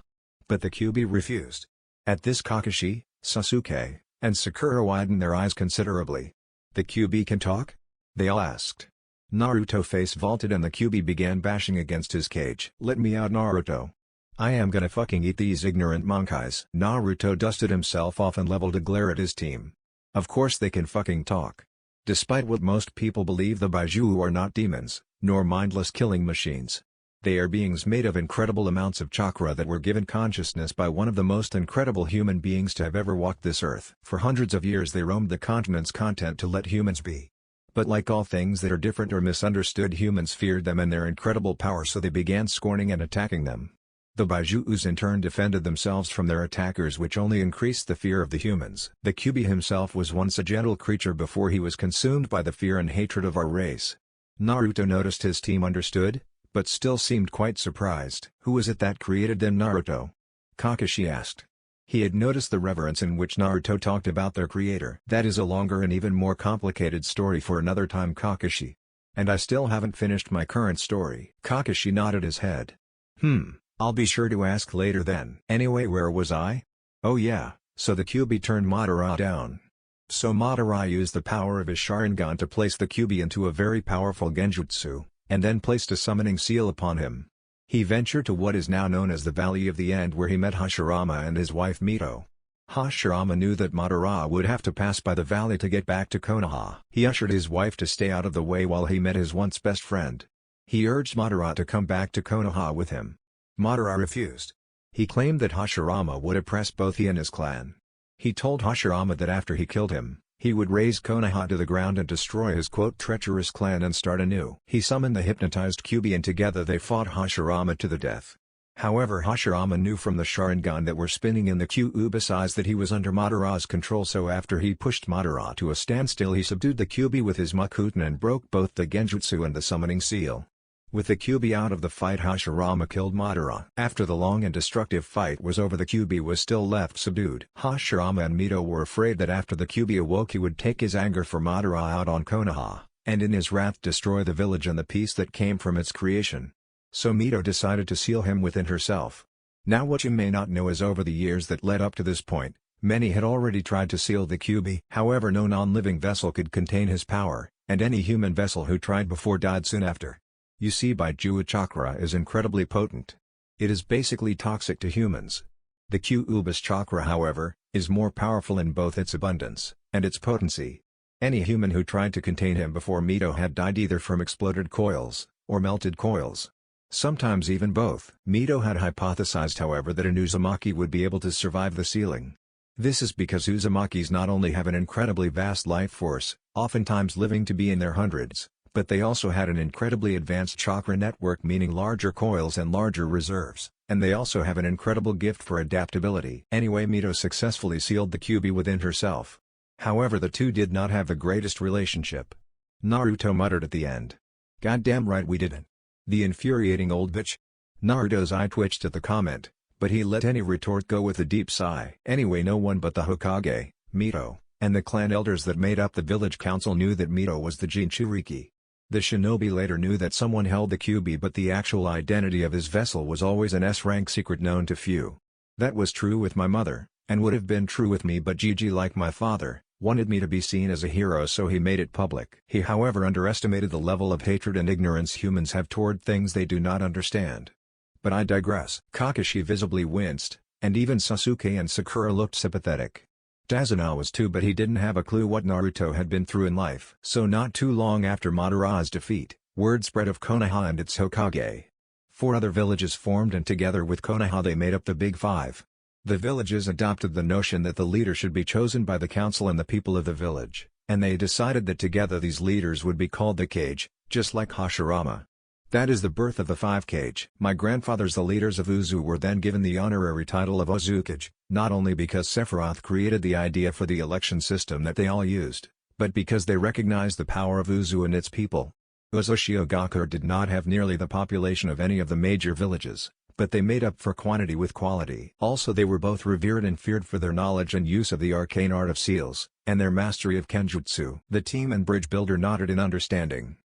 But the Kyuubi refused. At this, Kakashi, Sasuke, and Sakura widened their eyes considerably. The Kyuubi can talk? They all asked. Naruto face vaulted and the Kyuubi began bashing against his cage. Let me out, Naruto. I am gonna fucking eat these ignorant monkeys. Naruto dusted himself off and leveled a glare at his team. Of course they can fucking talk. Despite what most people believe, the Baijiu are not demons, nor mindless killing machines. They are beings made of incredible amounts of chakra that were given consciousness by one of the most incredible human beings to have ever walked this earth. For hundreds of years they roamed the continents content to let humans be. But like all things that are different or misunderstood, humans feared them and their incredible power, so they began scorning and attacking them. The Baijius in turn defended themselves from their attackers, which only increased the fear of the humans. The Kyuubi himself was once a gentle creature before he was consumed by the fear and hatred of our race. Naruto noticed his team understood, but still seemed quite surprised. Who was it that created them, Naruto? Kakashi asked. He had noticed the reverence in which Naruto talked about their creator. That is a longer and even more complicated story for another time, Kakashi. And I still haven't finished my current story. Kakashi nodded his head. I'll be sure to ask later then. Anyway, where was I? Oh yeah, so the Kyuubi turned Madara down. So Madara used the power of his Sharingan to place the Kyuubi into a very powerful genjutsu, and then placed a summoning seal upon him. He ventured to what is now known as the Valley of the End, where he met Hashirama and his wife Mito. Hashirama knew that Madara would have to pass by the valley to get back to Konoha. He ushered his wife to stay out of the way while he met his once best friend. He urged Madara to come back to Konoha with him. Madara refused. He claimed that Hashirama would oppress both he and his clan. He told Hashirama that after he killed him, he would raze Konoha to the ground and destroy his treacherous clan and start anew. He summoned the hypnotized Kyuubi and together they fought Hashirama to the death. However, Hashirama knew from the Sharingan that were spinning in the Kyuubi's eyes that he was under Madara's control, so after he pushed Madara to a standstill he subdued the Kyuubi with his Makuten and broke both the genjutsu and the summoning seal. With the Kyuubi out of the fight, Hashirama killed Madara. After the long and destructive fight was over, the Kyuubi was still left subdued. Hashirama and Mito were afraid that after the Kyuubi awoke he would take his anger for Madara out on Konoha, and in his wrath destroy the village and the peace that came from its creation. So Mito decided to seal him within herself. Now what you may not know is over the years that led up to this point, many had already tried to seal the Kyuubi. However, no non-living vessel could contain his power, and any human vessel who tried before died soon after. You see, Baijuwa chakra is incredibly potent. It is basically toxic to humans. The Kyuubi's chakra, however, is more powerful in both its abundance and its potency. Any human who tried to contain him before Mito had died either from exploded coils or melted coils. Sometimes even both. Mito had hypothesized, however, that an Uzumaki would be able to survive the sealing. This is because Uzumakis not only have an incredibly vast life force, oftentimes living to be in their hundreds, but they also had an incredibly advanced chakra network, meaning larger coils and larger reserves, and they also have an incredible gift for adaptability. Anyway, Mito successfully sealed the Kyuubi within herself. However, the two did not have the greatest relationship. Naruto muttered at the end. "Goddamn right we didn't. The infuriating old bitch." Naruto's eye twitched at the comment, but he let any retort go with a deep sigh. Anyway, no one but the Hokage, Mito, and the clan elders that made up the village council knew that Mito was the Jinchuriki. The shinobi later knew that someone held the Kyuubi, but the actual identity of his vessel was always an S-rank secret known to few. That was true with my mother, and would have been true with me, but Gigi, like my father, wanted me to be seen as a hero, so he made it public. He, however, underestimated the level of hatred and ignorance humans have toward things they do not understand. But I digress. Kakashi visibly winced, and even Sasuke and Sakura looked sympathetic. Tazuna was too, but he didn't have a clue what Naruto had been through in life. So not too long after Madara's defeat, word spread of Konoha and its Hokage. 4 other villages formed, and together with Konoha they made up the Big Five. The villages adopted the notion that the leader should be chosen by the council and the people of the village, and they decided that together these leaders would be called the Kage, just like Hashirama. That is the birth of the 5 Kage. My grandfathers, the leaders of Uzu, were then given the honorary title of Uzukage, not only because Sephiroth created the idea for the election system that they all used, but because they recognized the power of Uzu and its people. Uzushiogakure did not have nearly the population of any of the major villages, but they made up for quantity with quality. Also, they were both revered and feared for their knowledge and use of the arcane art of seals, and their mastery of kenjutsu. The team and bridge builder nodded in understanding.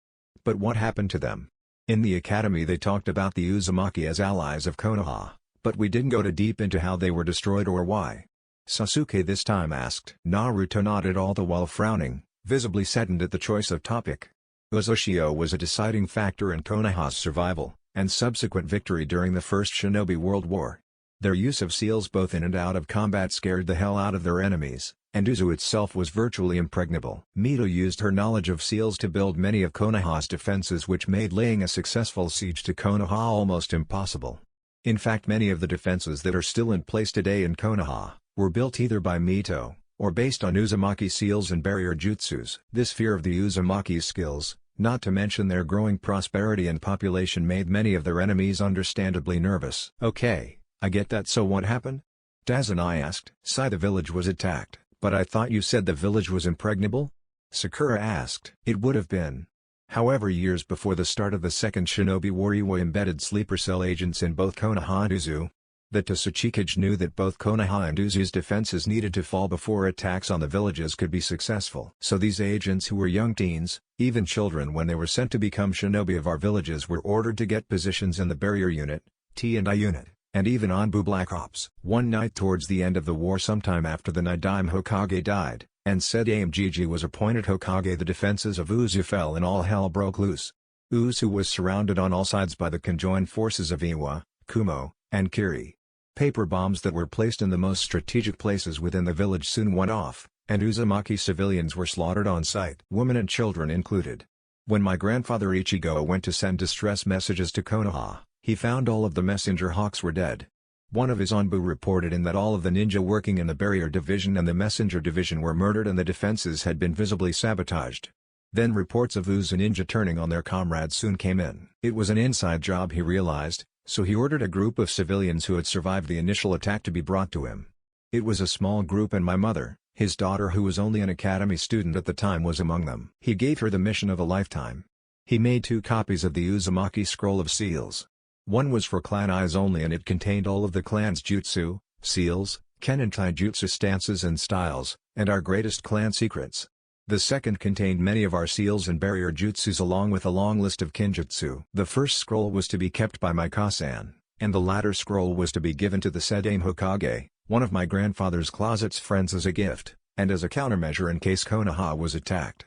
But what happened to them? In the academy they talked about the Uzumaki as allies of Konoha, but we didn't go too deep into how they were destroyed or why. Sasuke this time asked. Naruto nodded, all the while frowning, visibly saddened at the choice of topic. Uzushio was a deciding factor in Konoha's survival, and subsequent victory during the First Shinobi World War. Their use of seals both in and out of combat scared the hell out of their enemies, and Uzu itself was virtually impregnable. Mito used her knowledge of seals to build many of Konoha's defenses, which made laying a successful siege to Konoha almost impossible. In fact, many of the defenses that are still in place today in Konoha were built either by Mito, or based on Uzumaki seals and barrier jutsus. This fear of the Uzumaki's skills, not to mention their growing prosperity and population, made many of their enemies understandably nervous. Okay, I get that, so what happened? Tazuna asked. The village was attacked, but I thought you said the village was impregnable? Sakura asked. It would have been. However, years before the start of the Second Shinobi War, Iwa embedded sleeper cell agents in both Konoha and Uzu. The Tsuchikage knew that both Konoha and Uzu's defenses needed to fall before attacks on the villages could be successful. So these agents, who were young teens, even children when they were sent to become shinobi of our villages, were ordered to get positions in the barrier unit, T&I unit, and even Anbu Black Ops. One night towards the end of the war, sometime after the Nidaime Hokage died, and Sedame Gigi was appointed Hokage, the defenses of Uzu fell and all hell broke loose. Uzu was surrounded on all sides by the conjoined forces of Iwa, Kumo, and Kiri. Paper bombs that were placed in the most strategic places within the village soon went off, and Uzumaki civilians were slaughtered on sight, women and children included. When my grandfather Ichigo went to send distress messages to Konoha, he found all of the messenger hawks were dead. One of his Anbu reported in that all of the ninja working in the barrier division and the messenger division were murdered and the defenses had been visibly sabotaged. Then reports of Uzu ninja turning on their comrades soon came in. It was an inside job, he realized, so he ordered a group of civilians who had survived the initial attack to be brought to him. It was a small group, and my mother, his daughter, who was only an academy student at the time, was among them. He gave her the mission of a lifetime. He made 2 copies of the Uzumaki Scroll of Seals. One was for clan eyes only and it contained all of the clan's jutsu, seals, ken and taijutsu stances and styles, and our greatest clan secrets. The second contained many of our seals and barrier jutsus along with a long list of kinjutsu. The first scroll was to be kept by my Kasan, and the latter scroll was to be given to the Sedame Hokage, one of my grandfather's closet's friends as a gift, and as a countermeasure in case Konoha was attacked.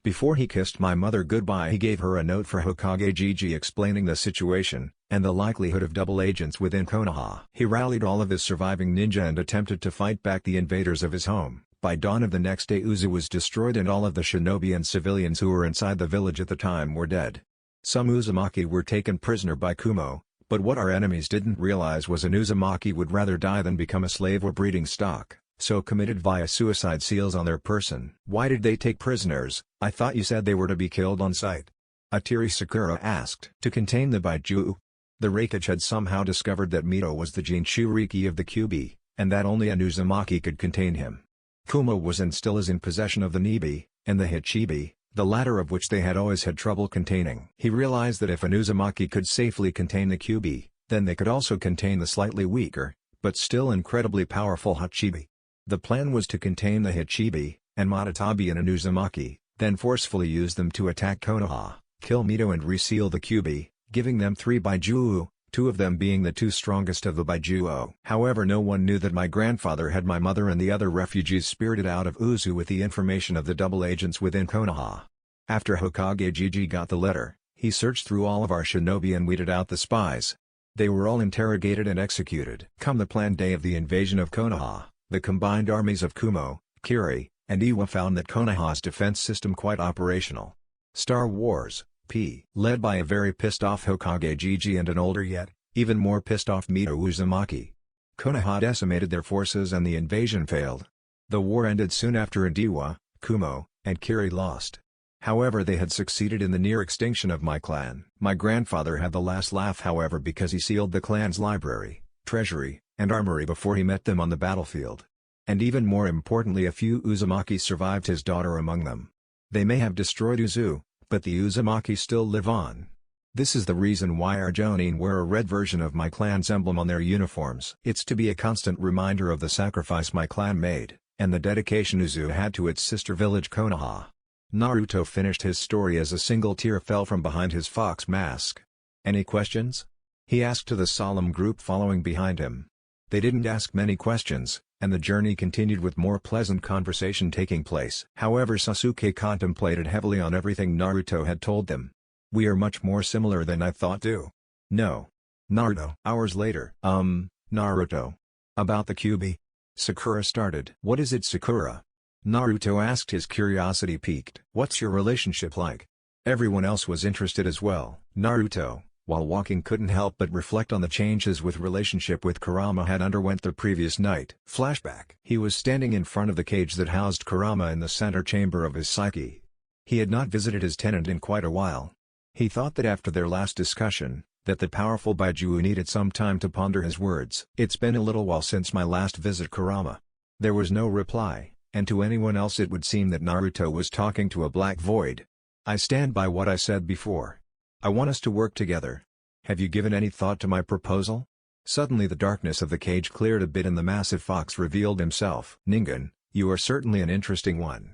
Before he kissed my mother goodbye he gave her a note for Hokage Gigi explaining the situation, and the likelihood of double agents within Konoha. He rallied all of his surviving ninja and attempted to fight back the invaders of his home. By dawn of the next day Uzu was destroyed and all of the shinobi and civilians who were inside the village at the time were dead. Some Uzumaki were taken prisoner by Kumo, but what our enemies didn't realize was an Uzumaki would rather die than become a slave or breeding stock, so committed via suicide seals on their person. Why did they take prisoners? I thought you said they were to be killed on sight. Atiri Sakura asked. To contain the Baiju. The Raikage had somehow discovered that Mito was the Jinchuriki of the Kyubi, and that only an Uzumaki could contain him. Kumo was and still is in possession of the Nibi, and the Hichibi, the latter of which they had always had trouble containing. He realized that if an Uzumaki could safely contain the Kyubi, then they could also contain the slightly weaker, but still incredibly powerful Hachibi. The plan was to contain the Hichibi, and Matatabi in an Uzumaki, then forcefully use them to attack Konoha, kill Mito and reseal the Kyubi, giving them 3 Baiju, 2 of them being the 2 strongest of the Baijuo. However, no one knew that my grandfather had my mother and the other refugees spirited out of Uzu with the information of the double agents within Konoha. After Hokage Gigi got the letter, he searched through all of our shinobi and weeded out the spies. They were all interrogated and executed. Come the planned day of the invasion of Konoha, the combined armies of Kumo, Kiri, and Iwa found that Konoha's defense system quite operational. Star Wars P. Led by a very pissed-off Hokage Gigi and an older yet, even more pissed-off Mito Uzumaki. Konoha decimated their forces and the invasion failed. The war ended soon after and Iwa, Kumo, and Kiri lost. However, they had succeeded in the near extinction of my clan. My grandfather had the last laugh however because he sealed the clan's library, treasury, and armory before he met them on the battlefield. And even more importantly a few Uzumaki survived, his daughter among them. They may have destroyed Uzu, but the Uzumaki still live on. This is the reason why our Jonin wear a red version of my clan's emblem on their uniforms. It's to be a constant reminder of the sacrifice my clan made, and the dedication Uzu had to its sister village Konoha. Naruto finished his story as a single tear fell from behind his fox mask. Any questions? He asked to the solemn group following behind him. They didn't ask many questions, and the journey continued with more pleasant conversation taking place. However, Sasuke contemplated heavily on everything Naruto had told them. We are much more similar than I thought too. No. Naruto. Hours later. Naruto. About the Kyubi? Sakura started. What is it, Sakura? Naruto asked, his curiosity piqued. What's your relationship like? Everyone else was interested as well. Naruto, while walking, couldn't help but reflect on the changes with relationship with Kurama had underwent the previous night. Flashback. He was standing in front of the cage that housed Kurama in the center chamber of his psyche. He had not visited his tenant in quite a while. He thought that after their last discussion, that the powerful Baiju needed some time to ponder his words. It's been a little while since my last visit, Kurama. There was no reply, and to anyone else it would seem that Naruto was talking to a black void. I stand by what I said before. I want us to work together. Have you given any thought to my proposal? Suddenly the darkness of the cage cleared a bit and the massive fox revealed himself. Ningen, you are certainly an interesting one.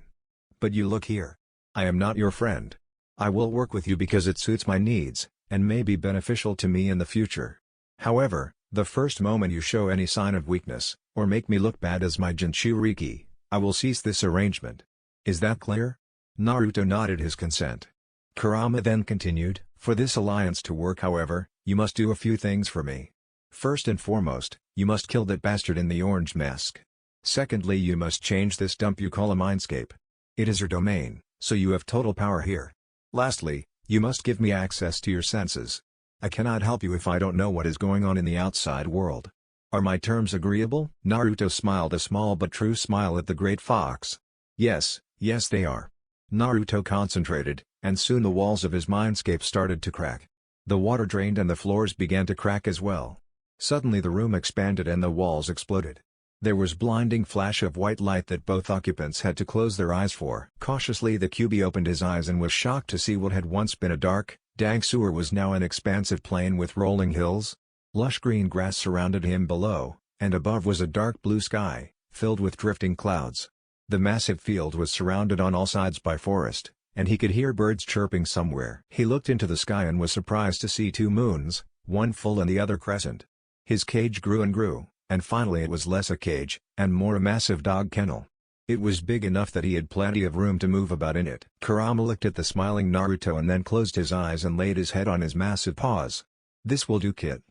But you look here. I am not your friend. I will work with you because it suits my needs, and may be beneficial to me in the future. However, the first moment you show any sign of weakness, or make me look bad as my Jinchuriki, I will cease this arrangement. Is that clear? Naruto nodded his consent. Kurama then continued, for this alliance to work however, you must do a few things for me. First and foremost, you must kill that bastard in the orange mask. Secondly, you must change this dump you call a mindscape. It is your domain, so you have total power here. Lastly, you must give me access to your senses. I cannot help you if I don't know what is going on in the outside world. Are my terms agreeable? Naruto smiled a small but true smile at the great fox. Yes, yes they are. Naruto concentrated, and soon the walls of his mindscape started to crack. The water drained and the floors began to crack as well. Suddenly the room expanded and the walls exploded. There was blinding flash of white light that both occupants had to close their eyes for. Cautiously the QB opened his eyes and was shocked to see what had once been a dark, dank sewer was now an expansive plain with rolling hills. Lush green grass surrounded him below, and above was a dark blue sky, filled with drifting clouds. The massive field was surrounded on all sides by forest, and he could hear birds chirping somewhere. He looked into the sky and was surprised to see two moons, one full and the other crescent. His cage grew and grew, and finally it was less a cage, and more a massive dog kennel. It was big enough that he had plenty of room to move about in it. Kurama looked at the smiling Naruto and then closed his eyes and laid his head on his massive paws. "This will do, kid."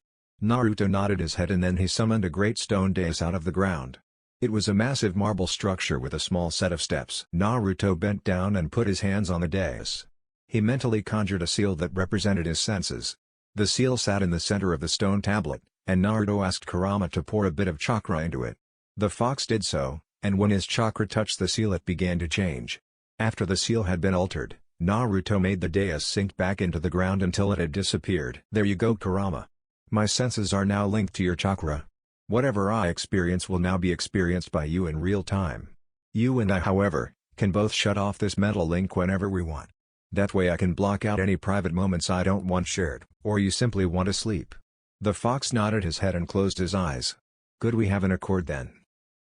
Naruto nodded his head and then he summoned a great stone dais out of the ground. It was a massive marble structure with a small set of steps. Naruto bent down and put his hands on the dais. He mentally conjured a seal that represented his senses. The seal sat in the center of the stone tablet, and Naruto asked Kurama to pour a bit of chakra into it. The fox did so, and when his chakra touched the seal it began to change. After the seal had been altered, Naruto made the dais sink back into the ground until it had disappeared. "There you go, Kurama. My senses are now linked to your chakra. Whatever I experience will now be experienced by you in real time. You and I, however, can both shut off this mental link whenever we want. That way I can block out any private moments I don't want shared, or you simply want to sleep." The fox nodded his head and closed his eyes. "Good, we have an accord then.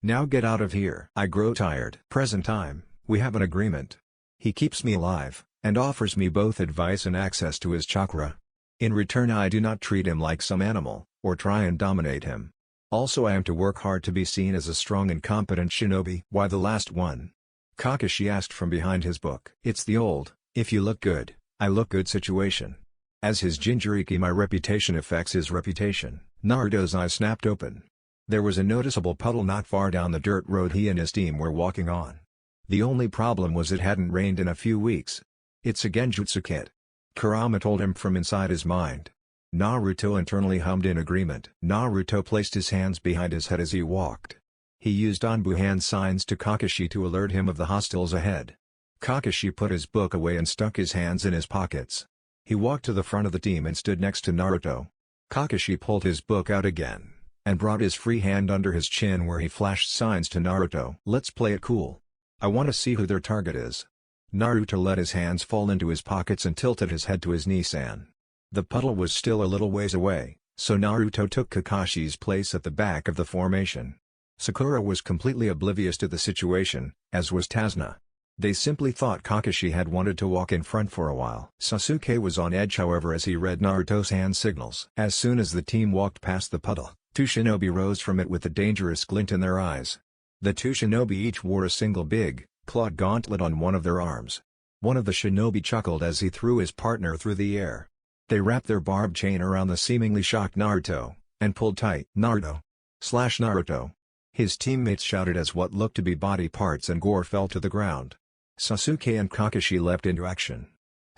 Now get out of here. I grow tired." Present time, we have an agreement. He keeps me alive, and offers me both advice and access to his chakra. In return I do not treat him like some animal, or try and dominate him. Also I am to work hard to be seen as a strong and competent shinobi. "Why the last one?" Kakashi asked from behind his book. "It's the old, if you look good, I look good situation. As his Jinchuriki my reputation affects his reputation." Naruto's eyes snapped open. There was a noticeable puddle not far down the dirt road he and his team were walking on. The only problem was it hadn't rained in a few weeks. "It's a genjutsu kit," Kurama told him from inside his mind. Naruto internally hummed in agreement. Naruto placed his hands behind his head as he walked. He used Anbu hand signs to Kakashi to alert him of the hostiles ahead. Kakashi put his book away and stuck his hands in his pockets. He walked to the front of the team and stood next to Naruto. Kakashi pulled his book out again, and brought his free hand under his chin where he flashed signs to Naruto. "Let's play it cool. I want to see who their target is." Naruto let his hands fall into his pockets and tilted his head to his Nissan. The puddle was still a little ways away, so Naruto took Kakashi's place at the back of the formation. Sakura was completely oblivious to the situation, as was Tazuna. They simply thought Kakashi had wanted to walk in front for a while. Sasuke was on edge however as he read Naruto's hand signals. As soon as the team walked past the puddle, two shinobi rose from it with a dangerous glint in their eyes. The two shinobi each wore a single big, clawed gauntlet on one of their arms. One of the shinobi chuckled as he threw his partner through the air. They wrapped their barbed chain around the seemingly shocked Naruto, and pulled tight. Naruto! His teammates shouted as what looked to be body parts and gore fell to the ground. Sasuke and Kakashi leapt into action.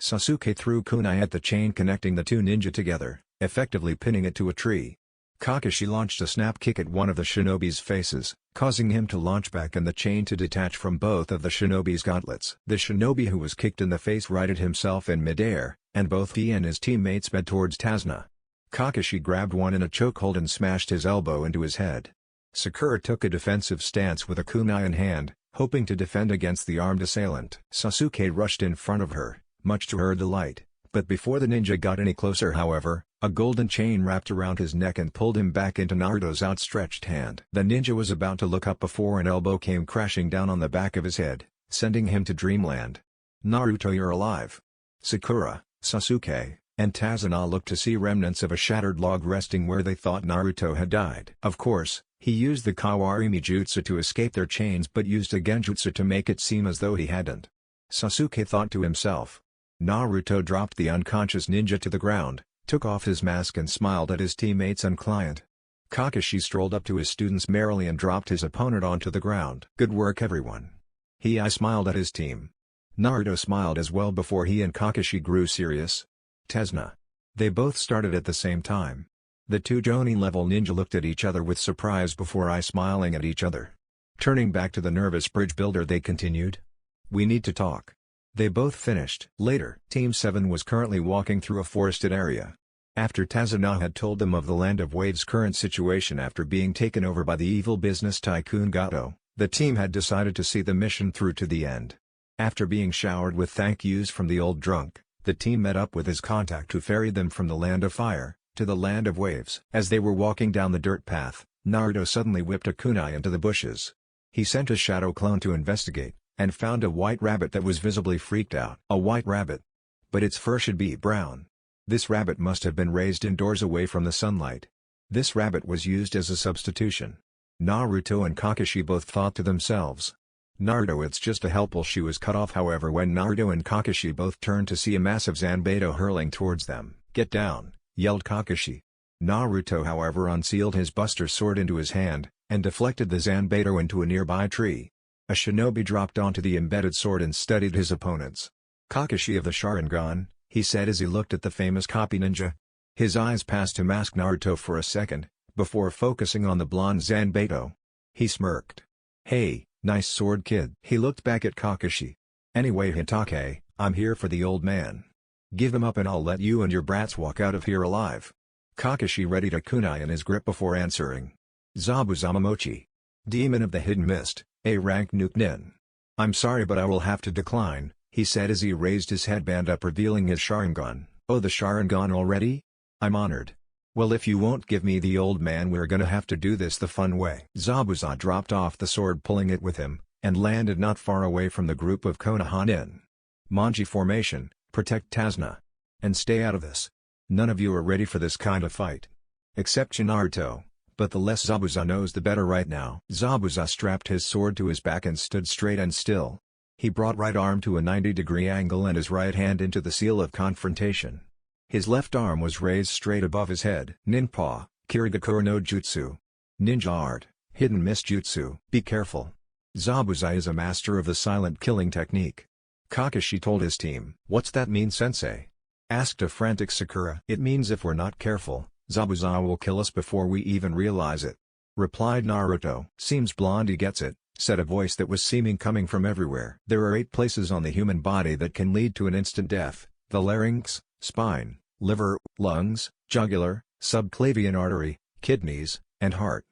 Sasuke threw kunai at the chain connecting the two ninja together, effectively pinning it to a tree. Kakashi launched a snap kick at one of the shinobi's faces, causing him to launch back and the chain to detach from both of the shinobi's gauntlets. The shinobi who was kicked in the face righted himself in midair, and both he and his teammates sped towards Tazuna. Kakashi grabbed one in a chokehold and smashed his elbow into his head. Sakura took a defensive stance with a kunai in hand, hoping to defend against the armed assailant. Sasuke rushed in front of her, much to her delight, but before the ninja got any closer however, a golden chain wrapped around his neck and pulled him back into Naruto's outstretched hand. The ninja was about to look up before an elbow came crashing down on the back of his head, sending him to dreamland. "Naruto, you're alive." Sakura, Sasuke, and Tazuna looked to see remnants of a shattered log resting where they thought Naruto had died. Of course, he used the Kawarimi jutsu to escape their chains but used a genjutsu to make it seem as though he hadn't. Sasuke thought to himself. Naruto dropped the unconscious ninja to the ground, took off his mask and smiled at his teammates and client. Kakashi strolled up to his students merrily and dropped his opponent onto the ground. "Good work everyone." I smiled at his team. Naruto smiled as well before he and Kakashi grew serious. Tazuna. They both started at the same time. The two Jonin-level ninja looked at each other with surprise before smiling at each other. Turning back to the nervous bridge builder they continued. "We need to talk." They both finished. Later, Team 7 was currently walking through a forested area. After Tazuna had told them of the Land of Waves' current situation after being taken over by the evil business tycoon Gato, the team had decided to see the mission through to the end. After being showered with thank yous from the old drunk, the team met up with his contact who ferried them from the Land of Fire to the Land of Waves. As they were walking down the dirt path, Naruto suddenly whipped a kunai into the bushes. He sent a shadow clone to investigate, and found a white rabbit that was visibly freaked out. A white rabbit? But its fur should be brown. This rabbit must have been raised indoors away from the sunlight. This rabbit was used as a substitution. Naruto and Kakashi both thought to themselves, "Naruto, it's just a helpful." She was cut off however when Naruto and Kakashi both turned to see a massive Zanbato hurling towards them. "Get down!" yelled Kakashi. Naruto however unsealed his Buster Sword into his hand, and deflected the Zanbato into a nearby tree. A shinobi dropped onto the embedded sword and studied his opponents. "Kakashi of the Sharingan," he said as he looked at the famous copy ninja. His eyes passed to Mask Naruto for a second, before focusing on the blonde Zanbato. He smirked. "Hey, nice sword, kid." He looked back at Kakashi. "Anyway Hitake, I'm here for the old man. Give him up and I'll let you and your brats walk out of here alive." Kakashi readied a kunai in his grip before answering. "Zabuza Momochi. Demon of the Hidden Mist, A rank nuke nin. I'm sorry but I will have to decline," he said as he raised his headband up revealing his Sharingan. "Oh, the Sharingan already? I'm honored. Well, if you won't give me the old man we're gonna have to do this the fun way." Zabuza dropped off the sword pulling it with him, and landed not far away from the group of Konoha nin. "Manji formation, protect Tazuna. And stay out of this. None of you are ready for this kind of fight. Except Naruto, but the less Zabuza knows the better right now." Zabuza strapped his sword to his back and stood straight and still. He brought right arm to a 90-degree angle and his right hand into the seal of confrontation. His left arm was raised straight above his head. "Ninpa, Kirigakure no Jutsu. Ninja art, hidden mist jutsu." "Be careful. Zabuza is a master of the silent killing technique," Kakashi told his team. "What's that mean, sensei?" asked a frantic Sakura. "It means if we're not careful, Zabuza will kill us before we even realize it," replied Naruto. "Seems Blondie gets it," said a voice that was seeming coming from everywhere. "There are 8 places on the human body that can lead to an instant death: the larynx, spine, liver, lungs, jugular, subclavian artery, kidneys, and heart.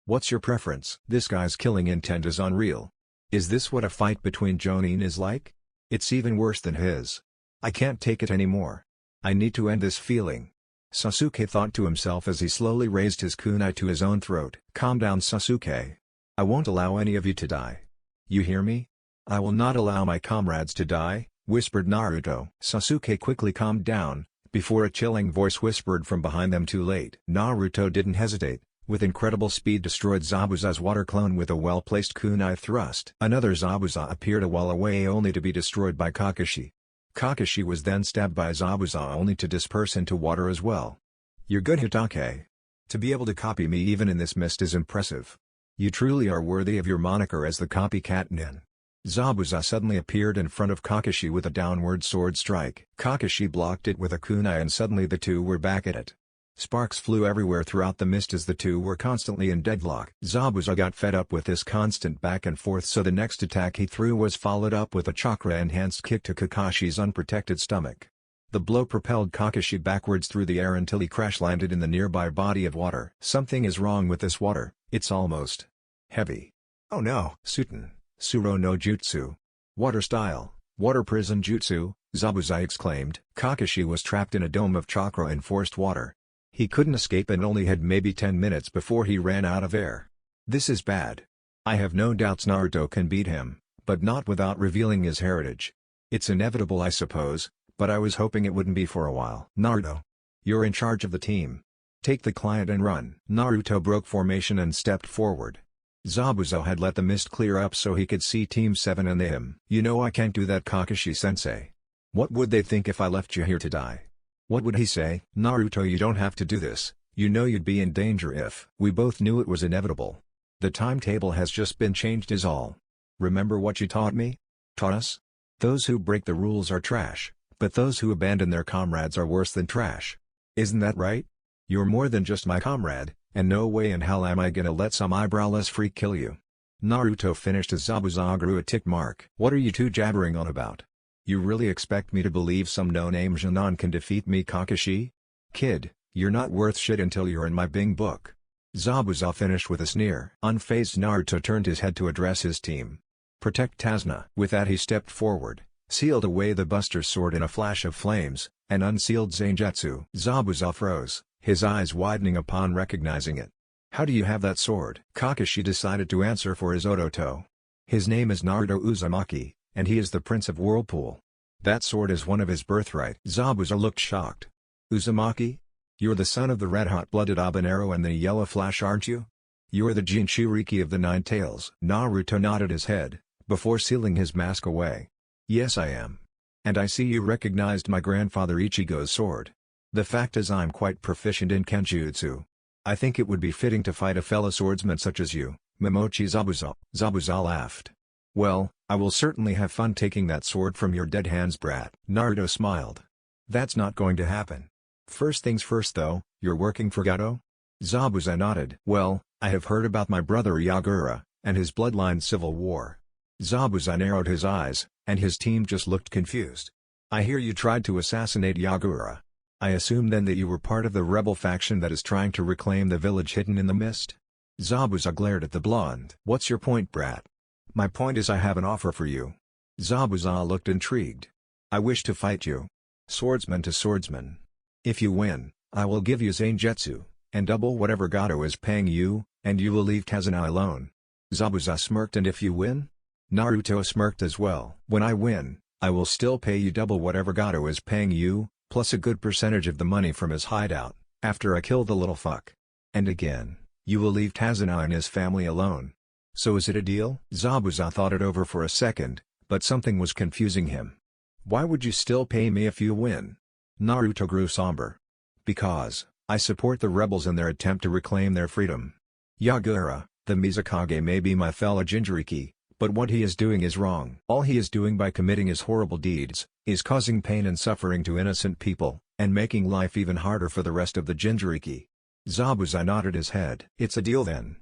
What's your preference?" This guy's killing intent is unreal. Is this what a fight between Jonin is like? It's even worse than his. I can't take it anymore. I need to end this feeling. Sasuke thought to himself as he slowly raised his kunai to his own throat. "Calm down, Sasuke. I won't allow any of you to die. You hear me? I will not allow my comrades to die," whispered Naruto. Sasuke quickly calmed down, before a chilling voice whispered from behind them, "Too late." Naruto didn't hesitate, with incredible speed destroyed Zabuza's water clone with a well-placed kunai thrust. Another Zabuza appeared a while away only to be destroyed by Kakashi. Kakashi was then stabbed by Zabuza only to disperse into water as well. "You're good, Hitake. To be able to copy me even in this mist is impressive. You truly are worthy of your moniker as the copycat nin." Zabuza suddenly appeared in front of Kakashi with a downward sword strike. Kakashi blocked it with a kunai and suddenly the two were back at it. Sparks flew everywhere throughout the mist as the two were constantly in deadlock. Zabuza got fed up with this constant back and forth, so the next attack he threw was followed up with a chakra-enhanced kick to Kakashi's unprotected stomach. The blow propelled Kakashi backwards through the air until he crash-landed in the nearby body of water. "Something is wrong with this water, it's almost heavy. Oh no!" "Suten, Suro no Jutsu. Water style, water prison jutsu," Zabuza exclaimed. Kakashi was trapped in a dome of chakra-enforced water. He couldn't escape and only had maybe 10 minutes before he ran out of air. "This is bad. I have no doubts Naruto can beat him, but not without revealing his heritage. It's inevitable I suppose, but I was hoping it wouldn't be for a while." "Naruto. You're in charge of the team. Take the client and run." Naruto broke formation and stepped forward. Zabuza had let the mist clear up so he could see Team 7 and him. "You know I can't do that, Kakashi-sensei. What would they think if I left you here to die? What would he say?" "Naruto, you don't have to do this, you know you'd be in danger if..." "We both knew it was inevitable. The timetable has just been changed is all. Remember what you taught me? Taught us? Those who break the rules are trash, but those who abandon their comrades are worse than trash. Isn't that right? You're more than just my comrade, and no way in hell am I gonna let some eyebrowless freak kill you." Naruto finished as Zabuza grew a tick mark. "What are you two jabbering on about? You really expect me to believe some no-name Jonin can defeat me, Kakashi? Kid, you're not worth shit until you're in my Bing book. Zabuza finished with a sneer. Unfazed Naruto turned his head to address his team. Protect Tazuna. With that he stepped forward, sealed away the Buster Sword in a flash of flames, and unsealed Zangetsu. Zabuza froze, his eyes widening upon recognizing it. How do you have that sword? Kakashi decided to answer for his Odoto. His name is Naruto Uzumaki, and he is the Prince of Whirlpool. That sword is one of his birthright. Zabuza looked shocked. Uzumaki? You're the son of the red-hot-blooded Habanero and the Yellow Flash, aren't you? You're the Jinchuriki of the Nine Tails. Naruto nodded his head, before sealing his mask away. Yes, I am. And I see you recognized my grandfather Ichigo's sword. The fact is I'm quite proficient in Kenjutsu. I think it would be fitting to fight a fellow swordsman such as you, Momochi Zabuza. Zabuza laughed. Well, I will certainly have fun taking that sword from your dead hands, brat. Naruto smiled. That's not going to happen. First things first though, you're working for Gato? Zabuza nodded. Well, I have heard about my brother Yagura, and his bloodline civil war. Zabuza narrowed his eyes, and his team just looked confused. I hear you tried to assassinate Yagura. I assume then that you were part of the rebel faction that is trying to reclaim the village hidden in the mist? Zabuza glared at the blonde. What's your point, brat? My point is I have an offer for you. Zabuza looked intrigued. I wish to fight you. Swordsman to swordsman. If you win, I will give you Zangetsu, and double whatever Gato is paying you, and you will leave Tazuna alone. Zabuza smirked. And if you win? Naruto smirked as well. When I win, I will still pay you double whatever Gato is paying you, plus a good percentage of the money from his hideout, after I kill the little fuck. And again, you will leave Tazuna and his family alone. So is it a deal? Zabuza thought it over for a second, but something was confusing him. Why would you still pay me if you win? Naruto grew somber. Because, I support the rebels in their attempt to reclaim their freedom. Yagura, the Mizukage, may be my fellow Jinchuriki, but what he is doing is wrong. All he is doing by committing his horrible deeds, is causing pain and suffering to innocent people, and making life even harder for the rest of the Jinchuriki. Zabuza nodded his head. It's a deal then.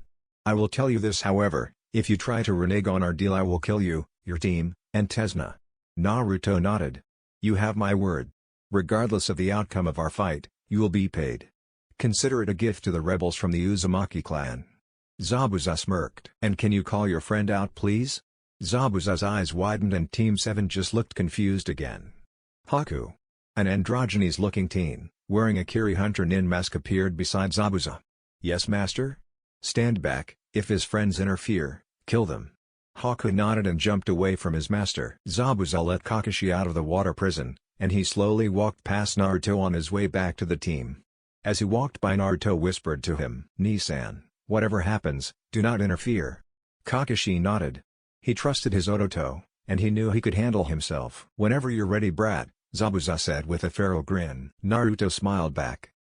I will tell you this however, if you try to renege on our deal I will kill you, your team, and Tazuna. Naruto nodded. You have my word. Regardless of the outcome of our fight, you will be paid. Consider it a gift to the rebels from the Uzumaki clan. Zabuza smirked. And can you call your friend out please? Zabuza's eyes widened and Team 7 just looked confused again. Haku. An androgynous-looking teen, wearing a Kiri Hunter Nin mask appeared beside Zabuza. Yes master? Stand back, if his friends interfere, kill them. Haku nodded and jumped away from his master. Zabuza let Kakashi out of the water prison, and he slowly walked past Naruto on his way back to the team. As he walked by, Naruto whispered to him, Nisan, whatever happens, do not interfere. Kakashi nodded. He trusted his Odoto, and he knew he could handle himself. Whenever you're ready, brat, Zabuza said with a feral grin. Naruto smiled back.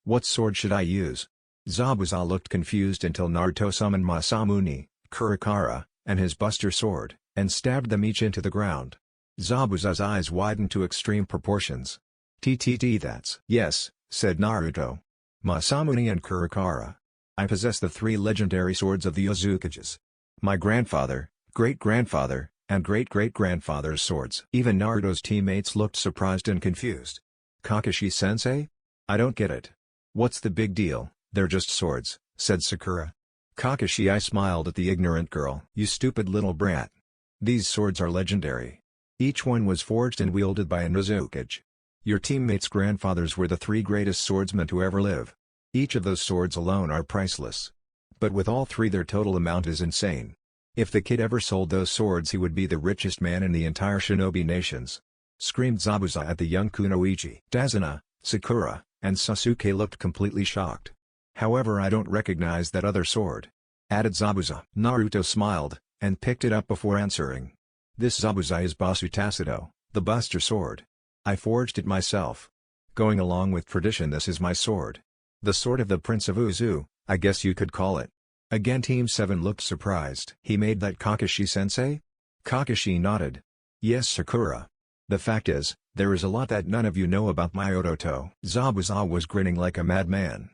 What sword should I use? Zabuza looked confused until Naruto summoned Masamune, Kurikara, and his Buster Sword, and stabbed them each into the ground. Zabuza's eyes widened to extreme proportions. That's yes, said Naruto. Masamune and Kurikara. I possess the 3 legendary swords of the Uzukages. My grandfather, great-grandfather, and great-great-grandfather's swords. Even Naruto's teammates looked surprised and confused. Kakashi-sensei? I don't get it. What's the big deal? They're just swords, said Sakura. Kakashi smiled at the ignorant girl. You stupid little brat. These swords are legendary. Each one was forged and wielded by an Uzukage. Your teammates' grandfathers were the 3 greatest swordsmen to ever live. Each of those swords alone are priceless. But with all 3 their total amount is insane. If the kid ever sold those swords he would be the richest man in the entire shinobi nations. Screamed Zabuza at the young kunoichi. Tazuna, Sakura, and Sasuke looked completely shocked. However, I don't recognize that other sword, added Zabuza. Naruto smiled, and picked it up before answering. This Zabuza is Basu Tasuto, the Buster Sword. I forged it myself. Going along with tradition, this is my sword. The sword of the Prince of Uzu, I guess you could call it. Again Team 7 looked surprised. He made that Kakashi-sensei? Kakashi nodded. Yes, Sakura. The fact is, there is a lot that none of you know about my Odoto. Zabuza was grinning like a madman.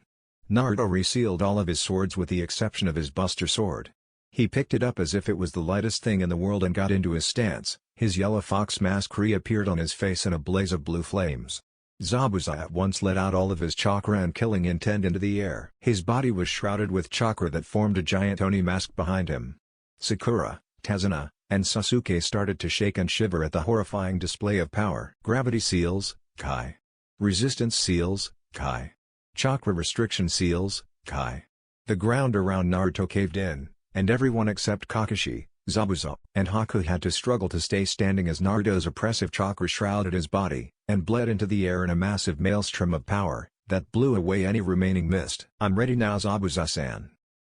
Naruto resealed all of his swords with the exception of his Buster Sword. He picked it up as if it was the lightest thing in the world and got into his stance. His yellow fox mask reappeared on his face in a blaze of blue flames. Zabuza at once let out all of his chakra and killing intent into the air. His body was shrouded with chakra that formed a giant Oni mask behind him. Sakura, Tazuna, and Sasuke started to shake and shiver at the horrifying display of power. Gravity seals, Kai. Resistance seals, Kai. Chakra restriction seals, Kai. The ground around Naruto caved in, and everyone except Kakashi, Zabuza, and Haku had to struggle to stay standing as Naruto's oppressive chakra shrouded his body, and bled into the air in a massive maelstrom of power, that blew away any remaining mist. "I'm ready now, Zabuza-san.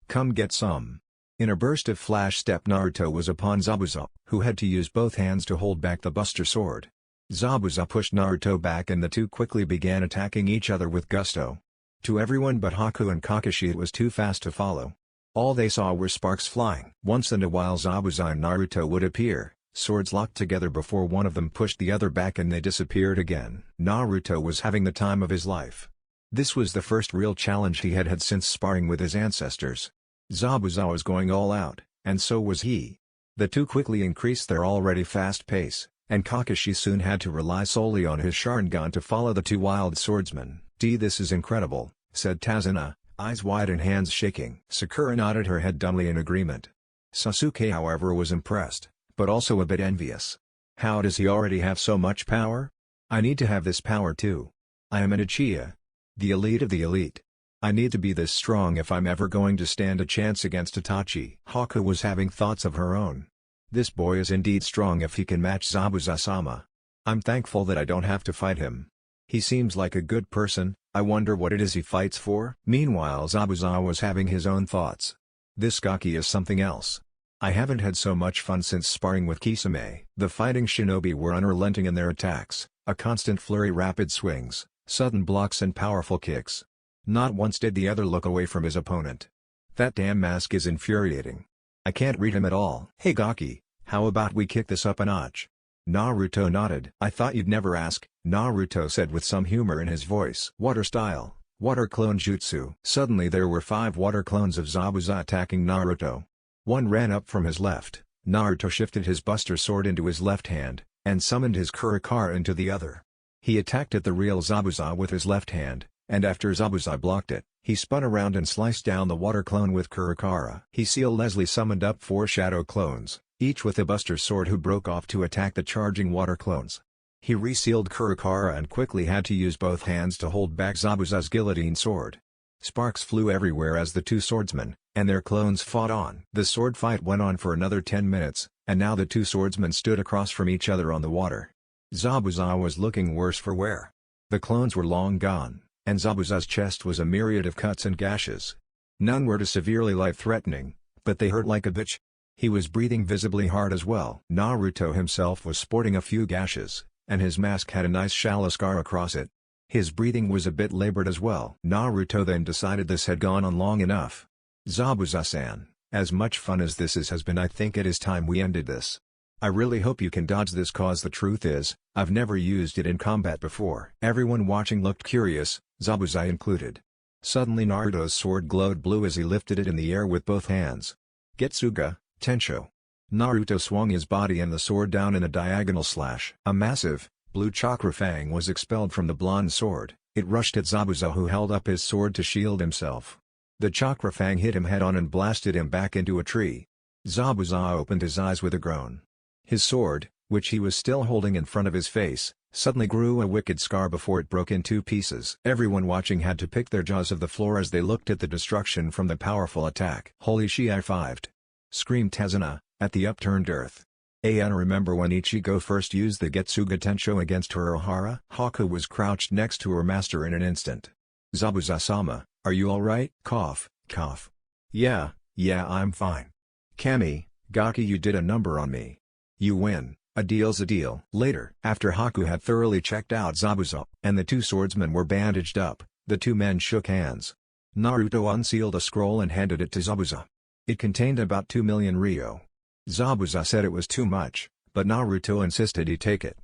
Come get some." In a burst of flash step, Naruto was upon Zabuza, who had to use both hands to hold back the Buster Sword. Zabuza pushed Naruto back and the two quickly began attacking each other with gusto. To everyone but Haku and Kakashi it was too fast to follow. All they saw were sparks flying. Once in a while Zabuza and Naruto would appear, swords locked together before one of them pushed the other back and they disappeared again. Naruto was having the time of his life. This was the first real challenge he had had since sparring with his ancestors. Zabuza was going all out, and so was he. The two quickly increased their already fast pace, and Kakashi soon had to rely solely on his Sharingan to follow the two wild swordsmen. "This is incredible," said Tazuna, eyes wide and hands shaking. Sakura nodded her head dumbly in agreement. Sasuke however was impressed, but also a bit envious. "How does he already have so much power? I need to have this power too. I am an Uchiha. The elite of the elite. I need to be this strong if I'm ever going to stand a chance against Itachi." Haku was having thoughts of her own. "This boy is indeed strong if he can match Zabuza-sama. I'm thankful that I don't have to fight him. He seems like a good person. I wonder what it is he fights for?" Meanwhile Zabuza was having his own thoughts. "This Gaki is something else. I haven't had so much fun since sparring with Kisame." The fighting shinobi were unrelenting in their attacks, a constant flurry, rapid swings, sudden blocks and powerful kicks. Not once did the other look away from his opponent. "That damn mask is infuriating. I can't read him at all." "Hey Gaki, how about we kick this up a notch?" Naruto nodded. "I thought you'd never ask," Naruto said with some humor in his voice. "Water style, water clone jutsu." Suddenly there were 5 water clones of Zabuza attacking Naruto. One ran up from his left. Naruto shifted his Buster Sword into his left hand, and summoned his Kurikara into the other. He attacked at the real Zabuza with his left hand, and after Zabuza blocked it, he spun around and sliced down the water clone with Kurikara. Leslie summoned up 4 shadow clones, each with a Buster Sword, who broke off to attack the charging water clones. He resealed Kurikara and quickly had to use both hands to hold back Zabuza's guillotine sword. Sparks flew everywhere as the two swordsmen, and their clones fought on. The sword fight went on for another 10 minutes, and now the two swordsmen stood across from each other on the water. Zabuza was looking worse for wear. The clones were long gone, and Zabuza's chest was a myriad of cuts and gashes. None were too severely life-threatening, but they hurt like a bitch. He was breathing visibly hard as well. Naruto himself was sporting a few gashes, and his mask had a nice shallow scar across it. His breathing was a bit labored as well. Naruto then decided this had gone on long enough. "Zabuza-san, as much fun as this has been, I think it is time we ended this. I really hope you can dodge this, cause the truth is, I've never used it in combat before." Everyone watching looked curious, Zabuza included. Suddenly Naruto's sword glowed blue as he lifted it in the air with both hands. "Getsuga, Tensho." Naruto swung his body and the sword down in a diagonal slash. A massive, blue chakra fang was expelled from the blonde sword. It rushed at Zabuza, who held up his sword to shield himself. The chakra fang hit him head-on and blasted him back into a tree. Zabuza opened his eyes with a groan. His sword, which he was still holding in front of his face, suddenly grew a wicked scar before it broke in 2 pieces. Everyone watching had to pick their jaws off the floor as they looked at the destruction from the powerful attack. "Holy shit, I fived!" screamed Tazuna, at the upturned earth. "And remember when Ichigo first used the Getsuga Tensho against Hirohara?" Haku was crouched next to her master in an instant. "Zabuza-sama, are you alright?" Cough, cough. Yeah, I'm fine. Kami, Gaki, you did a number on me. You win, a deal's a deal." Later, after Haku had thoroughly checked out Zabuza, and the two swordsmen were bandaged up, the two men shook hands. Naruto unsealed a scroll and handed it to Zabuza. It contained about 2 million ryo. Zabuza said it was too much, but Naruto insisted he take it.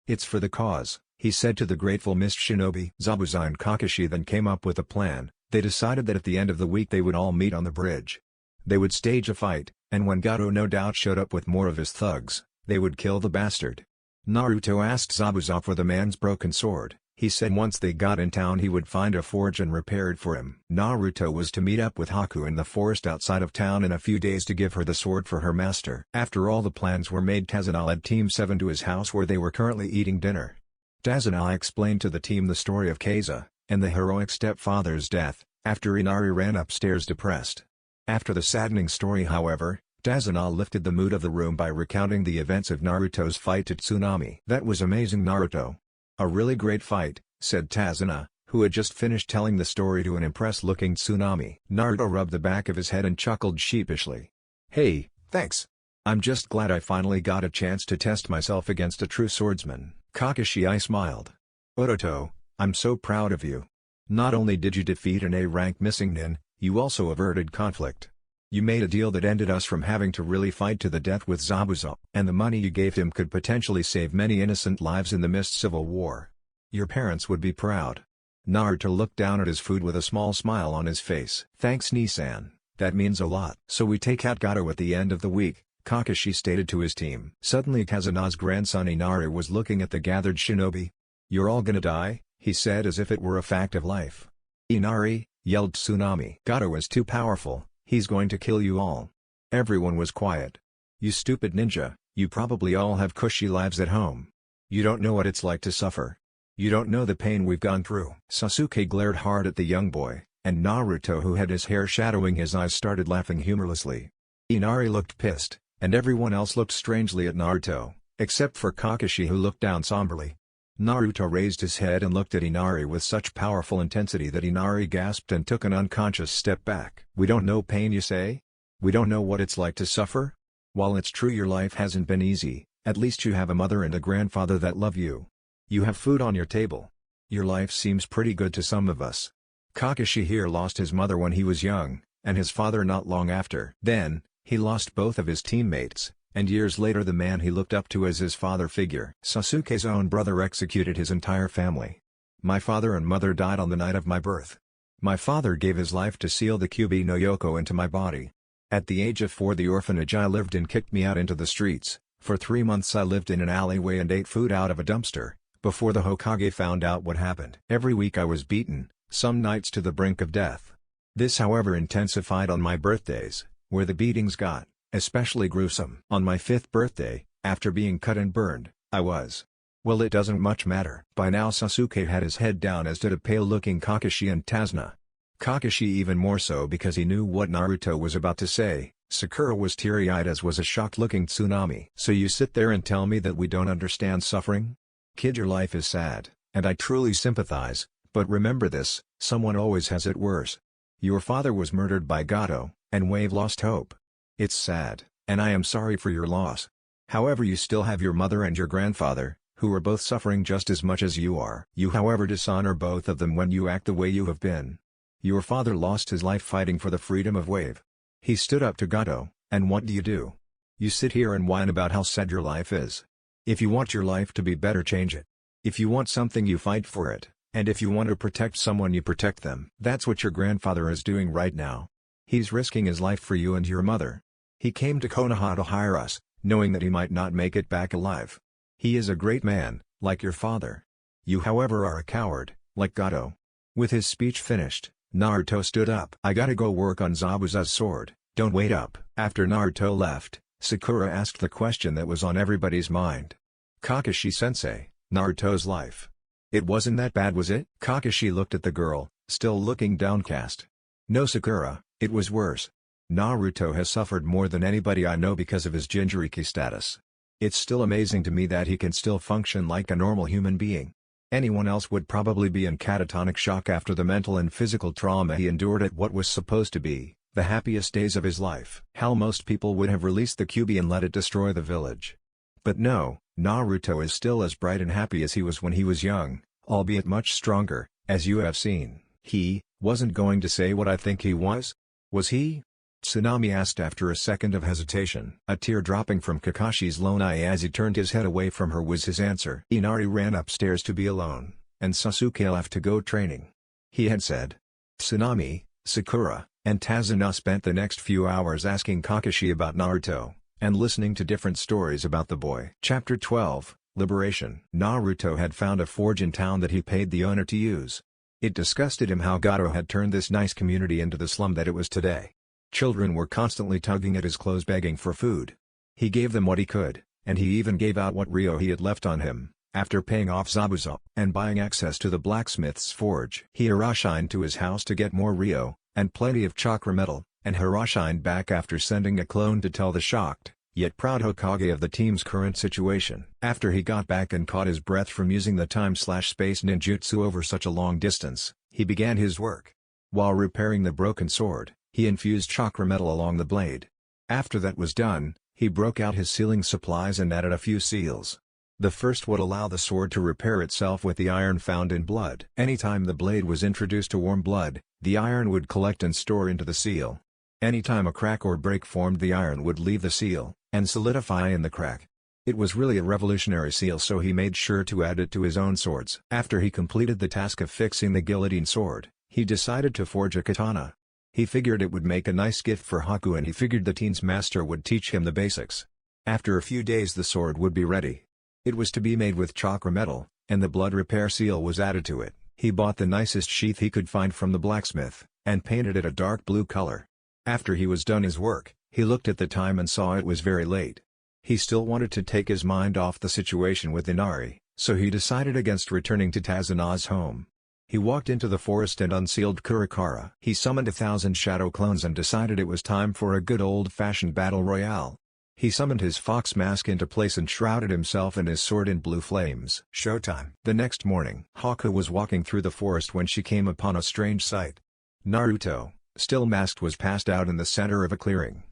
"It's for the cause," he said to the grateful Mist Shinobi. Zabuza and Kakashi then came up with a plan. They decided that at the end of the week they would all meet on the bridge. They would stage a fight, and when Gato no doubt showed up with more of his thugs, they would kill the bastard. Naruto asked Zabuza for the man's broken sword. He said once they got in town he would find a forge and repair it for him. Naruto was to meet up with Haku in the forest outside of town in a few days to give her the sword for her master. After all the plans were made, Tazuna led Team 7 to his house where they were currently eating dinner. Tazuna explained to the team the story of Keiza, and the heroic stepfather's death, after Inari ran upstairs depressed. After the saddening story however, Tazuna lifted the mood of the room by recounting the events of Naruto's fight at Tsunami. "That was amazing, Naruto. A really great fight," said Tazuna, who had just finished telling the story to an impressed-looking Tsunami. Naruto rubbed the back of his head and chuckled sheepishly. "Hey, thanks. I'm just glad I finally got a chance to test myself against a true swordsman." Kakashi smiled. "Naruto, I'm so proud of you. Not only did you defeat an A-rank missing nin, you also averted conflict. You made a deal that ended us from having to really fight to the death with Zabuza, and the money you gave him could potentially save many innocent lives in the Mist Civil War. Your parents would be proud." Naruto looked down at his food with a small smile on his face. "Thanks Nisan, that means a lot." "So we take out Gato at the end of the week," Kakashi stated to his team. Suddenly Kazuna's grandson Inari was looking at the gathered shinobi. "You're all gonna die," he said as if it were a fact of life. "Inari," yelled Tsunami. "Gato is too powerful. He's going to kill you all." Everyone was quiet. "You stupid ninja, you probably all have cushy lives at home. You don't know what it's like to suffer. You don't know the pain we've gone through." Sasuke glared hard at the young boy, and Naruto, who had his hair shadowing his eyes, started laughing humorlessly. Inari looked pissed, and everyone else looked strangely at Naruto, except for Kakashi, who looked down somberly. Naruto raised his head and looked at Inari with such powerful intensity that Inari gasped and took an unconscious step back. "We don't know pain, you say? We don't know what it's like to suffer? While it's true your life hasn't been easy, at least you have a mother and a grandfather that love you. You have food on your table. Your life seems pretty good to some of us." Kakashi here lost his mother when he was young, and his father not long after. Then, he lost both of his teammates, and years later the man he looked up to as his father figure. Sasuke's own brother executed his entire family. "My father and mother died on the night of my birth. My father gave his life to seal the Kyuubi no Yoko into my body. At the age of 4 the orphanage I lived in kicked me out into the streets. For 3 months I lived in an alleyway and ate food out of a dumpster, before the Hokage found out what happened. Every week I was beaten, some nights to the brink of death. This however intensified on my birthdays, where the beatings got especially gruesome. On my 5th birthday, after being cut and burned, I was... Well, it doesn't much matter." By now Sasuke had his head down, as did a pale-looking Kakashi and Tazuna. Kakashi even more so because he knew what Naruto was about to say. Sakura was teary-eyed, as was a shocked-looking Tsunami. "So you sit there and tell me that we don't understand suffering? Kid, your life is sad, and I truly sympathize, but remember this, someone always has it worse. Your father was murdered by Gato, and Wave lost hope. It's sad, and I am sorry for your loss. However, you still have your mother and your grandfather, who are both suffering just as much as you are. You however dishonor both of them when you act the way you have been. Your father lost his life fighting for the freedom of Wave. He stood up to Gato, and what do? You sit here and whine about how sad your life is. If you want your life to be better, change it. If you want something, you fight for it, and if you want to protect someone, you protect them. That's what your grandfather is doing right now. He's risking his life for you and your mother. He came to Konoha to hire us, knowing that he might not make it back alive. He is a great man, like your father. You however are a coward, like Gato." With his speech finished, Naruto stood up. "I gotta go work on Zabuza's sword, don't wait up." After Naruto left, Sakura asked the question that was on everybody's mind. "Kakashi-sensei, Naruto's life. It wasn't that bad, was it?" Kakashi looked at the girl, still looking downcast. "No, Sakura, it was worse. Naruto has suffered more than anybody I know because of his Jinchuriki status. It's still amazing to me that he can still function like a normal human being. Anyone else would probably be in catatonic shock after the mental and physical trauma he endured at what was supposed to be the happiest days of his life. How most people would have released the Kyuubi and let it destroy the village. But no, Naruto is still as bright and happy as he was when he was young, albeit much stronger, as you have seen." "He wasn't going to say what I think he was? Was he?" Tsunami asked after a second of hesitation. A tear dropping from Kakashi's lone eye as he turned his head away from her was his answer. Inari ran upstairs to be alone, and Sasuke left to go training. He had said. Tsunami, Sakura, and Tazuna spent the next few hours asking Kakashi about Naruto, and listening to different stories about the boy. Chapter 12, Liberation. Naruto had found a forge in town that he paid the owner to use. It disgusted him how Gato had turned this nice community into the slum that it was today. Children were constantly tugging at his clothes begging for food. He gave them what he could, and he even gave out what Ryo he had left on him, after paying off Zabuza and buying access to the blacksmith's forge. He Hiroshined to his house to get more Ryo, and plenty of chakra metal, and Hiroshined back after sending a clone to tell the shocked, yet proud Hokage of the team's current situation. After he got back and caught his breath from using the time/space ninjutsu over such a long distance, he began his work. While repairing the broken sword, he infused chakra metal along the blade. After that was done, he broke out his sealing supplies and added a few seals. The first would allow the sword to repair itself with the iron found in blood. Anytime the blade was introduced to warm blood, the iron would collect and store into the seal. Anytime a crack or break formed, the iron would leave the seal and solidify in the crack. It was really a revolutionary seal, so he made sure to add it to his own swords. After he completed the task of fixing the guillotine sword, he decided to forge a katana. He figured it would make a nice gift for Haku, and he figured the teen's master would teach him the basics. After a few days the sword would be ready. It was to be made with chakra metal, and the blood repair seal was added to it. He bought the nicest sheath he could find from the blacksmith, and painted it a dark blue color. After he was done his work, he looked at the time and saw it was very late. He still wanted to take his mind off the situation with Inari, so he decided against returning to Tazuna's home. He walked into the forest and unsealed Kurikara. He summoned 1,000 shadow clones and decided it was time for a good old-fashioned battle royale. He summoned his fox mask into place and shrouded himself and his sword in blue flames. Showtime. The next morning, Haku was walking through the forest when she came upon a strange sight. Naruto, still masked, was passed out in the center of a clearing.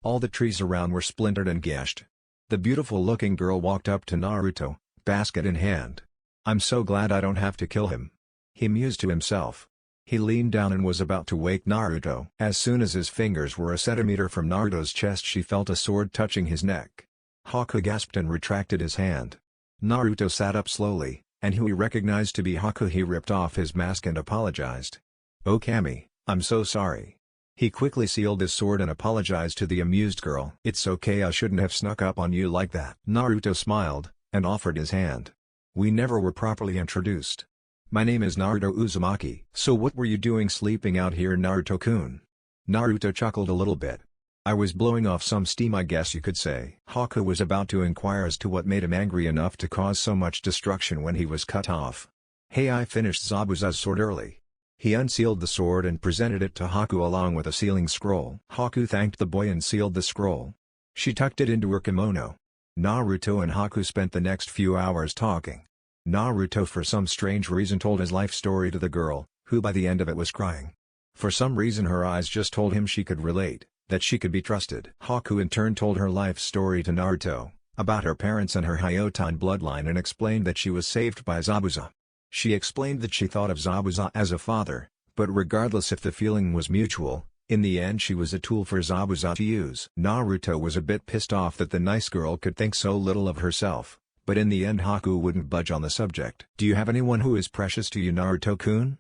All the trees around were splintered and gashed. The beautiful-looking girl walked up to Naruto, basket in hand. "I'm so glad I don't have to kill him," he mused to himself. He leaned down and was about to wake Naruto. As soon as his fingers were a centimeter from Naruto's chest, she felt a sword touching his neck. Haku gasped and retracted his hand. Naruto sat up slowly, and who he recognized to be Haku, he ripped off his mask and apologized. "Oh Kami, I'm so sorry." He quickly sealed his sword and apologized to the amused girl. "It's okay, I shouldn't have snuck up on you like that." Naruto smiled, and offered his hand. "We never were properly introduced. My name is Naruto Uzumaki." "So what were you doing sleeping out here, Naruto-kun?" Naruto chuckled a little bit. "I was blowing off some steam, I guess you could say." Haku was about to inquire as to what made him angry enough to cause so much destruction when he was cut off. "Hey, I finished Zabuza's sword early." He unsealed the sword and presented it to Haku along with a sealing scroll. Haku thanked the boy and sealed the scroll. She tucked it into her kimono. Naruto and Haku spent the next few hours talking. Naruto for some strange reason told his life story to the girl, who by the end of it was crying. For some reason her eyes just told him she could relate, that she could be trusted. Haku in turn told her life story to Naruto, about her parents and her Hyotan bloodline, and explained that she was saved by Zabuza. She explained that she thought of Zabuza as a father, but regardless if the feeling was mutual, in the end she was a tool for Zabuza to use. Naruto was a bit pissed off that the nice girl could think so little of herself, but in the end Haku wouldn't budge on the subject. "Do you have anyone who is precious to you, Naruto-kun?"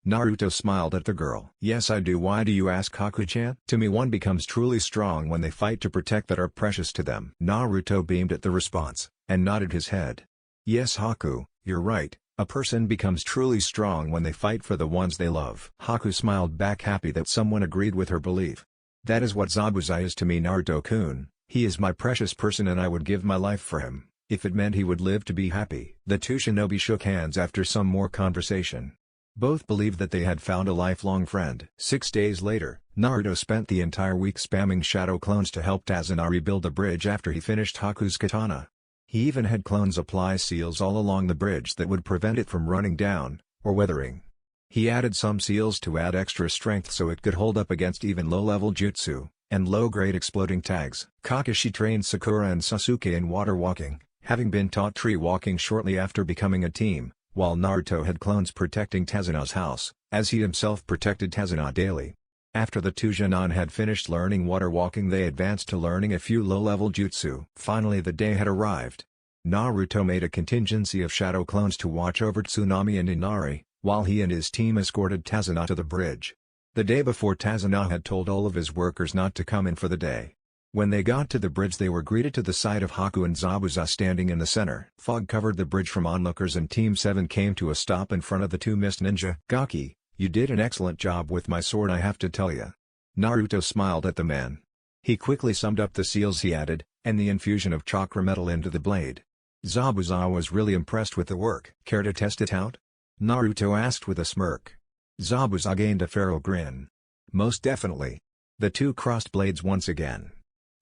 Naruto smiled at the girl. "Yes I do. Why do you ask, Haku-chan?" "To me, one becomes truly strong when they fight to protect that are precious to them." Naruto beamed at the response, and nodded his head. "Yes Haku, you're right. A person becomes truly strong when they fight for the ones they love." Haku smiled back, happy that someone agreed with her belief. "That is what Zabuza is to me, Naruto-kun. He is my precious person and I would give my life for him, if it meant he would live to be happy." The two shinobi shook hands after some more conversation. Both believed that they had found a lifelong friend. 6 days later, Naruto spent the entire week spamming shadow clones to help Tazuna rebuild the bridge after he finished Haku's katana. He even had clones apply seals all along the bridge that would prevent it from running down, or weathering. He added some seals to add extra strength so it could hold up against even low-level jutsu, and low-grade exploding tags. Kakashi trained Sakura and Sasuke in water walking, having been taught tree walking shortly after becoming a team, while Naruto had clones protecting Tazuna's house, as he himself protected Tazuna daily. After the two Jonin had finished learning water walking, they advanced to learning a few low-level jutsu. Finally the day had arrived. Naruto made a contingency of shadow clones to watch over Tsunami and Inari, while he and his team escorted Tazuna to the bridge. The day before, Tazuna had told all of his workers not to come in for the day. When they got to the bridge they were greeted to the sight of Haku and Zabuza standing in the center. Fog covered the bridge from onlookers and Team 7 came to a stop in front of the two mist ninja. "Gaki, you did an excellent job with my sword, I have to tell ya." Naruto smiled at the man. He quickly summed up the seals he added, and the infusion of chakra metal into the blade. Zabuza was really impressed with the work. "Care to test it out?" Naruto asked with a smirk. Zabuza gained a feral grin. "Most definitely." The two crossed blades once again.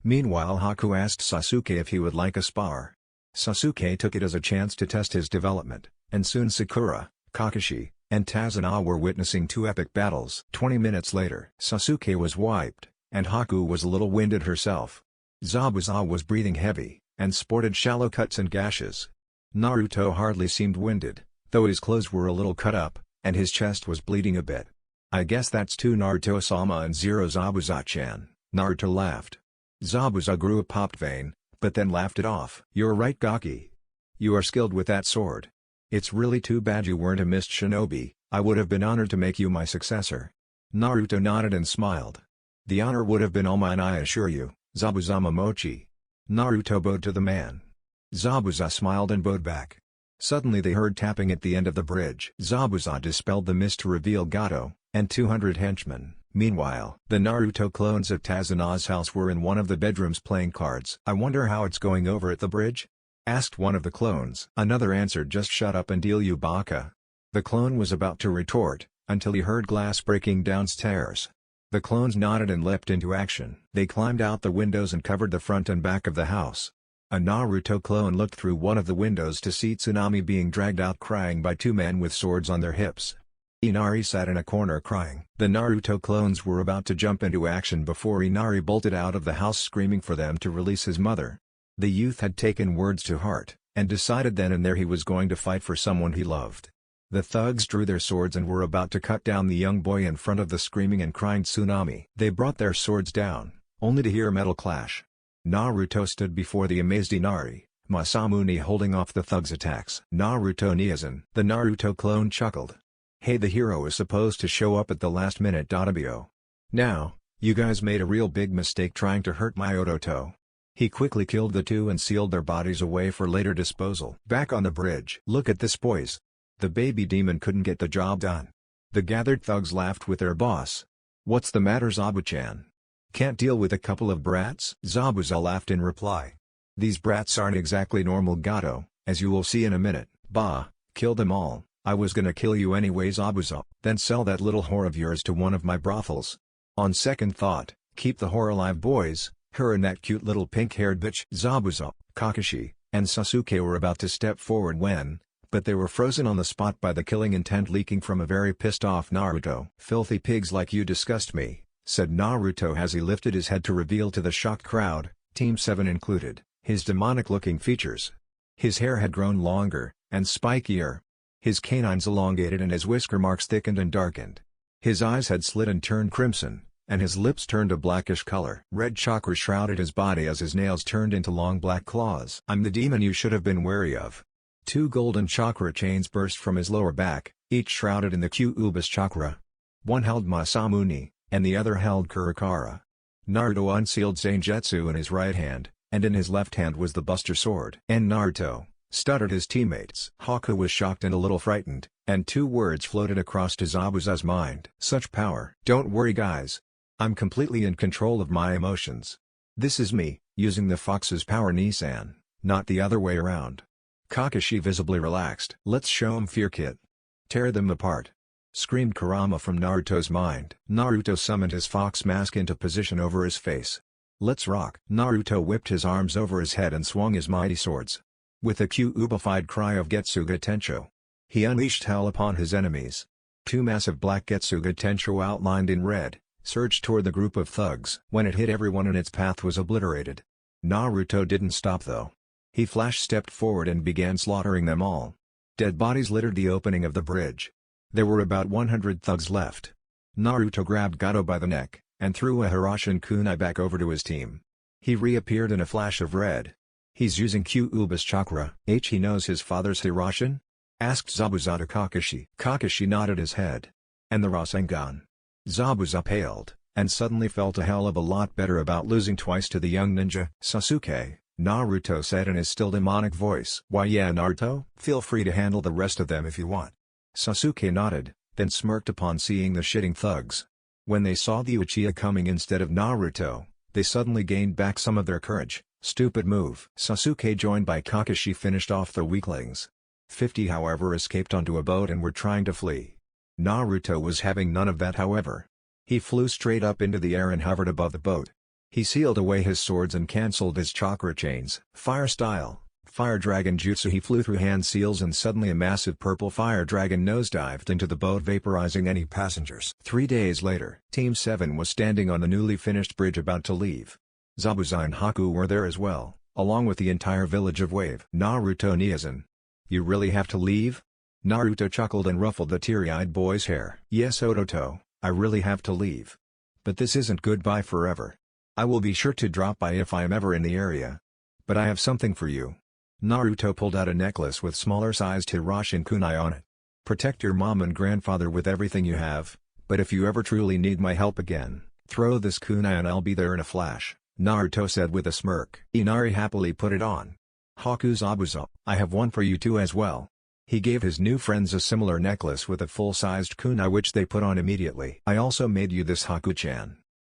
Meanwhile Haku asked Sasuke if he would like a spar. Sasuke took it as a chance to test his development, and soon Sakura, Kakashi, and Tazuna were witnessing two epic battles. 20 minutes later Sasuke was wiped, and Haku was a little winded herself. Zabuza was breathing heavy, and sported shallow cuts and gashes. Naruto hardly seemed winded, though his clothes were a little cut up, and his chest was bleeding a bit. "I guess that's two Naruto-sama and zero Zabuza-chan," Naruto laughed. Zabuza grew a popped vein, but then laughed it off. "You're right, Gaki. You are skilled with that sword. It's really too bad you weren't a mist shinobi, I would have been honored to make you my successor." Naruto nodded and smiled. "The honor would have been all mine, I assure you, Zabuza Momochi." Naruto bowed to the man. Zabuza smiled and bowed back. Suddenly they heard tapping at the end of the bridge. Zabuza dispelled the mist to reveal Gato, and 200 henchmen. Meanwhile, the Naruto clones at Tazuna's house were in one of the bedrooms playing cards. "I wonder how it's going over at the bridge?" asked one of the clones. Another answered, "Just shut up and deal, you baka." The clone was about to retort, until he heard glass breaking downstairs. The clones nodded and leapt into action. They climbed out the windows and covered the front and back of the house. A Naruto clone looked through one of the windows to see Tsunami being dragged out crying by two men with swords on their hips. Inari sat in a corner crying. The Naruto clones were about to jump into action before Inari bolted out of the house screaming for them to release his mother. The youth had taken words to heart, and decided then and there he was going to fight for someone he loved. The thugs drew their swords and were about to cut down the young boy in front of the screaming and crying Tsunami. They brought their swords down, only to hear a metal clash. Naruto stood before the amazed Inari, Masamune holding off the thugs' attacks. "Naruto Niazan." The Naruto clone chuckled. "Hey, the hero is supposed to show up at the last minute. Dabio. Now, you guys made a real big mistake trying to hurt my Ototo." He quickly killed the two and sealed their bodies away for later disposal. Back on the bridge. "Look at this, boys. The baby demon couldn't get the job done." The gathered thugs laughed with their boss. "What's the matter, Zabu-chan? Can't deal with a couple of brats?" Zabuza laughed in reply. "These brats aren't exactly normal, Gato, as you will see in a minute." "Bah, kill them all. I was gonna kill you anyways, Zabuza." "Then sell that little whore of yours to one of my brothels." "On second thought, keep the whore alive, boys, her and that cute little pink-haired bitch." Zabuza, Kakashi, and Sasuke were about to step forward but they were frozen on the spot by the killing intent leaking from a very pissed-off Naruto. "Filthy pigs like you disgust me," said Naruto as he lifted his head to reveal to the shocked crowd, Team 7 included, his demonic-looking features. His hair had grown longer, and spikier. His canines elongated and his whisker marks thickened and darkened. His eyes had slit and turned crimson, and his lips turned a blackish color. Red chakra shrouded his body as his nails turned into long black claws. "I'm the demon you should have been wary of." Two golden chakra chains burst from his lower back, each shrouded in the Kyuubi's chakra. One held Masamune, and the other held Kurakara. Naruto unsealed Zangetsu in his right hand, and in his left hand was the Buster Sword. "And Naruto," stuttered his teammates. Haku was shocked and a little frightened, and two words floated across to Zabuza's mind. "Such power." "Don't worry, guys. I'm completely in control of my emotions. This is me, using the fox's power, Nissan, not the other way around." Kakashi visibly relaxed. "Let's show 'em fear, kid. Tear them apart," screamed Kurama from Naruto's mind. Naruto summoned his fox mask into position over his face. "Let's rock." Naruto whipped his arms over his head and swung his mighty swords. With a Kyuubified cry of Getsuga Tensho, he unleashed hell upon his enemies. Two massive black Getsuga Tensho outlined in red, surged toward the group of thugs. When it hit everyone in its path was obliterated. Naruto didn't stop though. He flash-stepped forward and began slaughtering them all. Dead bodies littered the opening of the bridge. There were about 100 thugs left. Naruto grabbed Gato by the neck, and threw a Hiroshin kunai back over to his team. He reappeared in a flash of red. "He's using Kyuubi's chakra." "He knows his father's Hiroshin?" asked Zabuza to Kakashi. Kakashi nodded his head. "And the Rasengan?" Zabuza paled. and suddenly felt a hell of a lot better about losing twice to the young ninja. "Sasuke," Naruto said in his still demonic voice. "Why yeah, Naruto? Feel free to handle the rest of them if you want." Sasuke nodded, then smirked upon seeing the shitting thugs. When they saw the Uchiha coming instead of Naruto, they suddenly gained back some of their courage. Stupid move. Sasuke joined by Kakashi finished off the weaklings. 50 however escaped onto a boat and were trying to flee. Naruto was having none of that however. He flew straight up into the air and hovered above the boat. He sealed away his swords and cancelled his chakra chains. Fire style, Fire Dragon Jutsu. He flew through hand seals and suddenly a massive purple fire dragon nosedived into the boat vaporizing any passengers. 3 days later, Team 7 was standing on the newly finished bridge about to leave. Zabuza and Haku were there as well, along with the entire village of Wave. Naruto Niazan. You really have to leave? Naruto chuckled and ruffled the teary-eyed boy's hair. Yes Ototo, I really have to leave. But this isn't goodbye forever. I will be sure to drop by if I am ever in the area. But I have something for you. Naruto pulled out a necklace with smaller-sized Hiroshin kunai on it. Protect your mom and grandfather with everything you have, but if you ever truly need my help again, throw this kunai and I'll be there in a flash, Naruto said with a smirk. Inari happily put it on. Haku Zabuza, I have one for you too as well. He gave his new friends a similar necklace with a full-sized kunai which they put on immediately. I also made you this Haku-chan.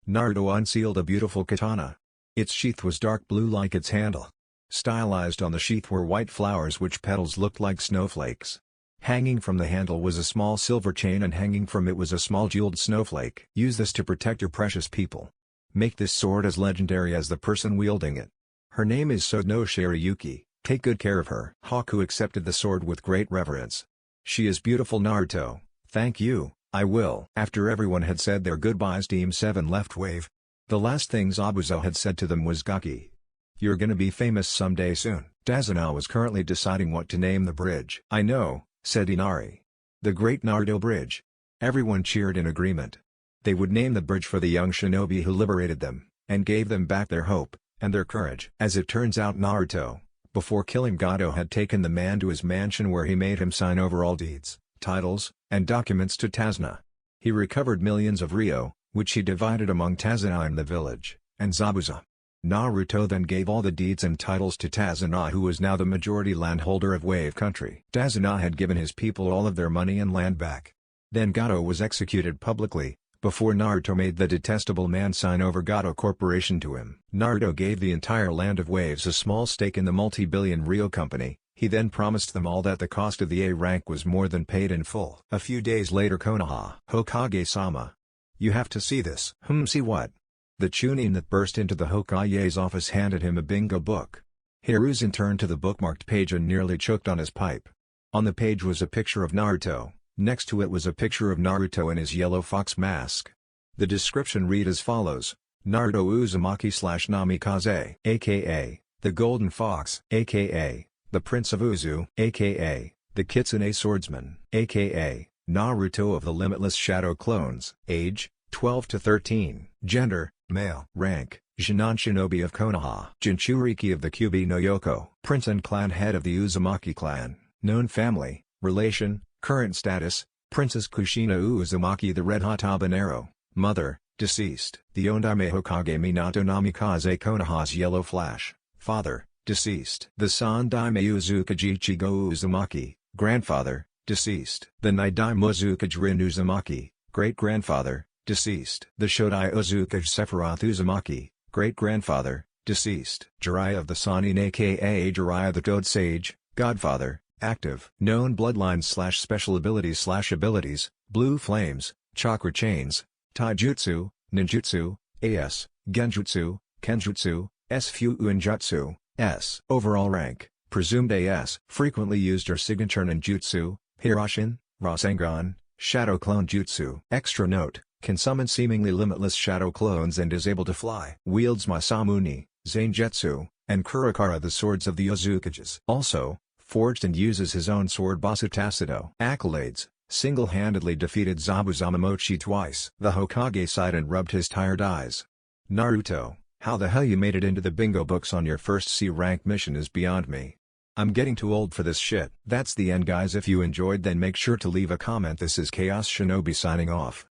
Naruto unsealed a beautiful katana. Its sheath was dark blue like its handle. Stylized on the sheath were white flowers which petals looked like snowflakes. Hanging from the handle was a small silver chain and hanging from it was a small jeweled snowflake. Use this to protect your precious people. Make this sword as legendary as the person wielding it. Her name is Sono Shirayuki, take good care of her. Haku accepted the sword with great reverence. She is beautiful Naruto, thank you, I will. After everyone had said their goodbyes Team 7 left Wave. The last thing Zabuza had said to them was Gaki. You're gonna be famous someday soon. Tazuna was currently deciding what to name the bridge. I know, said Inari. The Great Naruto Bridge. Everyone cheered in agreement. They would name the bridge for the young shinobi who liberated them, and gave them back their hope, and their courage. As it turns out Naruto, before killing Gato had taken the man to his mansion where he made him sign over all deeds, titles, and documents to Tazuna. He recovered millions of Ryo, which he divided among Tazuna in the village, and Zabuza. Naruto then gave all the deeds and titles to Tazuna who was now the majority landholder of Wave Country. Tazuna had given his people all of their money and land back. Then Gato was executed publicly, before Naruto made the detestable man sign over Gato Corporation to him. Naruto gave the entire land of Waves a small stake in the multi-billion Ryo company. He then promised them all that the cost of the A rank was more than paid in full. A few days later Konoha. Hokage-sama. You have to see this. See what? The Chunin that burst into the Hokage's office handed him a bingo book. Hiruzen turned to the bookmarked page and nearly choked on his pipe. On the page was a picture of Naruto, next to it was a picture of Naruto in his yellow fox mask. The description read as follows, Naruto Uzumaki/Namikaze aka, the Golden Fox aka, the Prince of Uzu aka, the Kitsune Swordsman aka, Naruto of the Limitless Shadow Clones. Age, 12 to 13. Gender, male. Rank, Jinan Shinobi of Konoha. Jinchuriki of the Kyubi no Yoko. Prince and clan head of the Uzumaki clan. Known family, relation, current status, Princess Kushina Uzumaki the Red Hot Habanero. Mother, deceased. The Ondaime Hokage Minato Namikaze Konoha's Yellow Flash. Father, deceased. The Sandaime Uzukaji Chigo Uzumaki, grandfather, deceased. The Naidai Mozukage Rin Uzumaki, great-grandfather, deceased. The Shodai Uzukage Sephiroth Uzumaki, great-grandfather, deceased. Jiraiya of the Sanin aka Jiraiya the Toad Sage, godfather, active. Known bloodlines/special abilities/abilities, blue flames, chakra chains, taijutsu, ninjutsu, as, genjutsu, kenjutsu, s-fuuinjutsu, s. Overall rank, presumed as. Frequently used are signature ninjutsu, Hiroshin, Rasengan, Shadow Clone Jutsu. Extra note, can summon seemingly limitless shadow clones and is able to fly. Wields Masamune, Zangetsu, and Kurakara the swords of the Uzukages. Also, forged and uses his own sword Basutacido. Accolades, single-handedly defeated Zabuza Momochi twice. The Hokage sighed and rubbed his tired eyes. Naruto, how the hell you made it into the bingo books on your first C-rank mission is beyond me. I'm getting too old for this shit. That's the end guys, if you enjoyed then make sure to leave a comment. This is Chaos Shinobi signing off.